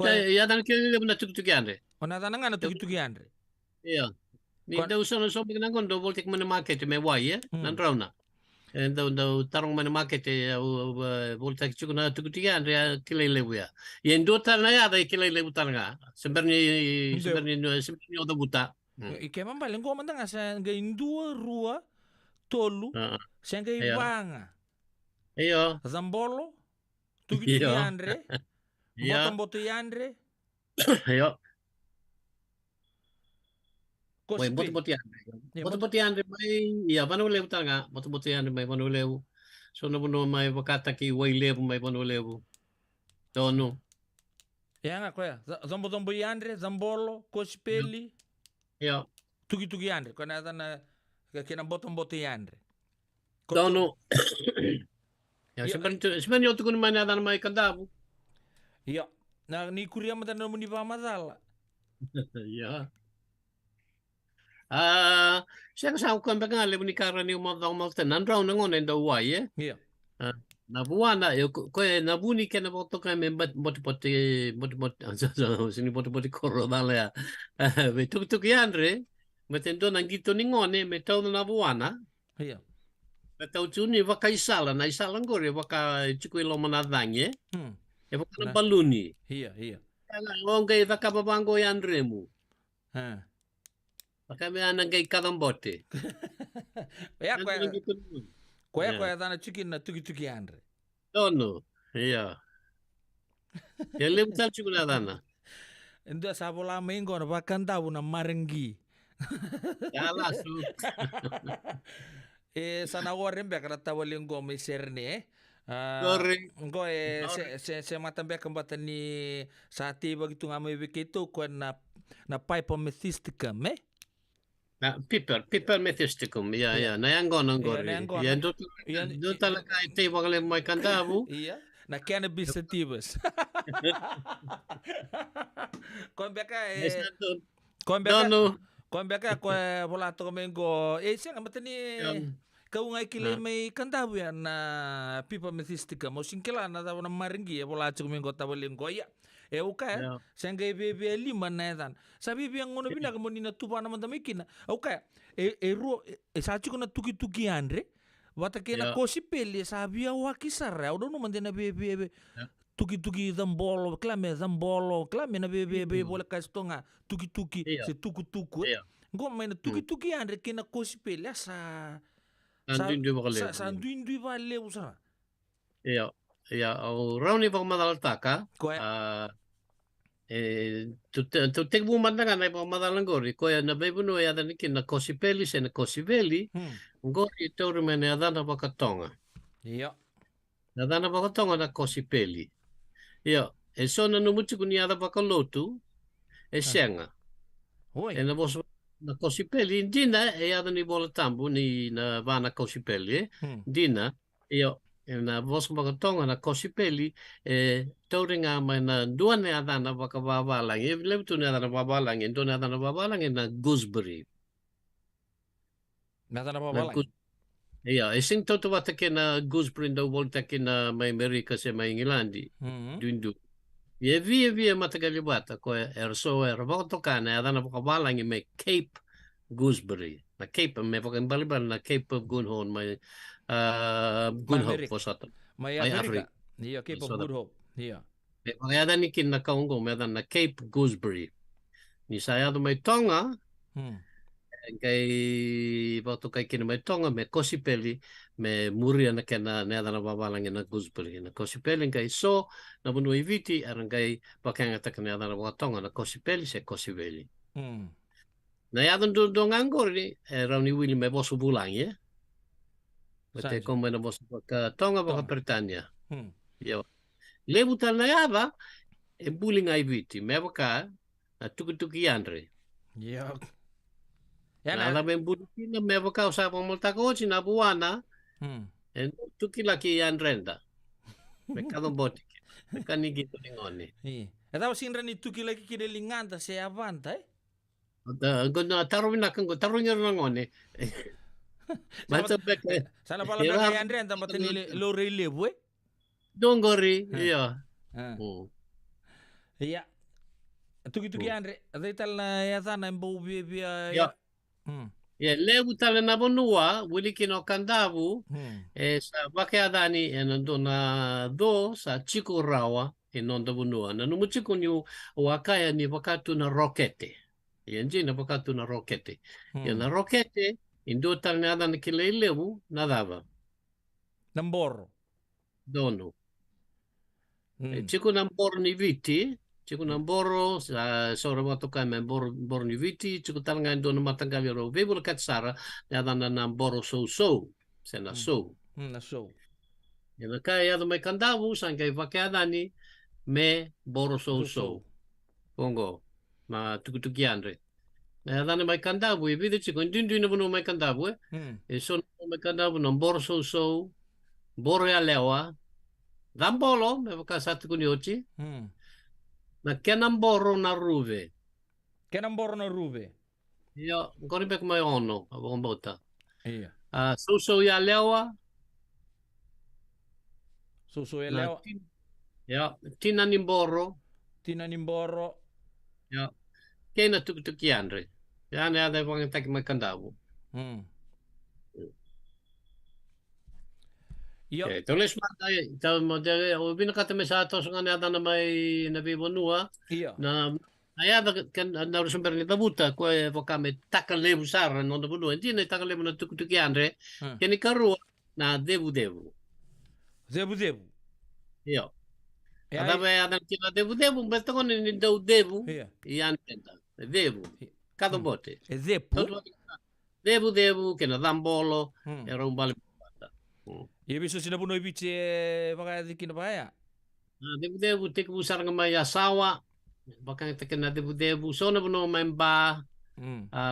Ya dan kin na tuki Andre. Ona tananga na tuki Andre. Iya. Ni daw sono so bignan gondo voltik man market me wai nan rauna. En daw tarong man market voltik chukuna tuki Andre kilele buya. Yen do tarna ya dai kilele butanga. Sebenarnya oda buta. Ike man balen go mandanga sa ga indua rua tolu. Sa ga ibanga. Iyo. Zambolo tuki Andre. Bottom Andre. Iyo. Boti Andre may iya panulew tanga boti Andre may panulew so no may wakata ki wailew may panulew dono ya nga kuya Zombo Andre Zambolo Kospeli iya tuki Andre kana na kina boti Andre dono ya sebenarnya tu kun mana dan may kandabu iya na ni kuria mata no muni pa mazala iya siya kasama ko ang pangalim ni Kara ni umatang magtanan raw na ngon enda uway Iya. Nabuana ko nabuni ka na boto ka me boti sini boti koro dale ya. Me tuk Andre metendo nang gito ni ngone me tau na buana. Iya. Tau tuni waka isala na isala ngore waka chikuilo manadanye. Waka baluni. Iya. Ngongay waka babango ya Andre mu. Kami anang kay karambote. Kuya dana chicken na tuki Andre. Dono. Iya. Ele butal chukuna dana. Endo sabola mengo na bakanda una marengi. Yala su. Sana warren be kara tawalingo may serne. Ngo se matambe kambata ni sati begitu ngamay begitu ko na pipe methisticum Piper methisticum, ya, na yang gono ngori. Ya, do talaga ite wakale may kandabu. Iya, na cannabis sativas. Kombeka ko wala to mengo. Siya nga matani kau ngai kile may kandabu yan na piper methisticum. Mo singkila na daw na maringi wala to mengo tawalingo. Ya. Okay, sangga bebe 5 na yan. Sabi biyang ngono bina kamo ni natupa naman damikin. Okay, sachi ko na tuki Andre. Wata kena Kosipeli sabi ya wakisara. Udah naman din na bebe tuki Zambolo, klame na bebe boleh kasto nga tuki si tuku. Ngo may na tuki Andre kena Kosipeli sa anduin ba lew sa. Iya, raw ni bang madaltaka. tu tek bumandangan na pamadalang gori ko na bebuno ya dan kin na kosipeli se na kosiveli gori tori mene adana pakatonga Iya. adana pakatonga na kosipeli yo e sona no mutu kuni ada pakalotu e senga e na bos na kosipeli dina e ada ni bola tambu ni na vana kosipeli dina yo na bos pakatonga na kosipeli tori nga mai na dua ne adana pakababalang e lebu ne adana babalang e dona adana babalang na gooseberry na adana babalang iya sing toto wata kena gooseberry da volta kena mai Amerika se mai Ingilandi dundu ye via matagali bata ko erso roboto kana adana pakabalang e mai Cape gooseberry na Cape me pakambaliban na Cape of Good Hope mai Good Hope posata mai Afrika iya Cape of Good Hope iya ada ni kin na kaungo me ada na Cape gooseberry ni saya do mai Tonga kai waktu kai kin mai Tonga me kosipeli me muria na kena ne ada na babalang na gooseberry na kosipeli kai so na bunu iviti arang kai pakanga takana ada na Tonga na kosipeli se kosiveli na ya do ngangor ni rauni wili me bosu bulang ya Mate como na bosu ka Tonga baka Britania yo lebu tal na yaba e buling ai viti me baka na tuki andre yo na la ben buti na me baka usa pa molta coach na buana en tuki la ki andrenda me kado boti me kanigi to ngoni eta sinra ni tuki la ki kide linganta se avanta gonna tarumina kango tarunya ngoni sana pala na andre anta mateni lo relevo dongori iya iya tuki andre adaital na yazana mbo bia ya lebu tale na bonua wili kino kandavu sa bakeadani enandona do sa chico rawa enonda bonua na numu chico ni wakaya ni wakatu na rokete yenji na wakatu na rokete ya na rokete indo tal na ada nakilay lebu nadava namboro dono chico namboro ni viti chico namboro sa sora moto ka membor ni viti chico tal nga dono matanggal ro vebul katsara na ada na namboro so sena na so yana kaya do may kandavu san kay vakiadani me boro so pongo ma tukutukiandre na dana mai kandavu e vide chico dindu na bono mai kandavu e sono mai kandavu no borso so bore alewa dambolo me vaka satu kuniochi na kenamboro na ruve io ancora be come ono a bombota iya so ya lewa ya tina nimboro ya kena tuki andre ya ne ada bang tak mai kandavu yo toles mata ta modere o bina kata mesato so ngane ada na mai na bibonua na aya da kan na rusumber ni tabuta ko evocame takal lebu sar non da bonua intine takal lebu na tuki andre keni karu na debu yo ada be ada kila debu beto con ni debu ian tenta debu cada bote debu che na dambolo era un bale ia biso sina puno ibiche baka dikina baya debu te ku usar ngamai asawa baka te na debu so na puno memba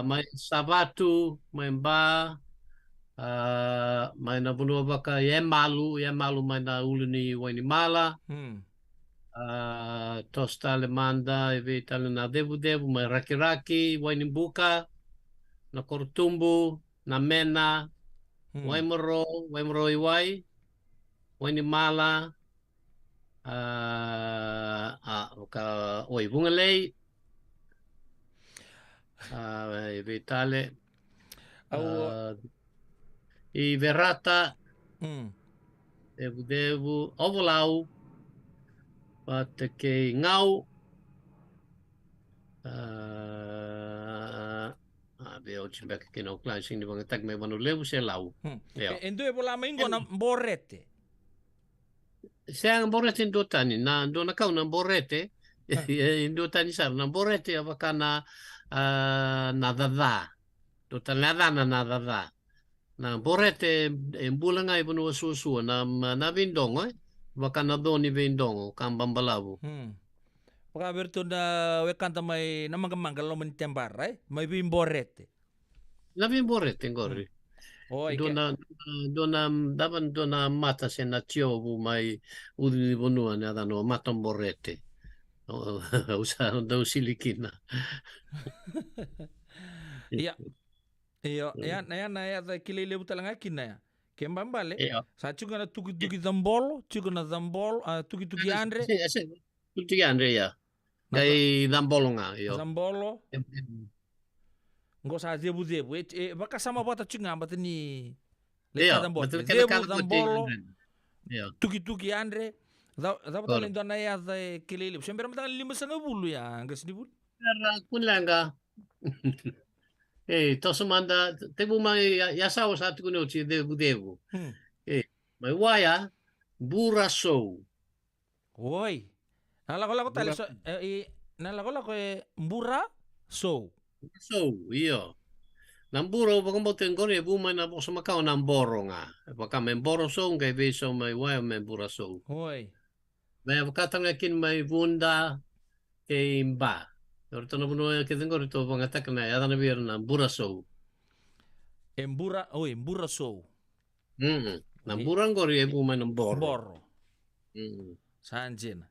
mai sabatu memba mai na puno baka malu mai na uluni wani mala tosta lemanda e vitale na debu mai raki wai buka na kortumbu na mena wai moro wai ni mala ka oi bungalei e vitale i verata debu ovolau Pate ke ngau veo chimbek ke no klein sing di bang tak me manu lebu se lau endo e bola maingo na borrete se ang borrete do tani na do na kau na borrete Induta ni sar na borete baka na nadada. Duta nada na nadada. Na borete bulan nga ibunu susu na vindongo baka na doni vindongo kambambalabu. Paka berto na wekanta may namanggamang kalau mentembar may bimborete. Na vimborete ngori. Dona davan dona mata se na tiovu mai udi bonua ne adano maton borete. Usa do silikina. Iya. Iyo, ayan da kilele butalanga kinaya. Kembambale. Sa chuga na tugi zambolo, chuga na zambolo, tugi andre. Tugi andre ya. Kay zambolo nga yo. Zambolo. Ngo sa zebu. Baka sama bata chuga bata ni Iya, betul zambolo. Tugi andre. Da bata lendo na ya da kilele. Sembera mata 5,000 ya, ngas di bul. Kunlanga. To sumanda tebu mai yasawa satu kuno ci debu. Mai waya buraso. Oi. Nala ko tali so nala ko mbura so. So, iyo. Namburo bakambo tengore bu mai na bosa makao namboro nga. Baka memboro so ngai beso mai waya membura so. Oi. Mai bakatanga kin mai bunda ke imba. Orto no buno ke tengo rito bangata kana ya dana biar na buraso. Embura so. Na burangori e bu mai namboro. Boro. Sanjin.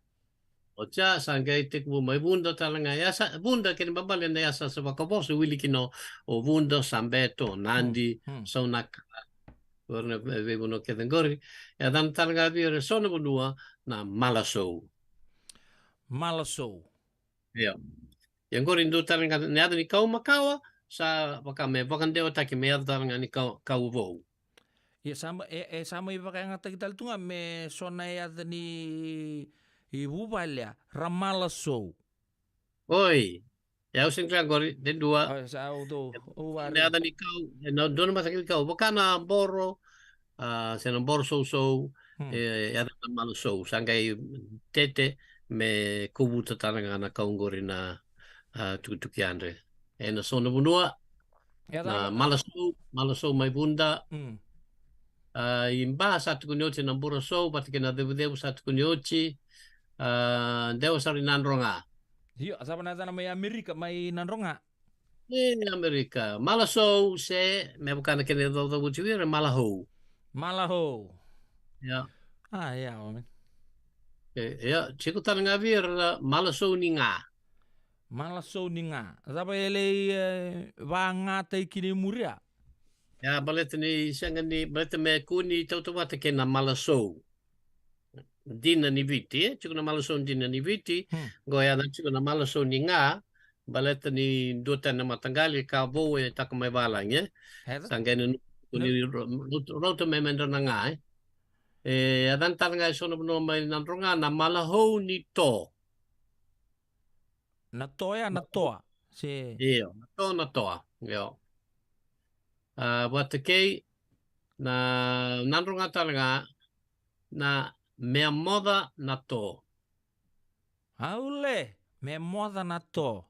Ocha sangai tek bu mai bunda talanga ya bunda ken babale na ya sa bakaboso wili kino o bunda sambeto nandi sonak. Orne ve buno ke tengori ya dan talanga biar sono bunua na malaso. Malaso. Iya. Yang gorin do talanga ne adani kau makawa sa baka me bakan deo taki me talanga ni kau vo. Ya sama sama iba kaya ngata kita tunga me sona ya ni ibu balya ramalaso. Oi. Ya usin klang gori den dua. Sa auto. Ne adani kau no don masakil kau baka na boro sena borso so ya dan malaso sangai tete me kubuta talanga na kau gori na tuki andre. Na sono bunua na malaso mai bunda. Imba satu kunyochi na bura so pati kena debu satu kunyochi dewa sari nanronga. Iya, asapa na mai Amerika mai nanronga. Amerika. Malaso se me bukan kena do buciwir malaho. Malaho. Ya. Ya, omen. Ya, ciku talanga vir malaso ninga. Malaso ninga. Asapa ele vanga tai kini muria. Ya, balet ni sanga ni balet me kuni tau wata kena malaso. Dina ni viti, ciku na malaso dina ni viti. Goya dan ciku na malaso ninga. Balet ni duta na matanggali ka bo tak mai balang ya. Sanga ni roto me mendra nga adan talanga sono no mai nanronga na malaho ni to. Na toa na toa. Si. Iyo, na toa. Yo. Buat kei na nanronga talanga na mea moda na to. Aule, mea moda na to.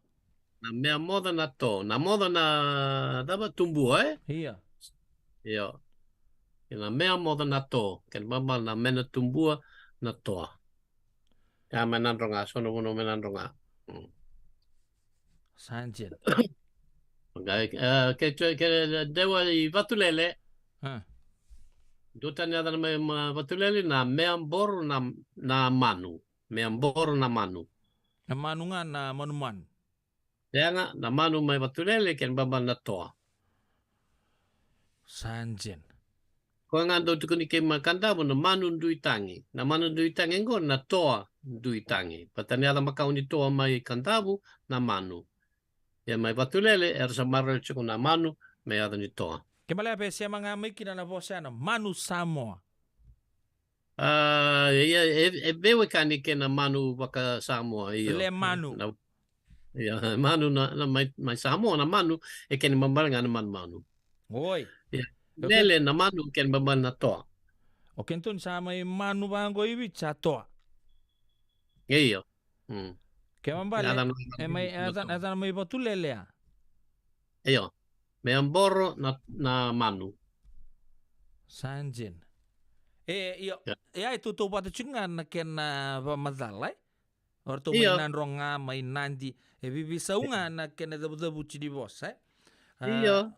Na mea moda na to. Na moda na daba tumbu Iya. Yo. Na mea moda na to. Ken bambal na mena tumbua na toa. Ya menandronga sono buno menandronga. Sanjin. Ke dewa I vatulele. Duta ni ada nama vatulele na meambor na manu. Meambor na manu. Na manu nga na manuman. Ya nga na manu mai vatulele ken bambal na toa. Sanjin. Ko nga do tukuni ke makanda mo na manu duitangi. Na manu duitangi ngo na toa duitangi. Patani ada makau ni toa mai kandabu na manu. Ya mai vatulele sa marro chuko na manu mai ada ni toa. Kemala pe siya mga may kinanabosya Manu Samoa. Bewe kani ke na manu baka Samoa iyo. Le manu. Ya manu na mai Samoa na manu ken mambal nga na manu. Oi. Lele na manu ken mambal na toa. O kenton sa may manu bango iwi sa toa. Iyo. Kaya mambale, may patulele ya. Iyo, may amboro na manu. Sanjin. Iyo, ya itu tuh pati cungan na kena pamadalay. Or to may nanronga, may nandi. Bibisa nga na kena dabu-dabu di bos, Iyo.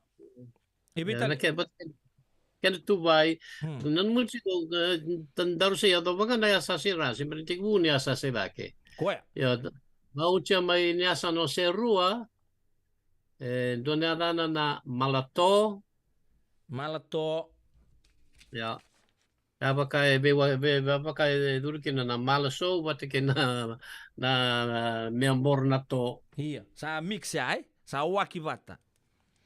Ibital. Kaya tubay, nan mo siya, tandaro siya, ito mga nayasasira, siyempre tigmo niya sa silake. Kuya. Maucha may niyasa no serua, doon na malato. Malato. Ya. Apakah dulu kena na malaso, bati kena na membor na to. Iya, sa mix ya, sa wakibata.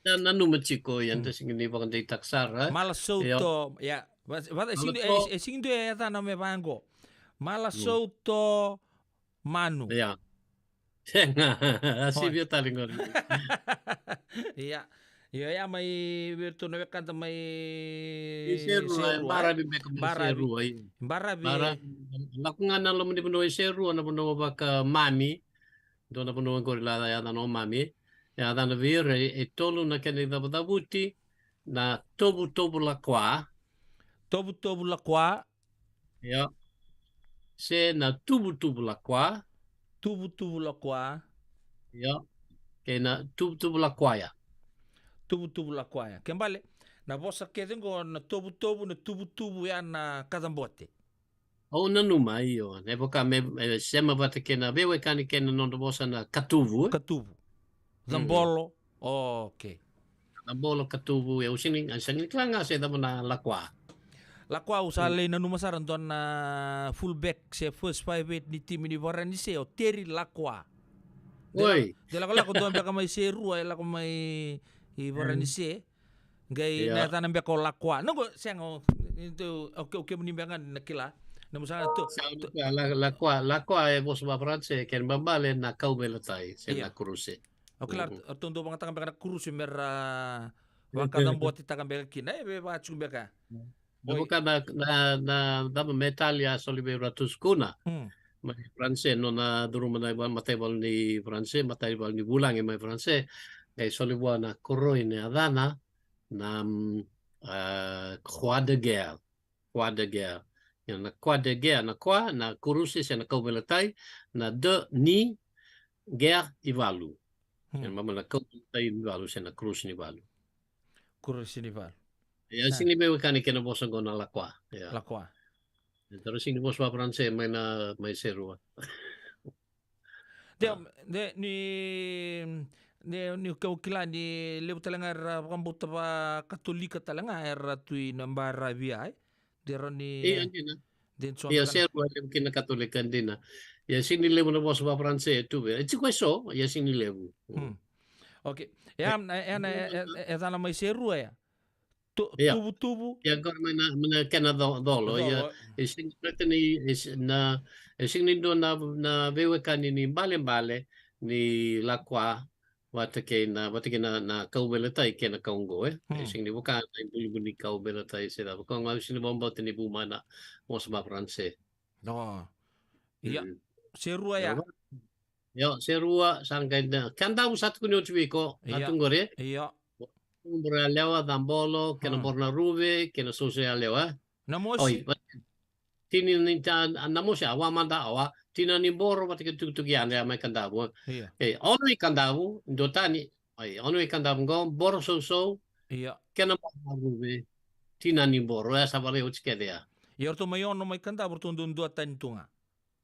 Na numachiko yan, tas hindi pa kanda itaksara. Malaso to, ya. Sing do ya ta na me bango. Malaso to manu. Ya. Asibyo talingon. Iya. Iya ya may virtu na kanta may seru barabi be ko seru ay barabi lakungan na lo mo seru na puno baka mami do na puno ko la ya no mami ya dan vir e tolu na ken da buti na tobu la kwa ya se na tubu la kwa ya ke na tubu la kwa ya tubu la kwaya. Kembali, na bosa kedengo na tubu ya na kadambote. Oh, na numa iyo. Nepoka me sema bata kena bewe kani kena nondo bosa na katuvu. Katuvu. Zambolo. Okay. Zambolo katuvu ya usini klanga se damo na lakwa. Lakwa usale na numa saran don na fullback se first 5-8 ni tim ni Varani se o Terry Lakwa. Oi. Dela ko don baka may seru ay la ko may Ibaran si gay na tanam ko lakwa. Nunggu siang itu oke menimbangan nakila. Namun sana tu lakwa bos ba France ken bambale na kau belatay se na kuruse. Oke lah tundu bang tangan baka kuruse mera bang kadang buat tangan baka kina be ba chung baka. Bukan na metalia solibe ratus kuna. Mai France no na duru manay matebal ni France matebal ni bulang mai France. Kay solibuan na koroy ni Adana na croix de guerre. Yan na croix de guerre na kwa na kurusi siya na kaubelatay na de ni guerre ivalu. Yan mama na kaubelatay ivalu siya na krus ni ivalu. Krus ni ivalu. Yan sinibewe kani kinabosan ko na lakwa. Lakwa. Pero sinibos pa Pranse may serua. Ni kau kila ni leu talanga rambuta pa katolika talanga era tui nambara biai dero ni den so ya ser wa leu kina katolikan dina ya sini leu na bos pa France tu be ti queso ya sini leu okay ya na mai seru ya tubu ya gor mana kana dolo ya sini preteni na sini do na bewe kanini bale ni lakwa Wata na kau belatai kena kaunggo sing ni bukan ibu ni kau belatai seda bukan ngau sini bomba tini bu mana mo sebab France. No. Iya. Serua ya. Yo serua sangkai kan tahu satu kunyo cibiko atung gore. Iya. Umbra lewa dambolo kena borna ruve kena sosial lewa. Namosi. Tini ninta namosi awa manda awa tina ni boro pati tuk yan ya mai kandabu. Ono ikandabu dotani ono ikandabu go boro so iya kena ruve tina ni boro ya sabale uchkede ya. Yorto mayon no mai kandabu tundun dua tantunga.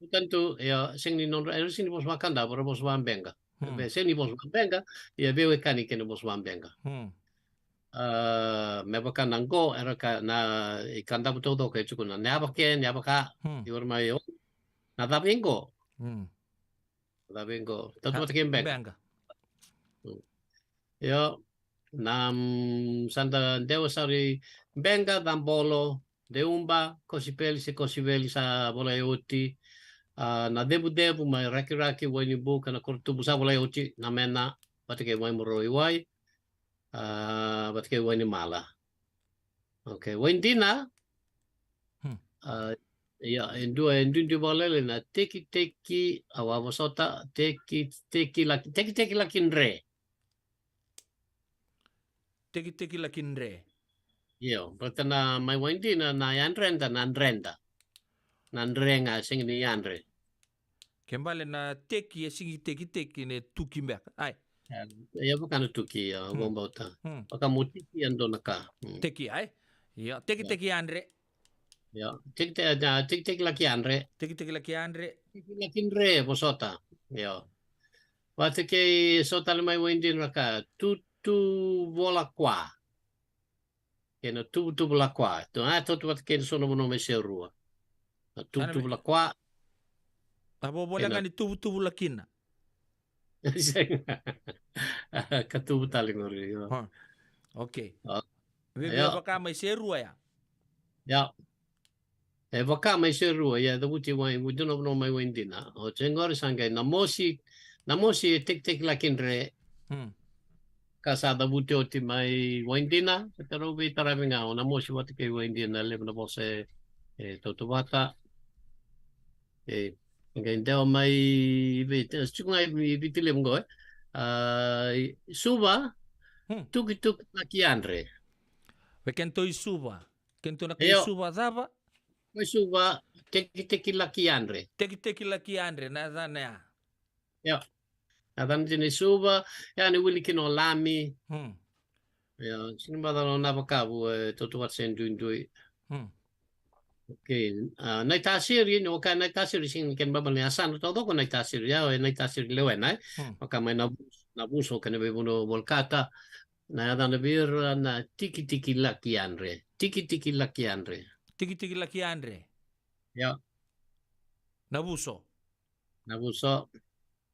Tentu ya sing ni non sing ni bos makandabu bos bambenga. Be sing ni bos bambenga ya bewe kani kena bos bambenga. Mebaka nanggo era na ikandabu todo ke chukuna nyabaka yormayo Nadabengo. Tatu takin benga. Yo nam santa dewa sari benga dambolo deumba kosipeli sa bola yoti na debu mai raki wani bu kana kurtu sa bola yoti na mena patike wai moroi wai patike wani mala. Okay, wani dina Ya, en dua balele na teki awa sota teki lakin re. Teki lakin re. Yo, berarti na mai windi na yanrenda nanrenga sing ni yanre. Kembali na teki singi teki ne tuki mbek. Ai. Ya bukan tuki ya bombota. Baka mutiki ando naka. Teki ai. Ya, teki andre. Ya, tik laki andre. Teki laki andre. Teki lakin re bosota. Yo. Wate ke sota le mai windi naka tutu bola kwa. Kena tutu bola kwa. To tu wat ken sono mono me serua. Tutu bola kwa. Abo boleh kan tutu lakina. Katubu tali ngori. Okay. Vivi baka mai serua ya. Ya. Baka mai serua ya the wuti wai wudu no mai windina. O chengori sangai namosi tik lakin re. Kasada wuti oti mai windina. Pero vi taravinga o namosi wati ke windina le na bose totubata. Deo mai chungai vitile mgo suba tuki laki andre. Kento suba. Kento na suba daba. Suba teki laki andre. Teki laki andre na dana. Ya. Adan jini suba yani wili kino lami. Ya, sini badalo nabakabu totuat sendui. Okay, nai tasiri no ka nai tasiri sing ken babal ni asan todo ko nai tasiri ya nai tasiri lewen nai maka mai na buso kan be bono volkata na ada na bir na tiki laki andre tiki laki andre ya na buso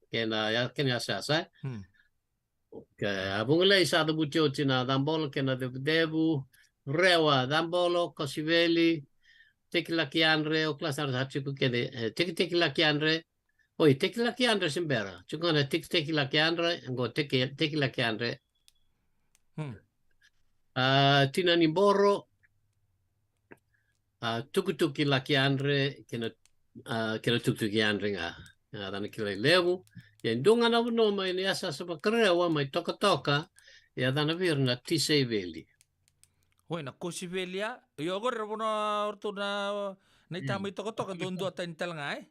ken ya sa okay abung lei sa da butio tina dambolo ken na debu rewa dambolo kosiveli teki laki andre o kelas harus hati kede teki laki andre teki laki andre sembera cuma na teki laki andre ngo teki laki andre tina ni boro tuki laki andre kena tuki andre nga dan kile lewu ya ndunga na no mai ni asa sa krewa mai toka ya dan vir na tisei veli. Hoi na kosivelia, yo go rebono orto na itama ito to kan dondo tan talngai.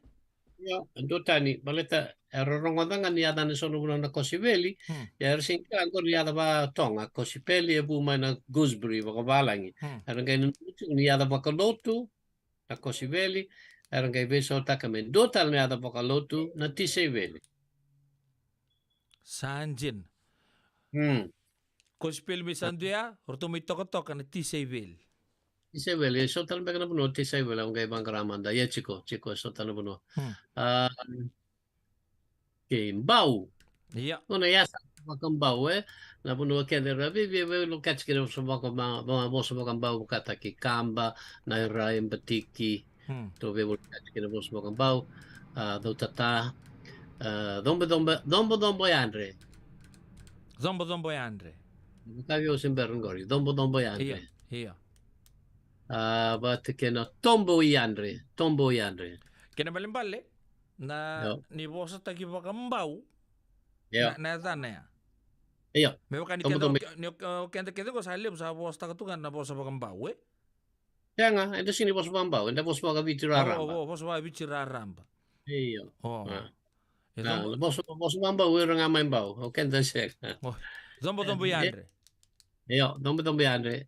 Ya, ando tani baleta erorongodangan ni ada ni sono na kosiveli, ya ersinka angko ni ada ba tonga kosipeli e buma na gooseberry ba balangi. Erangay ni ada ba kalotu na kosiveli, erangay beso takamen dotal ni ada ba kalotu na tiseveli. Sanjin. Kospel misanduya, orto may tokotok na tisayvel. Tisayvel, so tal ba na puno tisayvel ang gay bang karamanda. Ya chiko so tal na puno. Okay, bau. Iya. Una ya sa bakang bau na puno ke de rabi lo catch ke so bakang ba boso bakang bau kata ki kamba na rai batiki. To be catch ke boso bakang bau. Do tata dombo andre. Dombo andre. Kavio Simberngori, dombo yandre. Iya. But kena tombo yandre. Kena balimbale na ni bosa tagi baka mbau. Na dana ya. Iya. Me baka ni kenda ko sa halip sa bosa takatukan na bosa baka mbau Ya nga, ito sini bosa baka mbau, ito bosa baka bichiraramba. Bosa baka bichiraramba. Iya. Bosa baka mbau, ito nga may mbau. Okay, ito siya. Dombo yandre. Iya, dombo yandre.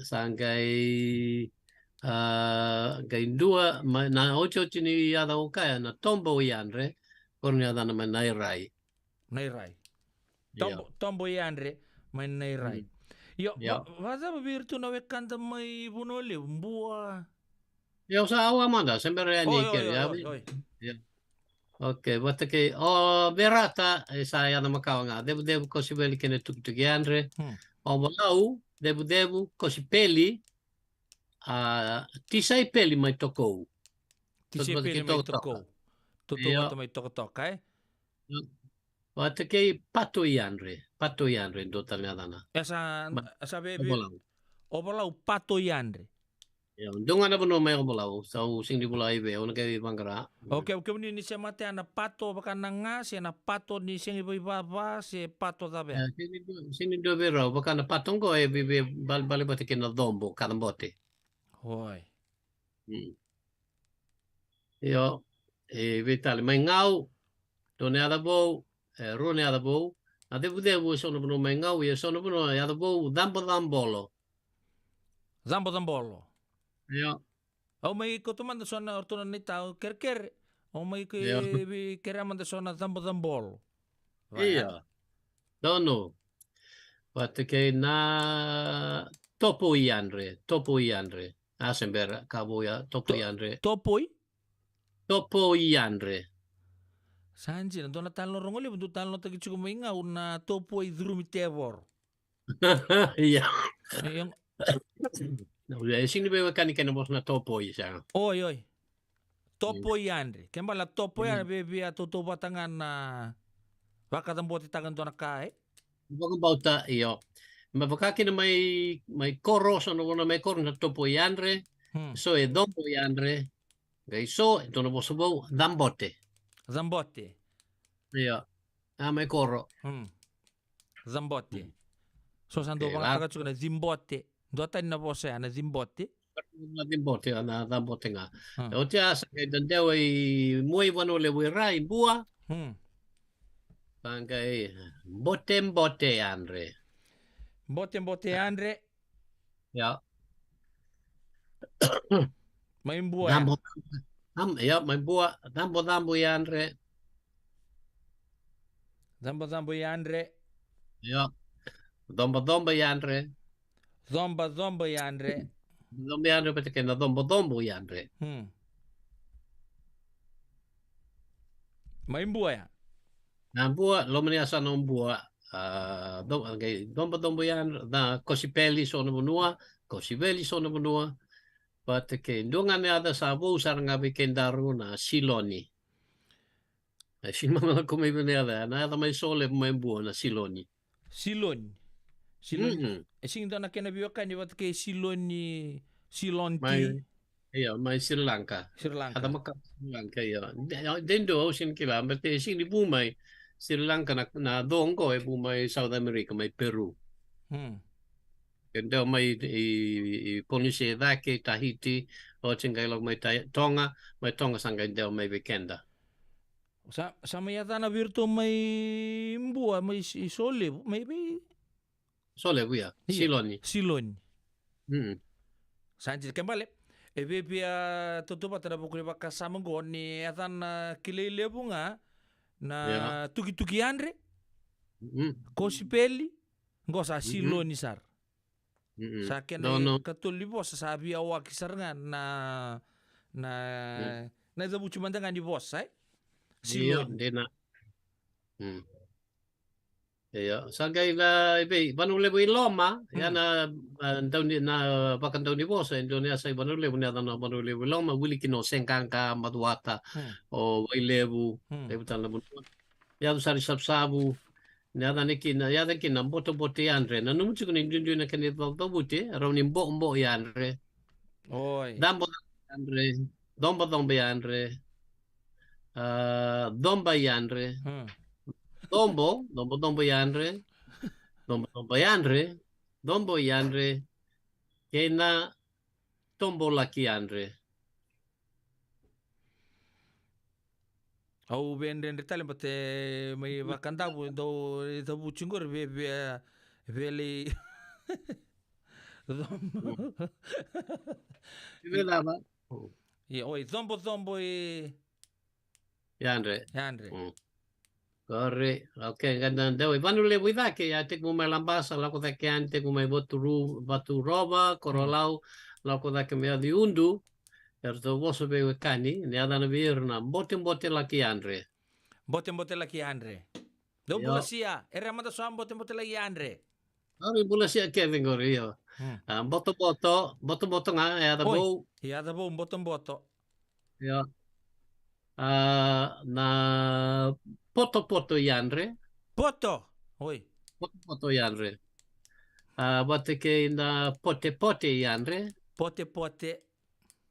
Sangkai dua na ocho chini yada ukaya na tombo yandre korni yada na nairai. Tombo yandre may nairai. Yo, vaza virtu na wekanda may bunole mbua. Yo sa awa manda sembere ya niker ya. Okay, basta ke berata saya na makaw nga debu ko si beli kene tuk andre. Balau debu ko si peli tisay peli may toko. Tisay peli may toko. Tutu may toko basta ke pato yandre do tal nga dana. Esa baby. Balau pato yandre. Ya, dunga na puno may kumulaw. So, sing di pula ibe, una kay bangkara. Okay, ni siya mate ana pato baka nanga si ana pato ni siyang iba si pato tabe. Sini do bero, baka na patong ko bibi bali bote kina dombo, kalambote. Hoy. Yo, vitali may ngau, done ada bo, rone ada bo. Ade bude bo sono puno may ngau, ya sono puno ada bo dambolo. Zambolo. Yo. Oh may kutuman da sona ortona ni tao kerker. Oh may keraman da sona zambolo. Iya. Dono. Pate kay na topo iandre. Asember kabuya topo iandre. Topo iandre. Sanji na dona talo rongoli buntu talo tagi chuko mainga una topo i drumi tevor. Iya. Yung Sini be kani kena bos na topo isa. Oi. Topo iandre. Kembala topo ya bebe toto batangan na baka tamboti tangan dona kai. Baka bauta iyo. Mabakaki na may koro so no may koro na topo iandre. So e dombo iandre. Gai so ito na bosubo dambote. Zambote. Iya. May koro. Zambote. So sando baka taga chuko na zimbote. Dota na bosa na zimbote. Na zimbote na dambote nga. O tia sa kay dandew ay muy wano le rai bua. Bangay bote andre. Bote andre. Ya. May bua. Ya, may bua. Dambo andre. Dambo andre. Ya. Dombo andre. Zomba yandre. Zomba yandre pati kena dombo yandre. May bua ya? Na bua, lomani asa ng bua. Dombo yandre. Na kosipeli so na bunua. Pati kena dungan ni ada sabo usar ngabi kendaru na siloni. Simama kumibi ni ada. Na ada may sole may bua na siloni. Silon. Sing dona kena biwaka ni wat kay Silonti. Iya, may Sri Lanka. Ada maka Sri Lanka ya. Dendo sin kila, berarti sing di bumai Sri Lanka na dongo bumai South America, may Peru. Dendo may Polynesia dake Tahiti, o cingkailog may Tonga sangga dendo may Vikenda. Sa may yata na virtu may mbua, may isole, may Sole buya, Siloni. Sanjit kembali. Bebia tutupa tada bukuli baka samango ni atan kilele bunga na tuki andre. Kosipeli ngosa Siloni sar. Sa kena katuli bos sabi awak sarangan na zabu cuma dengan di bos Siloni. Iya, sagay na ibe banule bu Loma, yana daw ni na bakan daw ni bosa Indonesia banule bu na banule bu Loma wili kino sengkangka matuata o wailebu lebutan labu. Ya tu sari sabsabu. Nada nikin ya kin boto andre na numuchi kun indundu na kan itu bute raw ni mbo andre. Oi. Dambo andre, dombo andre. Domba andre. Dombo yandre, kena tombo laki andre. Au benden detale pate may bakanda bu do bu chingur veli. Vela ba? Oi, zombo Yandre. Corre, ok, gandan dewe. Vanule wida ke ya tek mumai lambasa lako da ke ante mumai batu roba korolau lako da ke mea di undu erto boso be kani ne ada na virna bote laki andre. Bote laki andre. Do bulasia, era mata soam bote laki andre. Ari bulasia Kevin gorio. Boto nga ya da bo. Ya da bo boto. Ya. Na poto yandre. Poto. Oi. Poto yandre. Bate ke na pote yandre. Pote.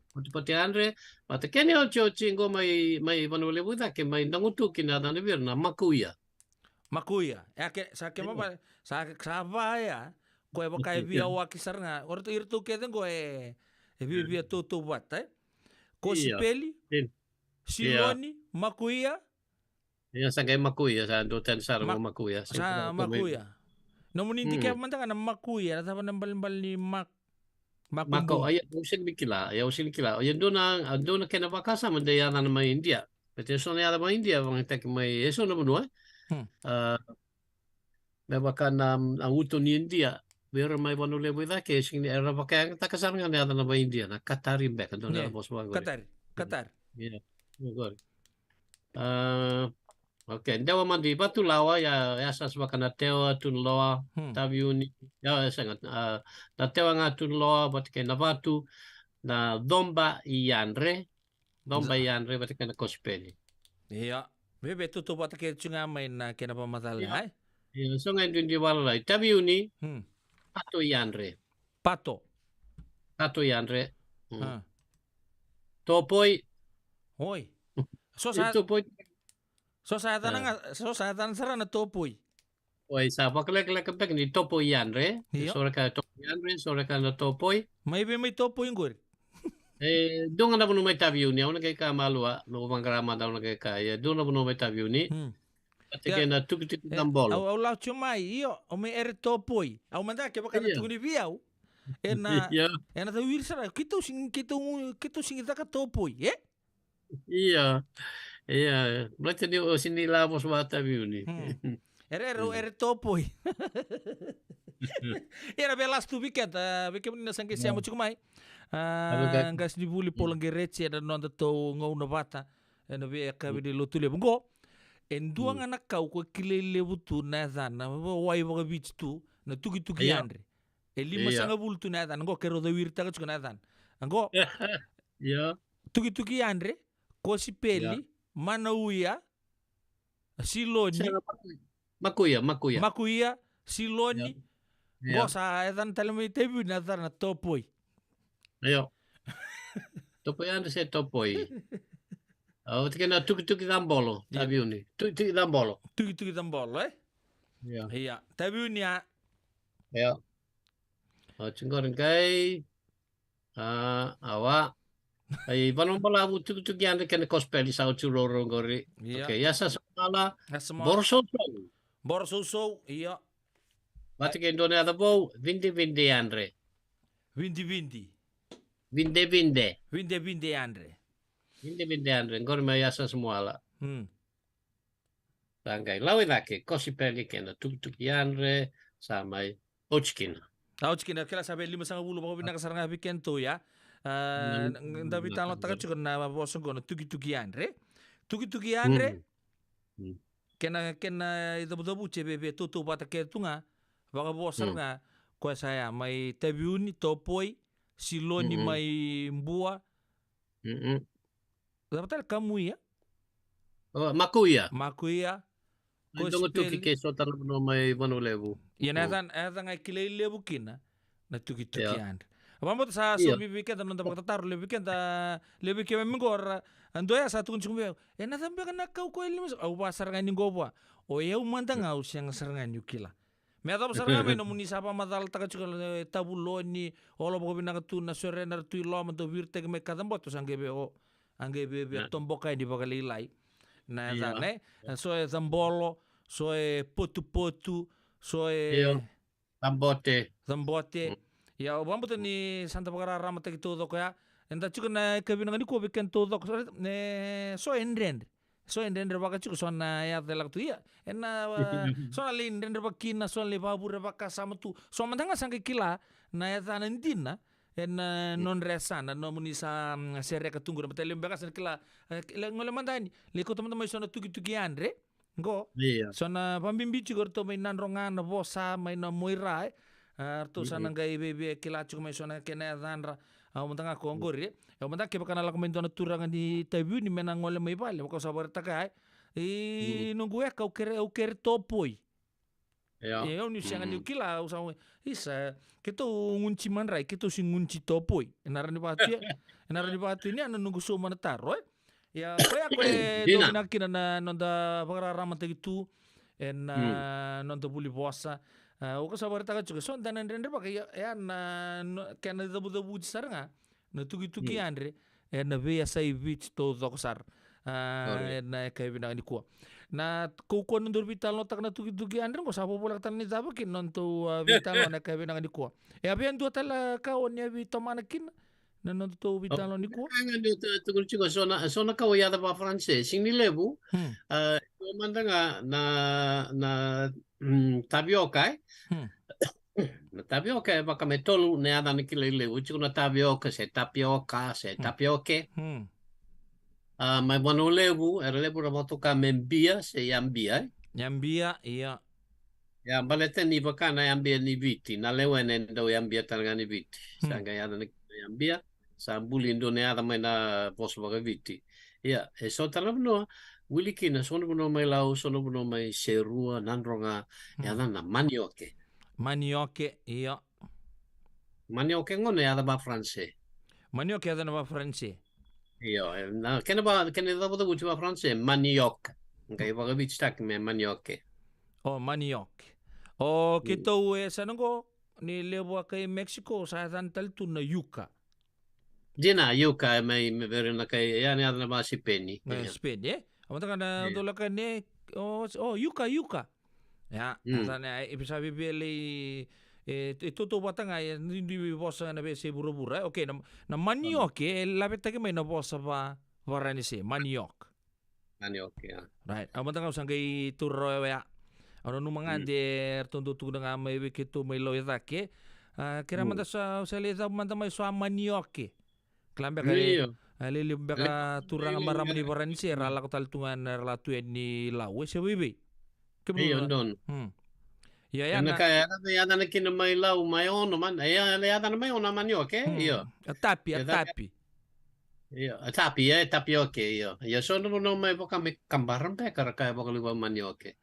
Poti Andre, mata kene o chingo mai vanole buda ke mai nangutu kina na vir na makuya. Makuya. Sa ke mama sa vaya. Ko e baka via o aki saranga. Orto irtu keden ko e via tutu wat, Ko sipeli, siloni, makuya. Ya sa kay makuya sa do ten sar makuya. Sa makuya. Namun hindi kaya manda ka na makuya. Nasa pa nambal ni Mako ay usin bikila, ay usin kila. Ay do na kinabakasa man daya na may India. Pero so na may India bang tek may eso na mo may baka na ang uto ni India. Pero may vanule buda ke sing era baka takasar nga na may India na Qatari back do na bos bago. Qatar. Yeah. Good. Okay, dawa man di batu lawa ya sas bakana tewa tun loa tabiuni ya sangat na tewa nga tun loa bat ke na batu na domba ianre bat ke na kospeli. Iya, bebe tutu bat ke chunga mai na kena pamatal hai. Ya so nga dun di wala tabiuni pato ianre. Pato ianre. Topoi. Oi. So sa topoi. So sa tan sarana topoi. Oi sa baklek ni topo ianre. Sore ka topo ianre, sore ka na topoi. May may topoi ngor. Doon na puno may tabiuni, ako nagkay malua, no mangrama daw nagkay doon na puno may tabiuni. At kaya na tukit ng bolo. Au la chumai io, o may er topoi. Au manda ke baka na tuguni viau. Ena ta wirsara, kito sing kita ka topoi, Iya. Iya, berarti dia sini lamos bata biuni. Era topoi. Era belas tu biket na sangke siamo chukumai. Ngas di buli polang gerece ada nonda to ngau na bata. Ena be ka be lo tule bungo. En duang anak kau ko kilele butu na zana wai wa bich tu na tugi andre. E lima sanga bultu na zana ngo kero da wirta ka chukuna zana. Ngo. Ya. Tugi andre ko si peli Manauia, Siloni, Makuia, Siloni, Gosa, edan talami tebu na na topoi. Ayo. Topoi anda se topoi. Oh, tikena tuki dambolo, tabiuni. Tuki dambolo. Tuki dambolo, Iya. Iya, tabiuni ya. Ya. Oh, cinggorin kai. Awa. Ay balon pala butuk yan kene kospeli sa churoro ngori. Okay, ya sa semala. Borso. Iya. Bati ke Indonesia ada bau vinde andre. Vinde andre. Vinde andre ngori ma ya sa semala. Tangkai lawi lake kospeli kena tuk andre samai ochkina. Ochkina kala sabe 5 bulu bako binakasaranga bikento ya. Tapi talo taka juga na boso gono tuki andre kena itu betul cbb tutu bata ke tunga baka boso nga ko saya mai tabiuni topoi siloni mai mbua dapat kamu ya makuya ko tuki ke so tar no mai lebu ya natan ay kilay lebu kina na tuki andre. Vamos sa so bibiken non dapat tatar lebiken lebiken mingor andoya sa tukun chumbe na tambe kana kau ko elimus au pasar ngani goba o eu manda ngau siang serangan yukila me ada pasar ngame no munisa pa madal taka chukal tabuloni olo bogo bina tu na serenar tu lo manto virte me kadam boto sangebe tomboka di bakali lai na zane so e zambolo so e potu so e zambote ya vamos ni Santa Pagara ramata gitu dok ya enda cukup na kebina ngani ko bikin to dok so endender baka cukup so na ya telak tu ya ena so na lindender bakina so le babur baka sama tu so mantanga sangke kila na ya tanandina ena non resana no munisa sere katunggu na betelem baka san kila ngole mandani liko teman-teman so na tuki andre go so na pambimbi cukup to mainan rongan na bosa mainan moirai Artu sana gai bebe kila cuma sona kena danra au mentanga kongori au mentanga ke bakana la komento na turangan di tabu ni menang oleh mai bale ko sabar takai nunggu kau kere topoi Ya. Ni siang ni kila usang isa kita ngunci manrai kita si ngunci topoi. Enara ni batu ini anu nunggu so mana taro. Ya kaya ko Dina. dominaki na nonda pagrarama gitu nonda buli bossa. O sabar taga juga so dan andre pa ya na kana dabu saranga na tugi andre na be sai beach to doksar. Na kaya binang ni ko. Na kukuan nundur vital no tak na tugi andre ko sapo pula tan ni zaba kin non to vital na kaya binang ni ko. E abian dua tala kawan ya vitomanakin na non to vital ni ko. Nga tugul chico sona kawaya da pa francese sing ni lebu manda nga na tapioca na tapioca pa kame tolu ne ada ni kile lebu chico na tapioca se tapioca mai bono lebu era lebu ra moto ka membia se yambia iya ya balete ni bakana yambia ni viti na lewene ndo yambia tanga ni viti sanga ya ni yambia sa buli Indonesia ada mai na poso baga viti. Ya, so tala no wili kina sono no mai lau sono no mai serua nandronga ya na manioke. Manioke iya. Manioke ngone ada ba France. Manioke ada na ba France. Iya, na kena da bodo guti ba France manioke. Ngai baga viti tak me manioke. Oh, manioke. Oh, kita sanongo ni lewa kay Mexico sa tantal tu na yuca. Dina yuka mai me vero na kai ya ne adna ba si penny. Spedi amata kana dola kane yuka ya sana bisa bibeli itu to batanga ya ndi bosa na be se burubura okay na maniok la betta ke mai na bosa ba varani se maniok ya right amata ka usangai turro ya ano numangande tondo tu nga mai bekitu mai lo yake kira manda sa leza manda mai so maniok Kelambe kali ali baka turang maram ni baran si rala kotal tungan rala tuen ni lawe se bibi. Iya don. Ya ya na kaya ya na kin mai lau mai ono man ya na mai ono man yo ke iyo. Tapi. Iya, tapi oke iyo. Ya so no mai boka me kambaran pe kara kaya boka liba man yo ke.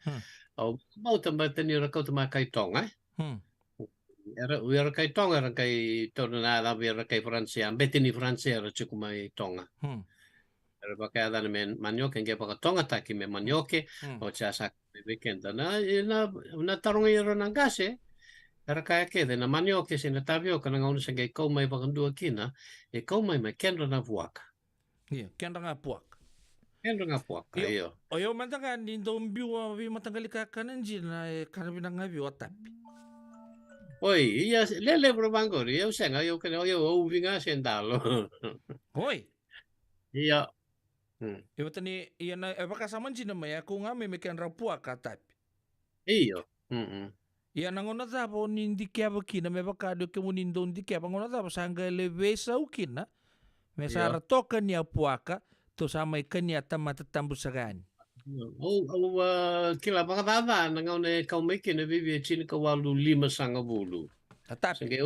Au mau tambah teni ra kau tama kai tonga. Era kai tonga era kai torna da era kai Francia betini Francia era cukup mai tonga era pakai ada men manioke nge pakai tonga taki me manioke o chasa weekend na tarong era nangase era kai ke de na manioke se na tapioca na ngau se kau mai pakai dua kina kau mai kenra na puaka iya kenra na puaka iyo oyo mantanga ni ndombi wa vi matangali ka kananji na karabina ngavi watapi Oi, iya lele probangor, eu senga eu que eu ouvinga sendalo. Oi. Iya. Eu tani iya na baka saman jina maya ko nga me mekan rapua katap. Iyo. Iya nangona zabo nindi kya bakina me baka do ke munindo ndi kya bangona zabo sanga levesa ukina. Me sara toka ni apuaka to sama ikanya tamata tambusagani. Kila pakatata nangaune kau meke na vivi chini ka walu 5 sanga bulu. Tapi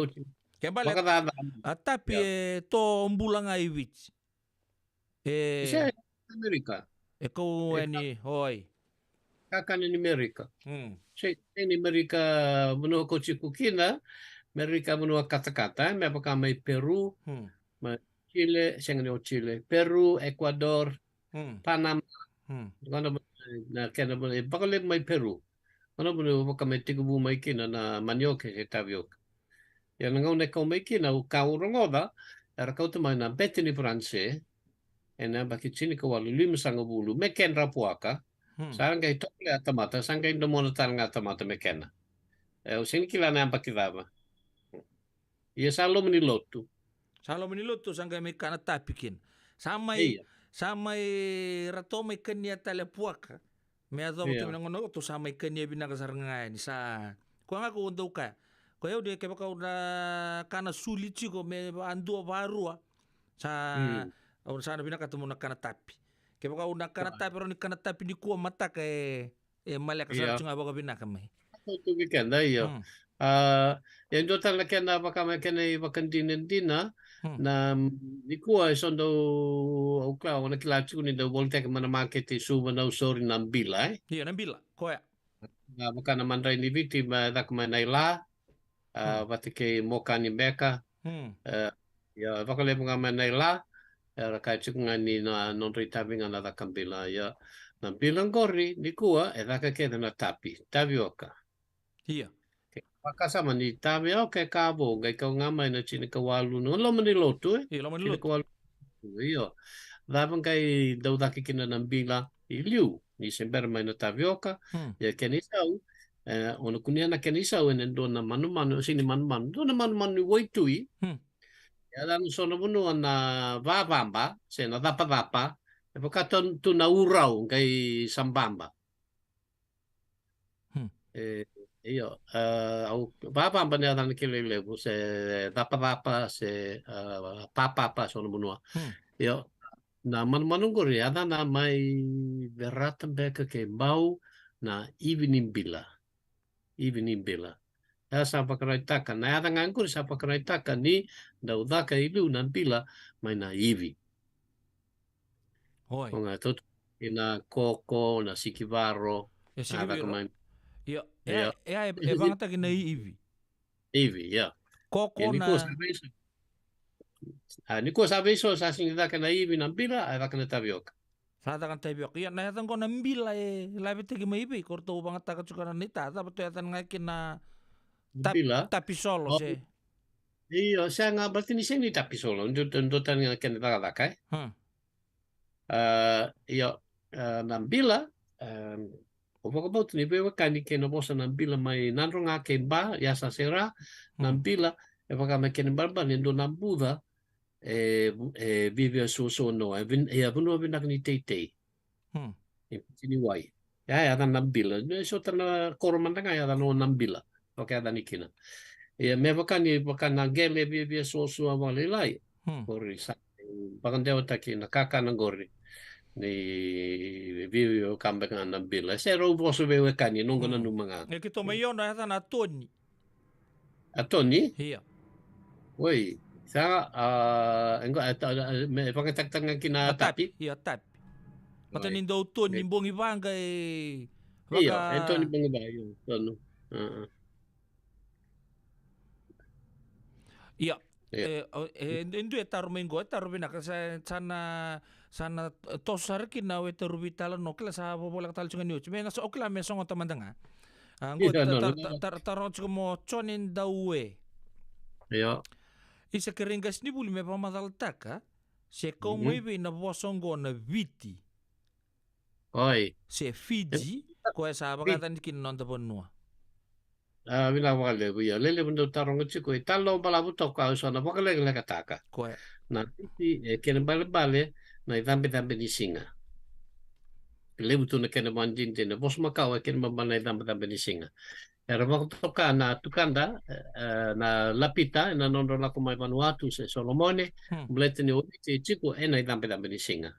tapi to mbulanga iwich. Isa Amerika. Kau ini hoi. Kakan ni Amerika. Ni Amerika menua koci kukina, Amerika menua kata-kata, me pakamai Peru, Chile, Chile, Peru, Ecuador, Panama. Na kena boleh bakal mai Peru. Mana boleh bakal tiga bu mai kina na manioke ke tapioca. Ya ngau ne kau mai kina u kau rongoda era kau tu mai na betini France. Ena baki chini ka walu 5 sanga bulu meken rapuaka. Sarang kai tole atamata sangai ndo mona taranga atamata mekena. Usini kila na ambaki dava. Ia salo menilotu. Salo menilotu sangai mekana tapikin. Samai ratome kenya tale puaka me ado tu ngono tu samai kenya binaga sarngai ni sa ko nga ko ndo ka ko yo de ke baka una kana sulici ko me andu barua sa on sana binaga tu mona kana tapi ke baka una kana tapi ro ni kana tapi di ko mata ke malaka sa tsunga baka binaga mai tu weekend iyo yang total la kena baka me kena baka dina na nikua sondo au klau na kila tu ni do volte ke mana market su na usori na bila iya na bila ko ya Maka na mandrai ni viti dak manai la wati ke moka ni beka ya vakale mga manai la kai chukunga ni na non ritabi nga na kambila ya na bilang gori ni kua daka ke na tapioka Iya. Pakasama ni tapioka kabo gai kau ngamai na chini kawalu no lo mani lotu Iya, lo mani lotu. Iyo. Dapat kai daudaki kina nambila iliu ni sember mai na tapioka ya kenisau ono kunia na kenisau en dona manu sini manu dona manu waitui ya dan sono bunu na vabamba se na dapa epokaton tu na urau kai sambamba iyo au vabamba ne dan kelele se dapa se papa sono bunu yo na manu gori ada na mai beratan beka ke bau na evening bila ya sapa karaitaka na ada ngangkur sapa karaitaka ni daudaka ilu nan pila mai na ivi Hoi nga tot ina koko na sikivaro ada kemain Iya bangata kina ivi ya koko na ni ko sabe so sa singida kana ivi nan pila ada kana tapioka Sada kan tapioka. Iya na yatan ko nambila labi tegi maibi korto bangat taka cukana nita tapi tu yatan ngakin na tapi solo se. Iya, saya nggak berarti ni saya ni tapi solo. Untuk yang kena tak iya, nambila. Opo tu ni bewa kani kena bosa nambila mai nandro ngake ba ya sasera nambila. Epa kama kena barba ni do nambuda. Vive so no ya bunu binak ni tete ini wai ya dan nambila so tana koromanda ya dan nambila oke ada nikina ya me bakan na gele vive so awale lai gori sa bakan dewa taki na kaka na gori ni vive kambe kan nambila se ro boso bewe kani nongo na numanga kito mayon na yatan atoni iya woi sa me pagkatagtangan kina tapi iya tapi mata nindo ton nimbong ibanga iya ito nimbong ibayo tono iya endo tarumengo tarubina kasi sana tosar kina we tarubitala no kila sa bobolak tal chunga niuch me naso okla me songo tamandanga ango taro mo chonin dawe iya Isa keringas ni buli me pamadaltaka se como ibe na bosongo na viti. Oi. Se Fiji ko esa bagatan kin non ta bonua. Bila wale buya lele bundo tarong chiko italo balabu toka usana bakale le kataka. Ko na viti ken bale na idambe ni singa. Lebu tu na ken manjin tene bos makau ken mabana idambe ni singa. Era toka na tukanda na lapita na nondo la kumai Vanuatu se Solomone blete ni oti chiku ena idambe ni singa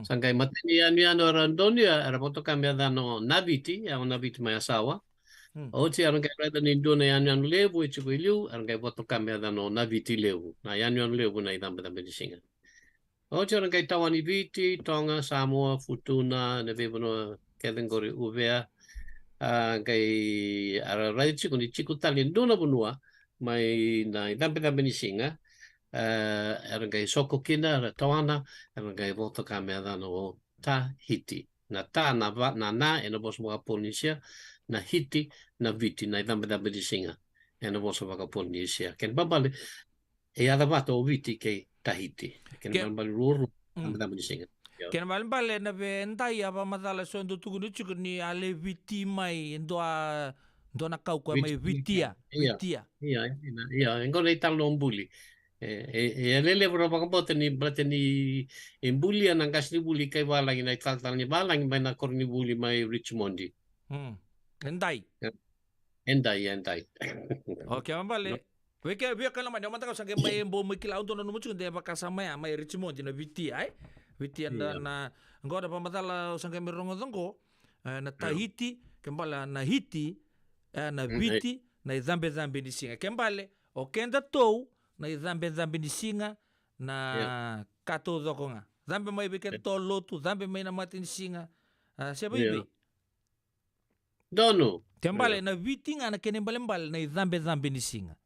sangai mateni anu randonia era toka me dano naviti ya naviti mai asawa oti era ngai rada ni ndone anu levu chiku iliu era ngai toka me dano naviti levu na anu levu na idambe ni singa oti era ngai tawani viti Tonga Samoa Futuna na vevono kedengori uvea kai ara rai chiku ni chiku tali ndona bunua mai na idambe ni singa era kai soko kina ra tawana era kai voto kamera no Tahiti na ta na ena bos mo Polynesia na hiti na viti na idambe ni singa ena bos mo Polynesia ken babale ada vato viti ke Tahiti ken babale ruru idambe ni singa Ken bale na be ndai apa madala so ndo tugu nuchu ni ale viti mai ndo na kau ko mai vitia. Iya, ngone italo mbuli. Lele berapa kampot ni berarti ni embuli anang kasni buli kai balang ina ital ni balang mai na korni buli mai Richmondi. Endai. Oke mambale. Weke kala mai mata ka sange mai mbo mikila unto no muchu de bakasama ya mai Richmondi na vitia Viti anda na ngora pamatala sangka mirongo tongko na Tahiti kembali na Hiti na Viti na zambe ni singa kembali o kenda tou na zambe ni singa na kato dokonga zambe mai bikin to lotu zambe mai na mati ni singa siapa ibe Dono. Tiambale na viti nga na kenembale-mbale na idhambe-dhambe ni singa.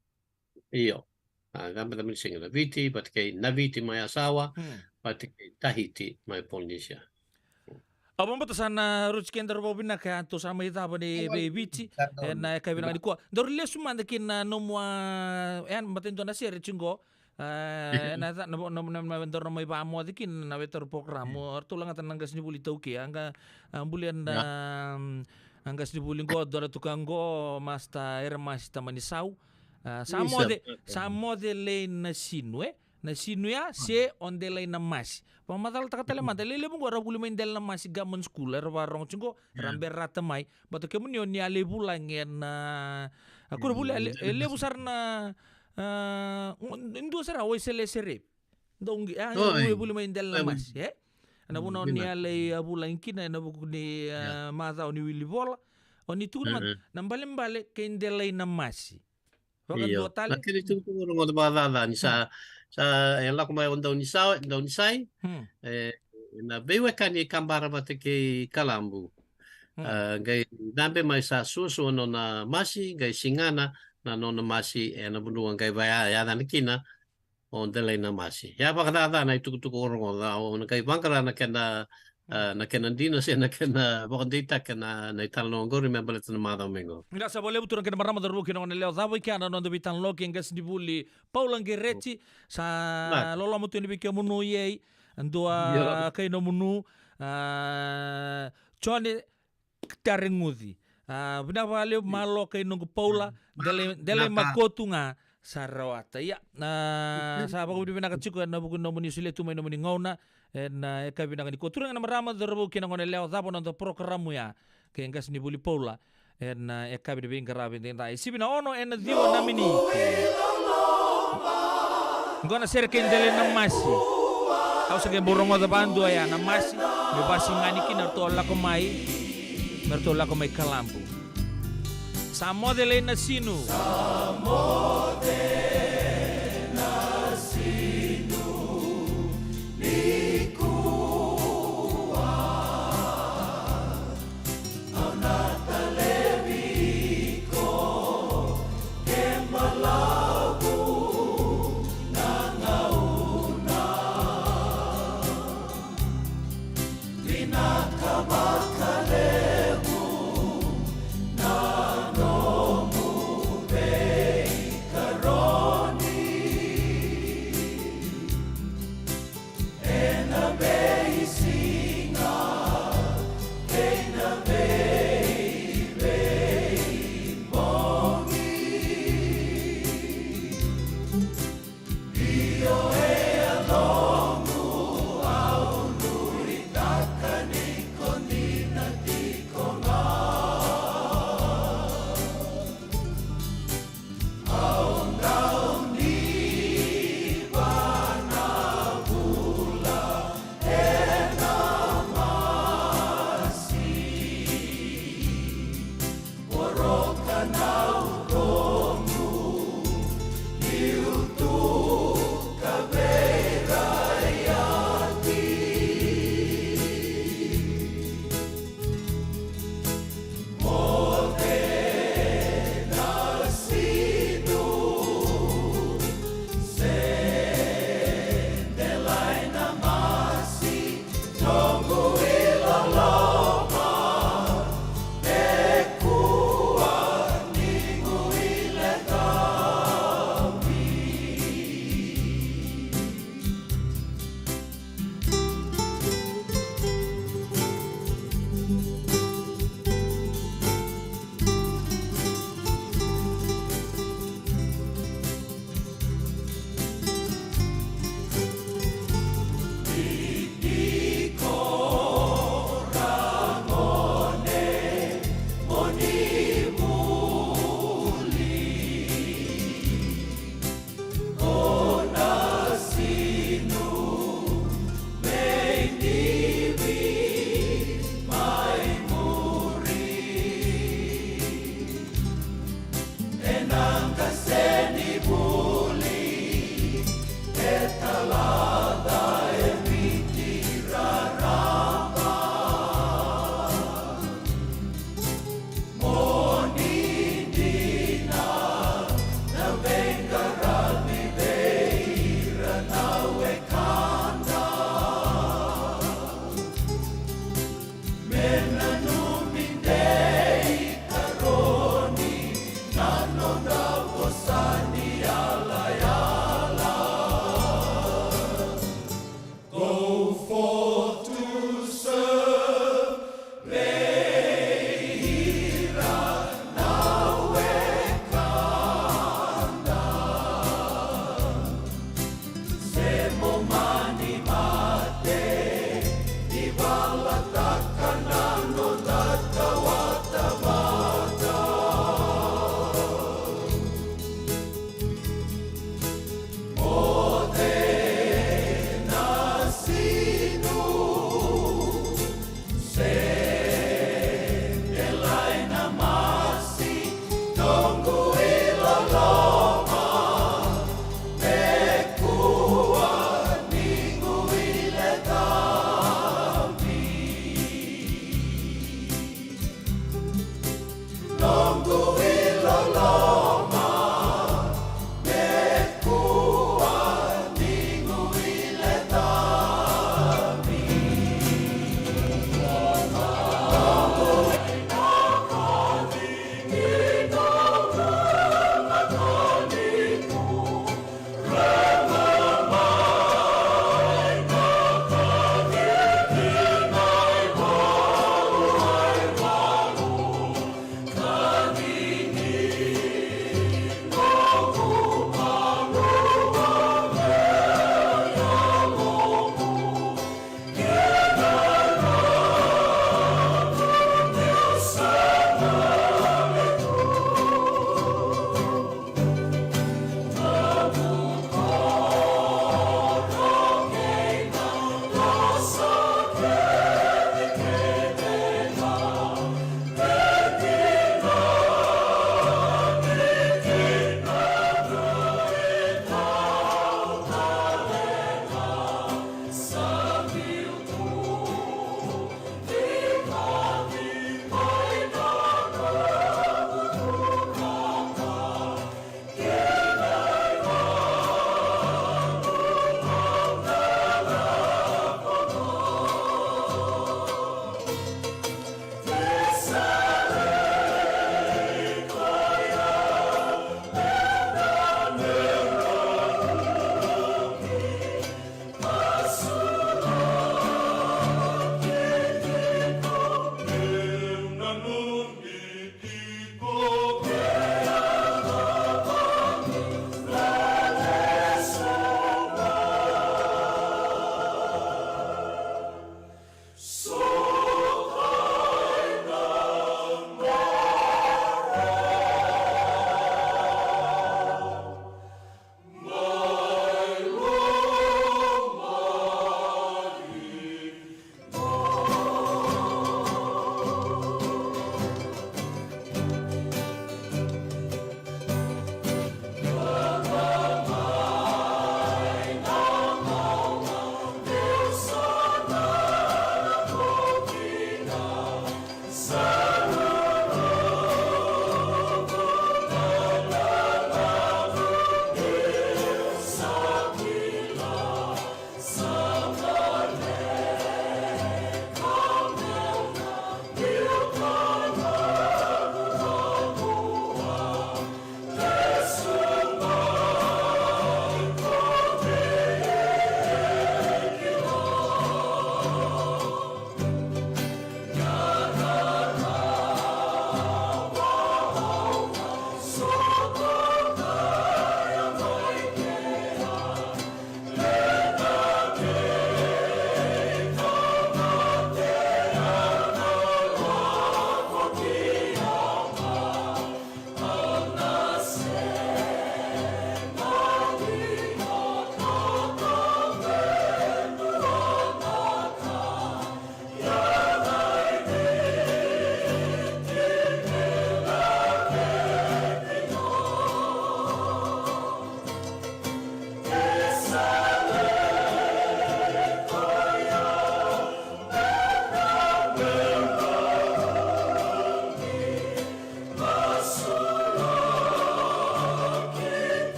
Iyo. Dhambe singa na viti, pati kay Naviti may asawa, pati kay Tahiti may Polynesia. Abang bata sana Ruth Kender Bobina kaya to sama itaba ni Viti na kaya binang ko. Dorle sumanda kin na nomwa matin to na sere chingo. Na vendor na may bamo dikin na vetor programo tulang atan nanggas ni buli tauke anga bulian na anggas ni buli go dora tukango masta era masta manisau samo de le na sinue na sinuya se onde le na mas pamatal takatale madale le bungo ra buli main del na mas gamen schooler warong chingo ramber rata mai bato kemunyo ni ale bulangen aku buli le busar na indo sara oi sele serep dongi buli main del na mas na buno ni ale bulan kina na buku ni maza oni wili bola oni tu nambale ke indele na mas Iyo. Lakini itu ngomong badala ni sa yang laku mai on daun sai na bewe kani kambara bate ke Kalambu. Gai dambe mai sa susu no na masi gai singana na no na masi na bunuang gai baya ya na kina on dele na masi. Ya bakada na itu orang on gai bangkara na kena dino siya na kena bakandita kena na italong go remember it na madam mengo. Ila sa boleh buturan kena marama daru kena ngeleo zabo ikiana no debitan loki ngas dibuli Paulang Gereti sa lolo mutu ni bikyo munu yei andua kay no munu chone tarengudi bina vale malo kay no Paula dele makotunga sarawata ya sa bago bina kachiko na bugun no muni sule tumay no muni ngauna na ekabina ni koturang na marama darbo kina ngone leo zabo no programu ya ke ngas ni buli Paula na ekabina bin garabe tenta isibina ono en dio na mini ngona serke ndele na masi au sege borongo da bandu ya na masi me basi ngani kina to la ko mai Kalambu samo dele na sinu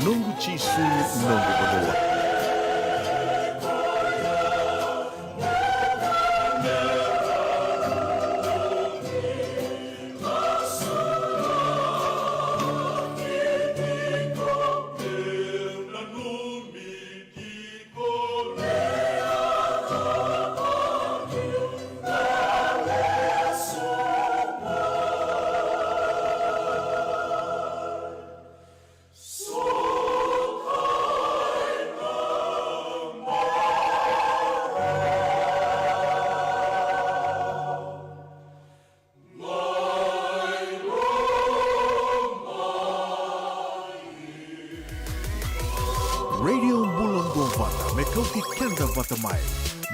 Nungu Chisu Nungu Badoa. Vata, me kauti kenda vata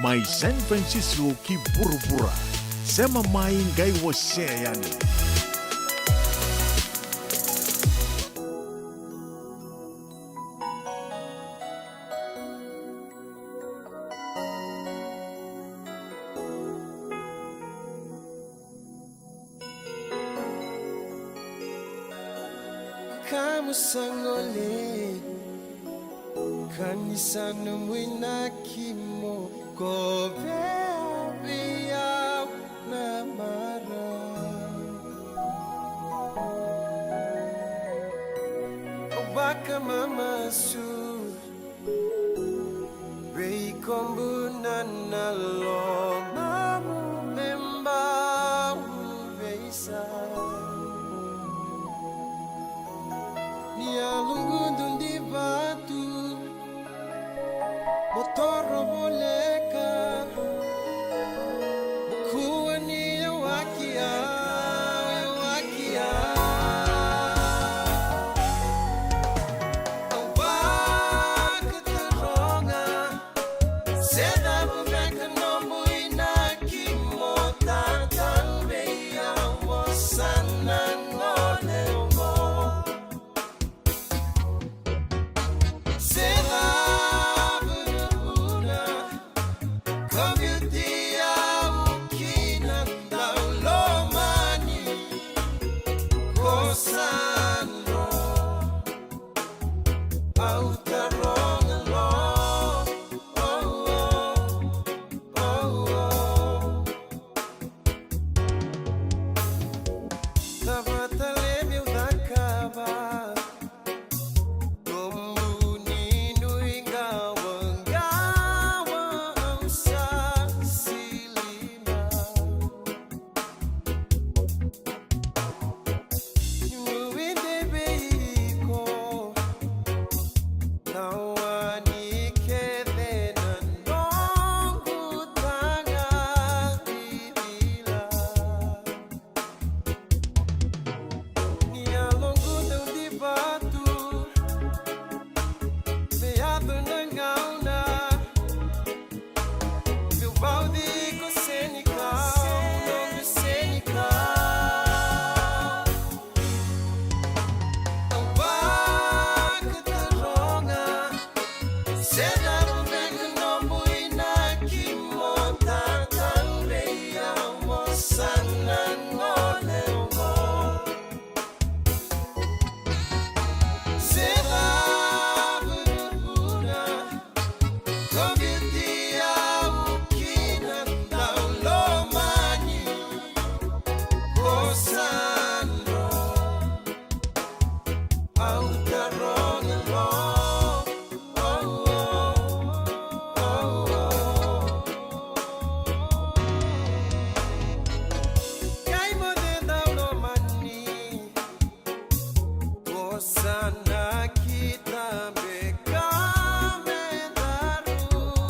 mai San Francisco ki burubura, sema mai ngai wase yani. Kamu sangole kanisa numwina kimo ko bia na mara baka mama su rei kombu na lo mamu memba beisa Nia lungu di batu motor boleka kuani wakia awak teronga seda bumeka nombu inaki motatan beya wasana ngolengo Sana kita beka medaru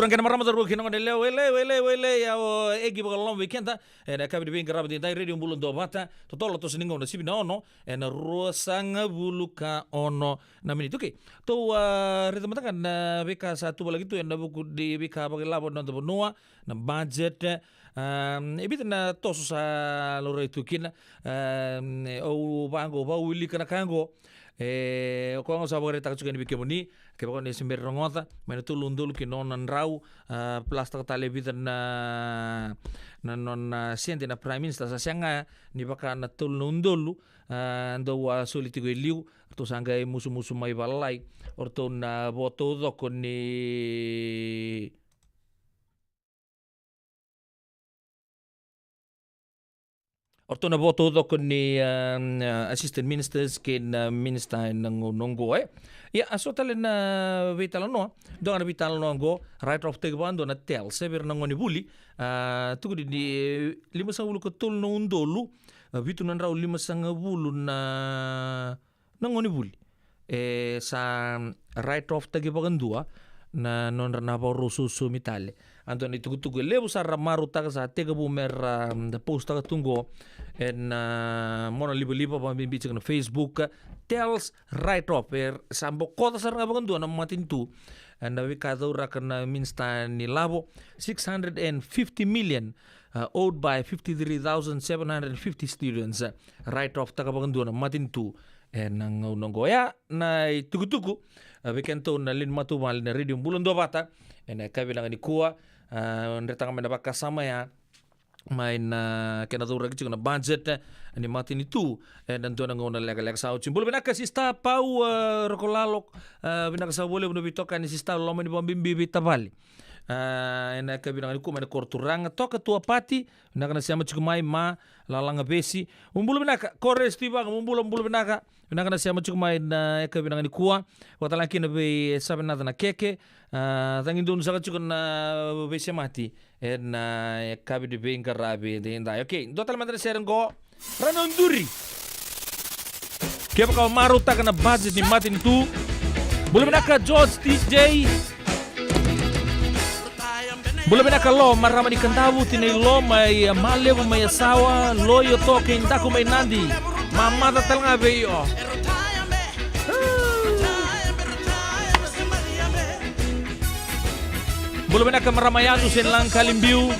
Turang kena marama terus kena ngandel wele ya egi bakal long weekend ta ena kabi di bingkar rabdi dai radio bulun do bata totolo to siningo na sibi na ono ena ruasanga buluka ono na mini tuke to rita matakan na beka satu lagi tu ena buku di beka bagi labo na to noa na budget ebit na toso sa lore tukin o bango ba wili kana kango ko ang sabore tak chukan bike moni ke bakon ni simber rongota mena tu lundul ki non rau plastik television na non siente na prime minister sa sanga ni baka na tul lundul ndo wa soliti go liu to sanga musu mai balai orto na boto do kon ni orto na boto do kon ni assistant ministers ken minister ng nongo ya aso talen na vitala no do na vitala no go right of take bando na tel sever na ngoni buli tugu di 50 ko tul no undolu vitu na raw 50 na ngoni buli sa right of take bagandua na non na rusu sumitale andoni tugu lebu sarra maru taga sa tega bumer da posta tungo en mona libo pa bibic na Facebook tells right off sambo kota sarra bagandua na matintu and we kadura kana minsta ni labo 650 million owed by 53,750 students right off taga bagandua na matintu nang goya na tugu weekend na lin matumal na radio bulan do bata na kabilang ni kuwa ndetang mena bakasama ya main kena tu ragi na budget ni matin itu dan tu nang ona lega sa chimbul benaka sista pau rokolalok benaka sa boleh bunu bitokan ni sista lomo ni bombimbi bitabali ena kabilang ni kuwa mena korturang to ketua pati benaka na siama chikumai ma lalanga besi umbul benaka kores tiba umbul benaka benaka na siama chikumai na kabilang ni kuwa watalaki na be saben na keke tangin dun sa chukun na besi mati na kabi di bengkar rabi dinda okay total madre seren go ranonduri kaya ka maruta ka na budget ni matin tu boleh benaka George TJ boleh benaka lo marama ni kantabu tinay lo may malevo may asawa lo yo toke indako may nandi mamata tal nga beyo Bulu benaka maramayado sin lang kalimbiu.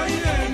Yeah.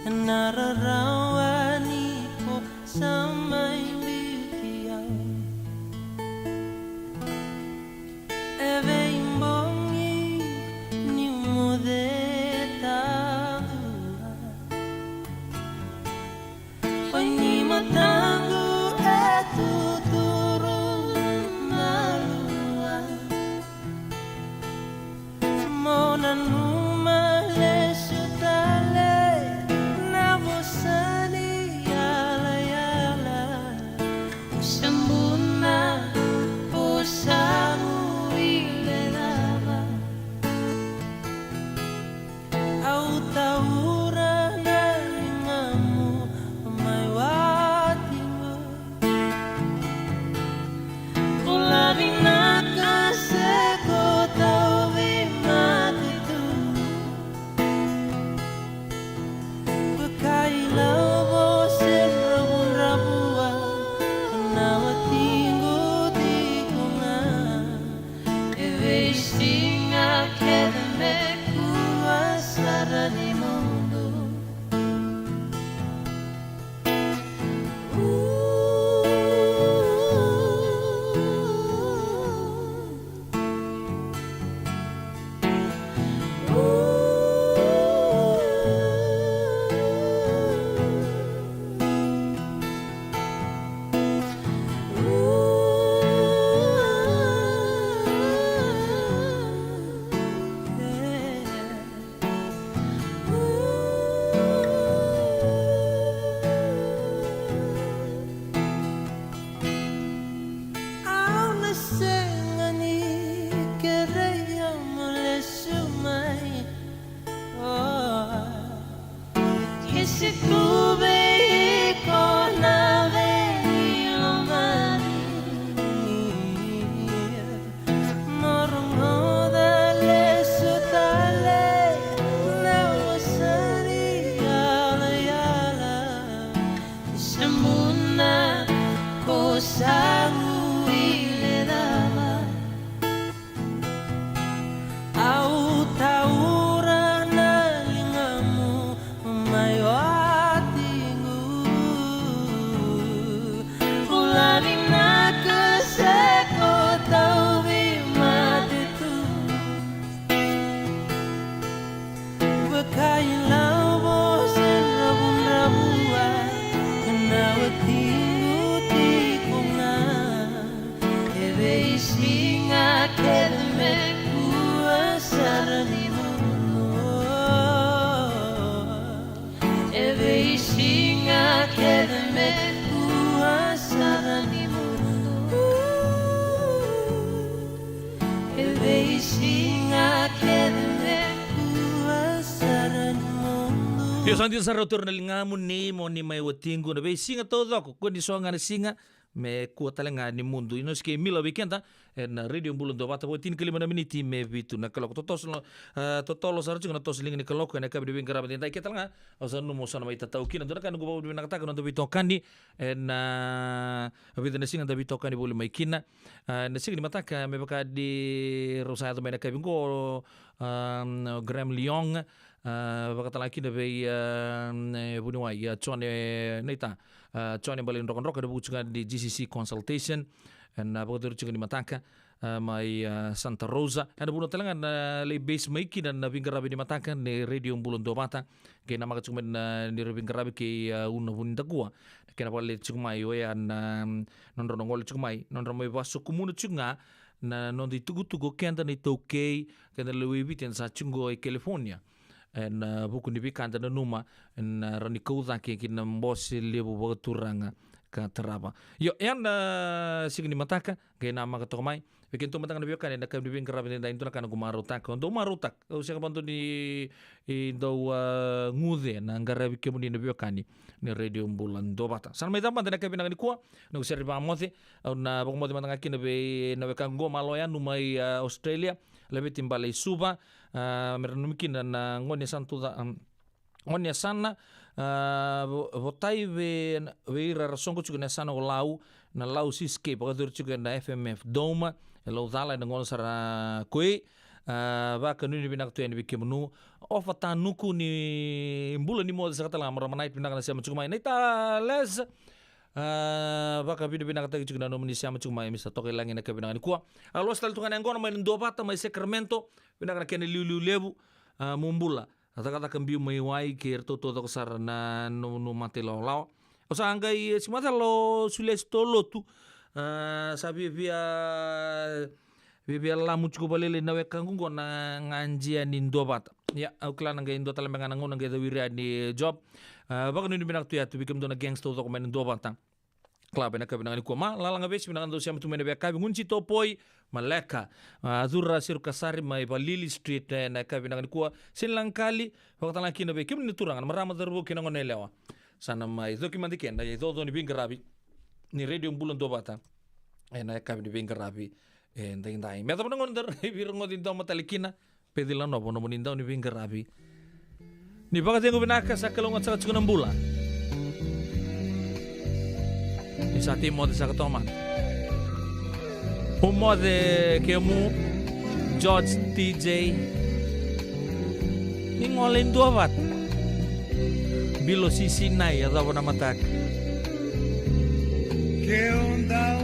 Nararawani ko sa may bitiyaw Eve imbongi ni modeta Pani matango etu turun malua Mona numa lesutale Navosani yala yala Sambuna posamu iledava Au taura na lingamu mai watingo Kulavina kaseko tauvi matitu Bekailau bose rabun-rabua Nawatingo tikunga Eve istinga kedeme kuasara di mundo Aula sengani kereya mule sumai Kisi kube ko na veni omani Morungoda le sutale Na wasari yala yala Sembuna kosamu iledava Au taura na lingamu mai watingu Kulavina kaseko tauvi matitu Bekailau bose rabun-rabua Nawatingu tikunga Eve istinga kedeme kuasara di mundo Eve istinga kedeme kuasara di mundo Eve istinga kedeme kuasara di mundo Yo santi sa rotor na lingamu ni mo ni mai watingu na be singa todo ko ni songa na singa me kuat talenga ni mundo ino ske mila weekenda en radio bulun do bata botin kelima na miniti me bitu na kalok totos no totolo sarju na tos lingi ni kalok na kabi bin garaba dai ketalanga osanu mo sana mai tatau kina do kan go bin nakata no do bitokani en abita na singa do bitokani boli mai kina na singa ni mataka me baka di rosato me na kabi go Graham Leong Bakatalaki na bay bunuay chone neta chone balin rock and rock na buka di GCC consultation and bakatur chuga ni mataka may Santa Rosa and buno talaga na lay base may kinan na bingarabi ni mataka ni radio bulon do bata kaya na makatsumen ni bingarabi kay una hundagua kaya na pala chugmay yan nonronongol chugmay nonromoy baso kumuno chunga na non di tugu kenda ni tokei kenda lewi bitin sa chungo e California en buku ni bikanda na numa en rani kauza ke kina mbosi lebu bagaturanga ka teraba yo yan signi mataka kaya na makatokamay bikin tu matang na biyokan na kam dibing karabi na ito na kana gumarutak do marutak o siya kabanto ni do ngude na ngarabi kemo ni biyokan ni radio bulan do bata san may tamban na kabi na kuwa no seri pa mote na bako mote matang akin na bekan go maloyan numay Australia labi timbalay suba meron numikin na ngonya santo ngonya sana votai ve rason ko chukuna sana o lau na lau siske pagadur chukuna FMF doma lau dala na ngon sara koi Baka nuni binak tu yang bikin menu ofa tanuku ni bulan ni mo sa katalang maramanay binak na siya macumay naita les baka binak tayo juga na ni siya macumay misa toke lang ina kabinak ni kuwa alos tal tungan yang kono may ndobata may Sacramento binak na kene liu lebu mumbula kata kambiu may wai kir to sar na no mate law o sa angay si mata lo sules to lotu sabi Bibi Allah mucuku balele nawe kanggungo na nganjia ni ndobat. Ya, au klan nga indo talang nga nangon nga dawira ni job. Baka nuni binak tuya tu bikim do na gangster to kumain ndobat tang. Klabe na kabi nangani ko ma lala nga bes binak ndo siya mutumene be kabi ngunci to poi maleka. Azura siru kasari mai Lily Street na kabi nangani ko sinlang kali baka talang kina be kim ni turangan marama darbo kinangon elewa. Sana mai document kenda ya do ni bingarabi ni radio bulan ndobat tang. Na kabi ni bingarabi. Enteng-enteng. Meta pun ngon der biru ngon tinta matalikina pedilan nopo nopo ninta ni pinggir rabi. Ni baka tengo binaka sa kalungan sa katsukunan bulan. Ni sa timo de sa katoma. Humo de kemu George TJ. Ingolin dua wat. Bilo sisi nai atau nama tak. Que onda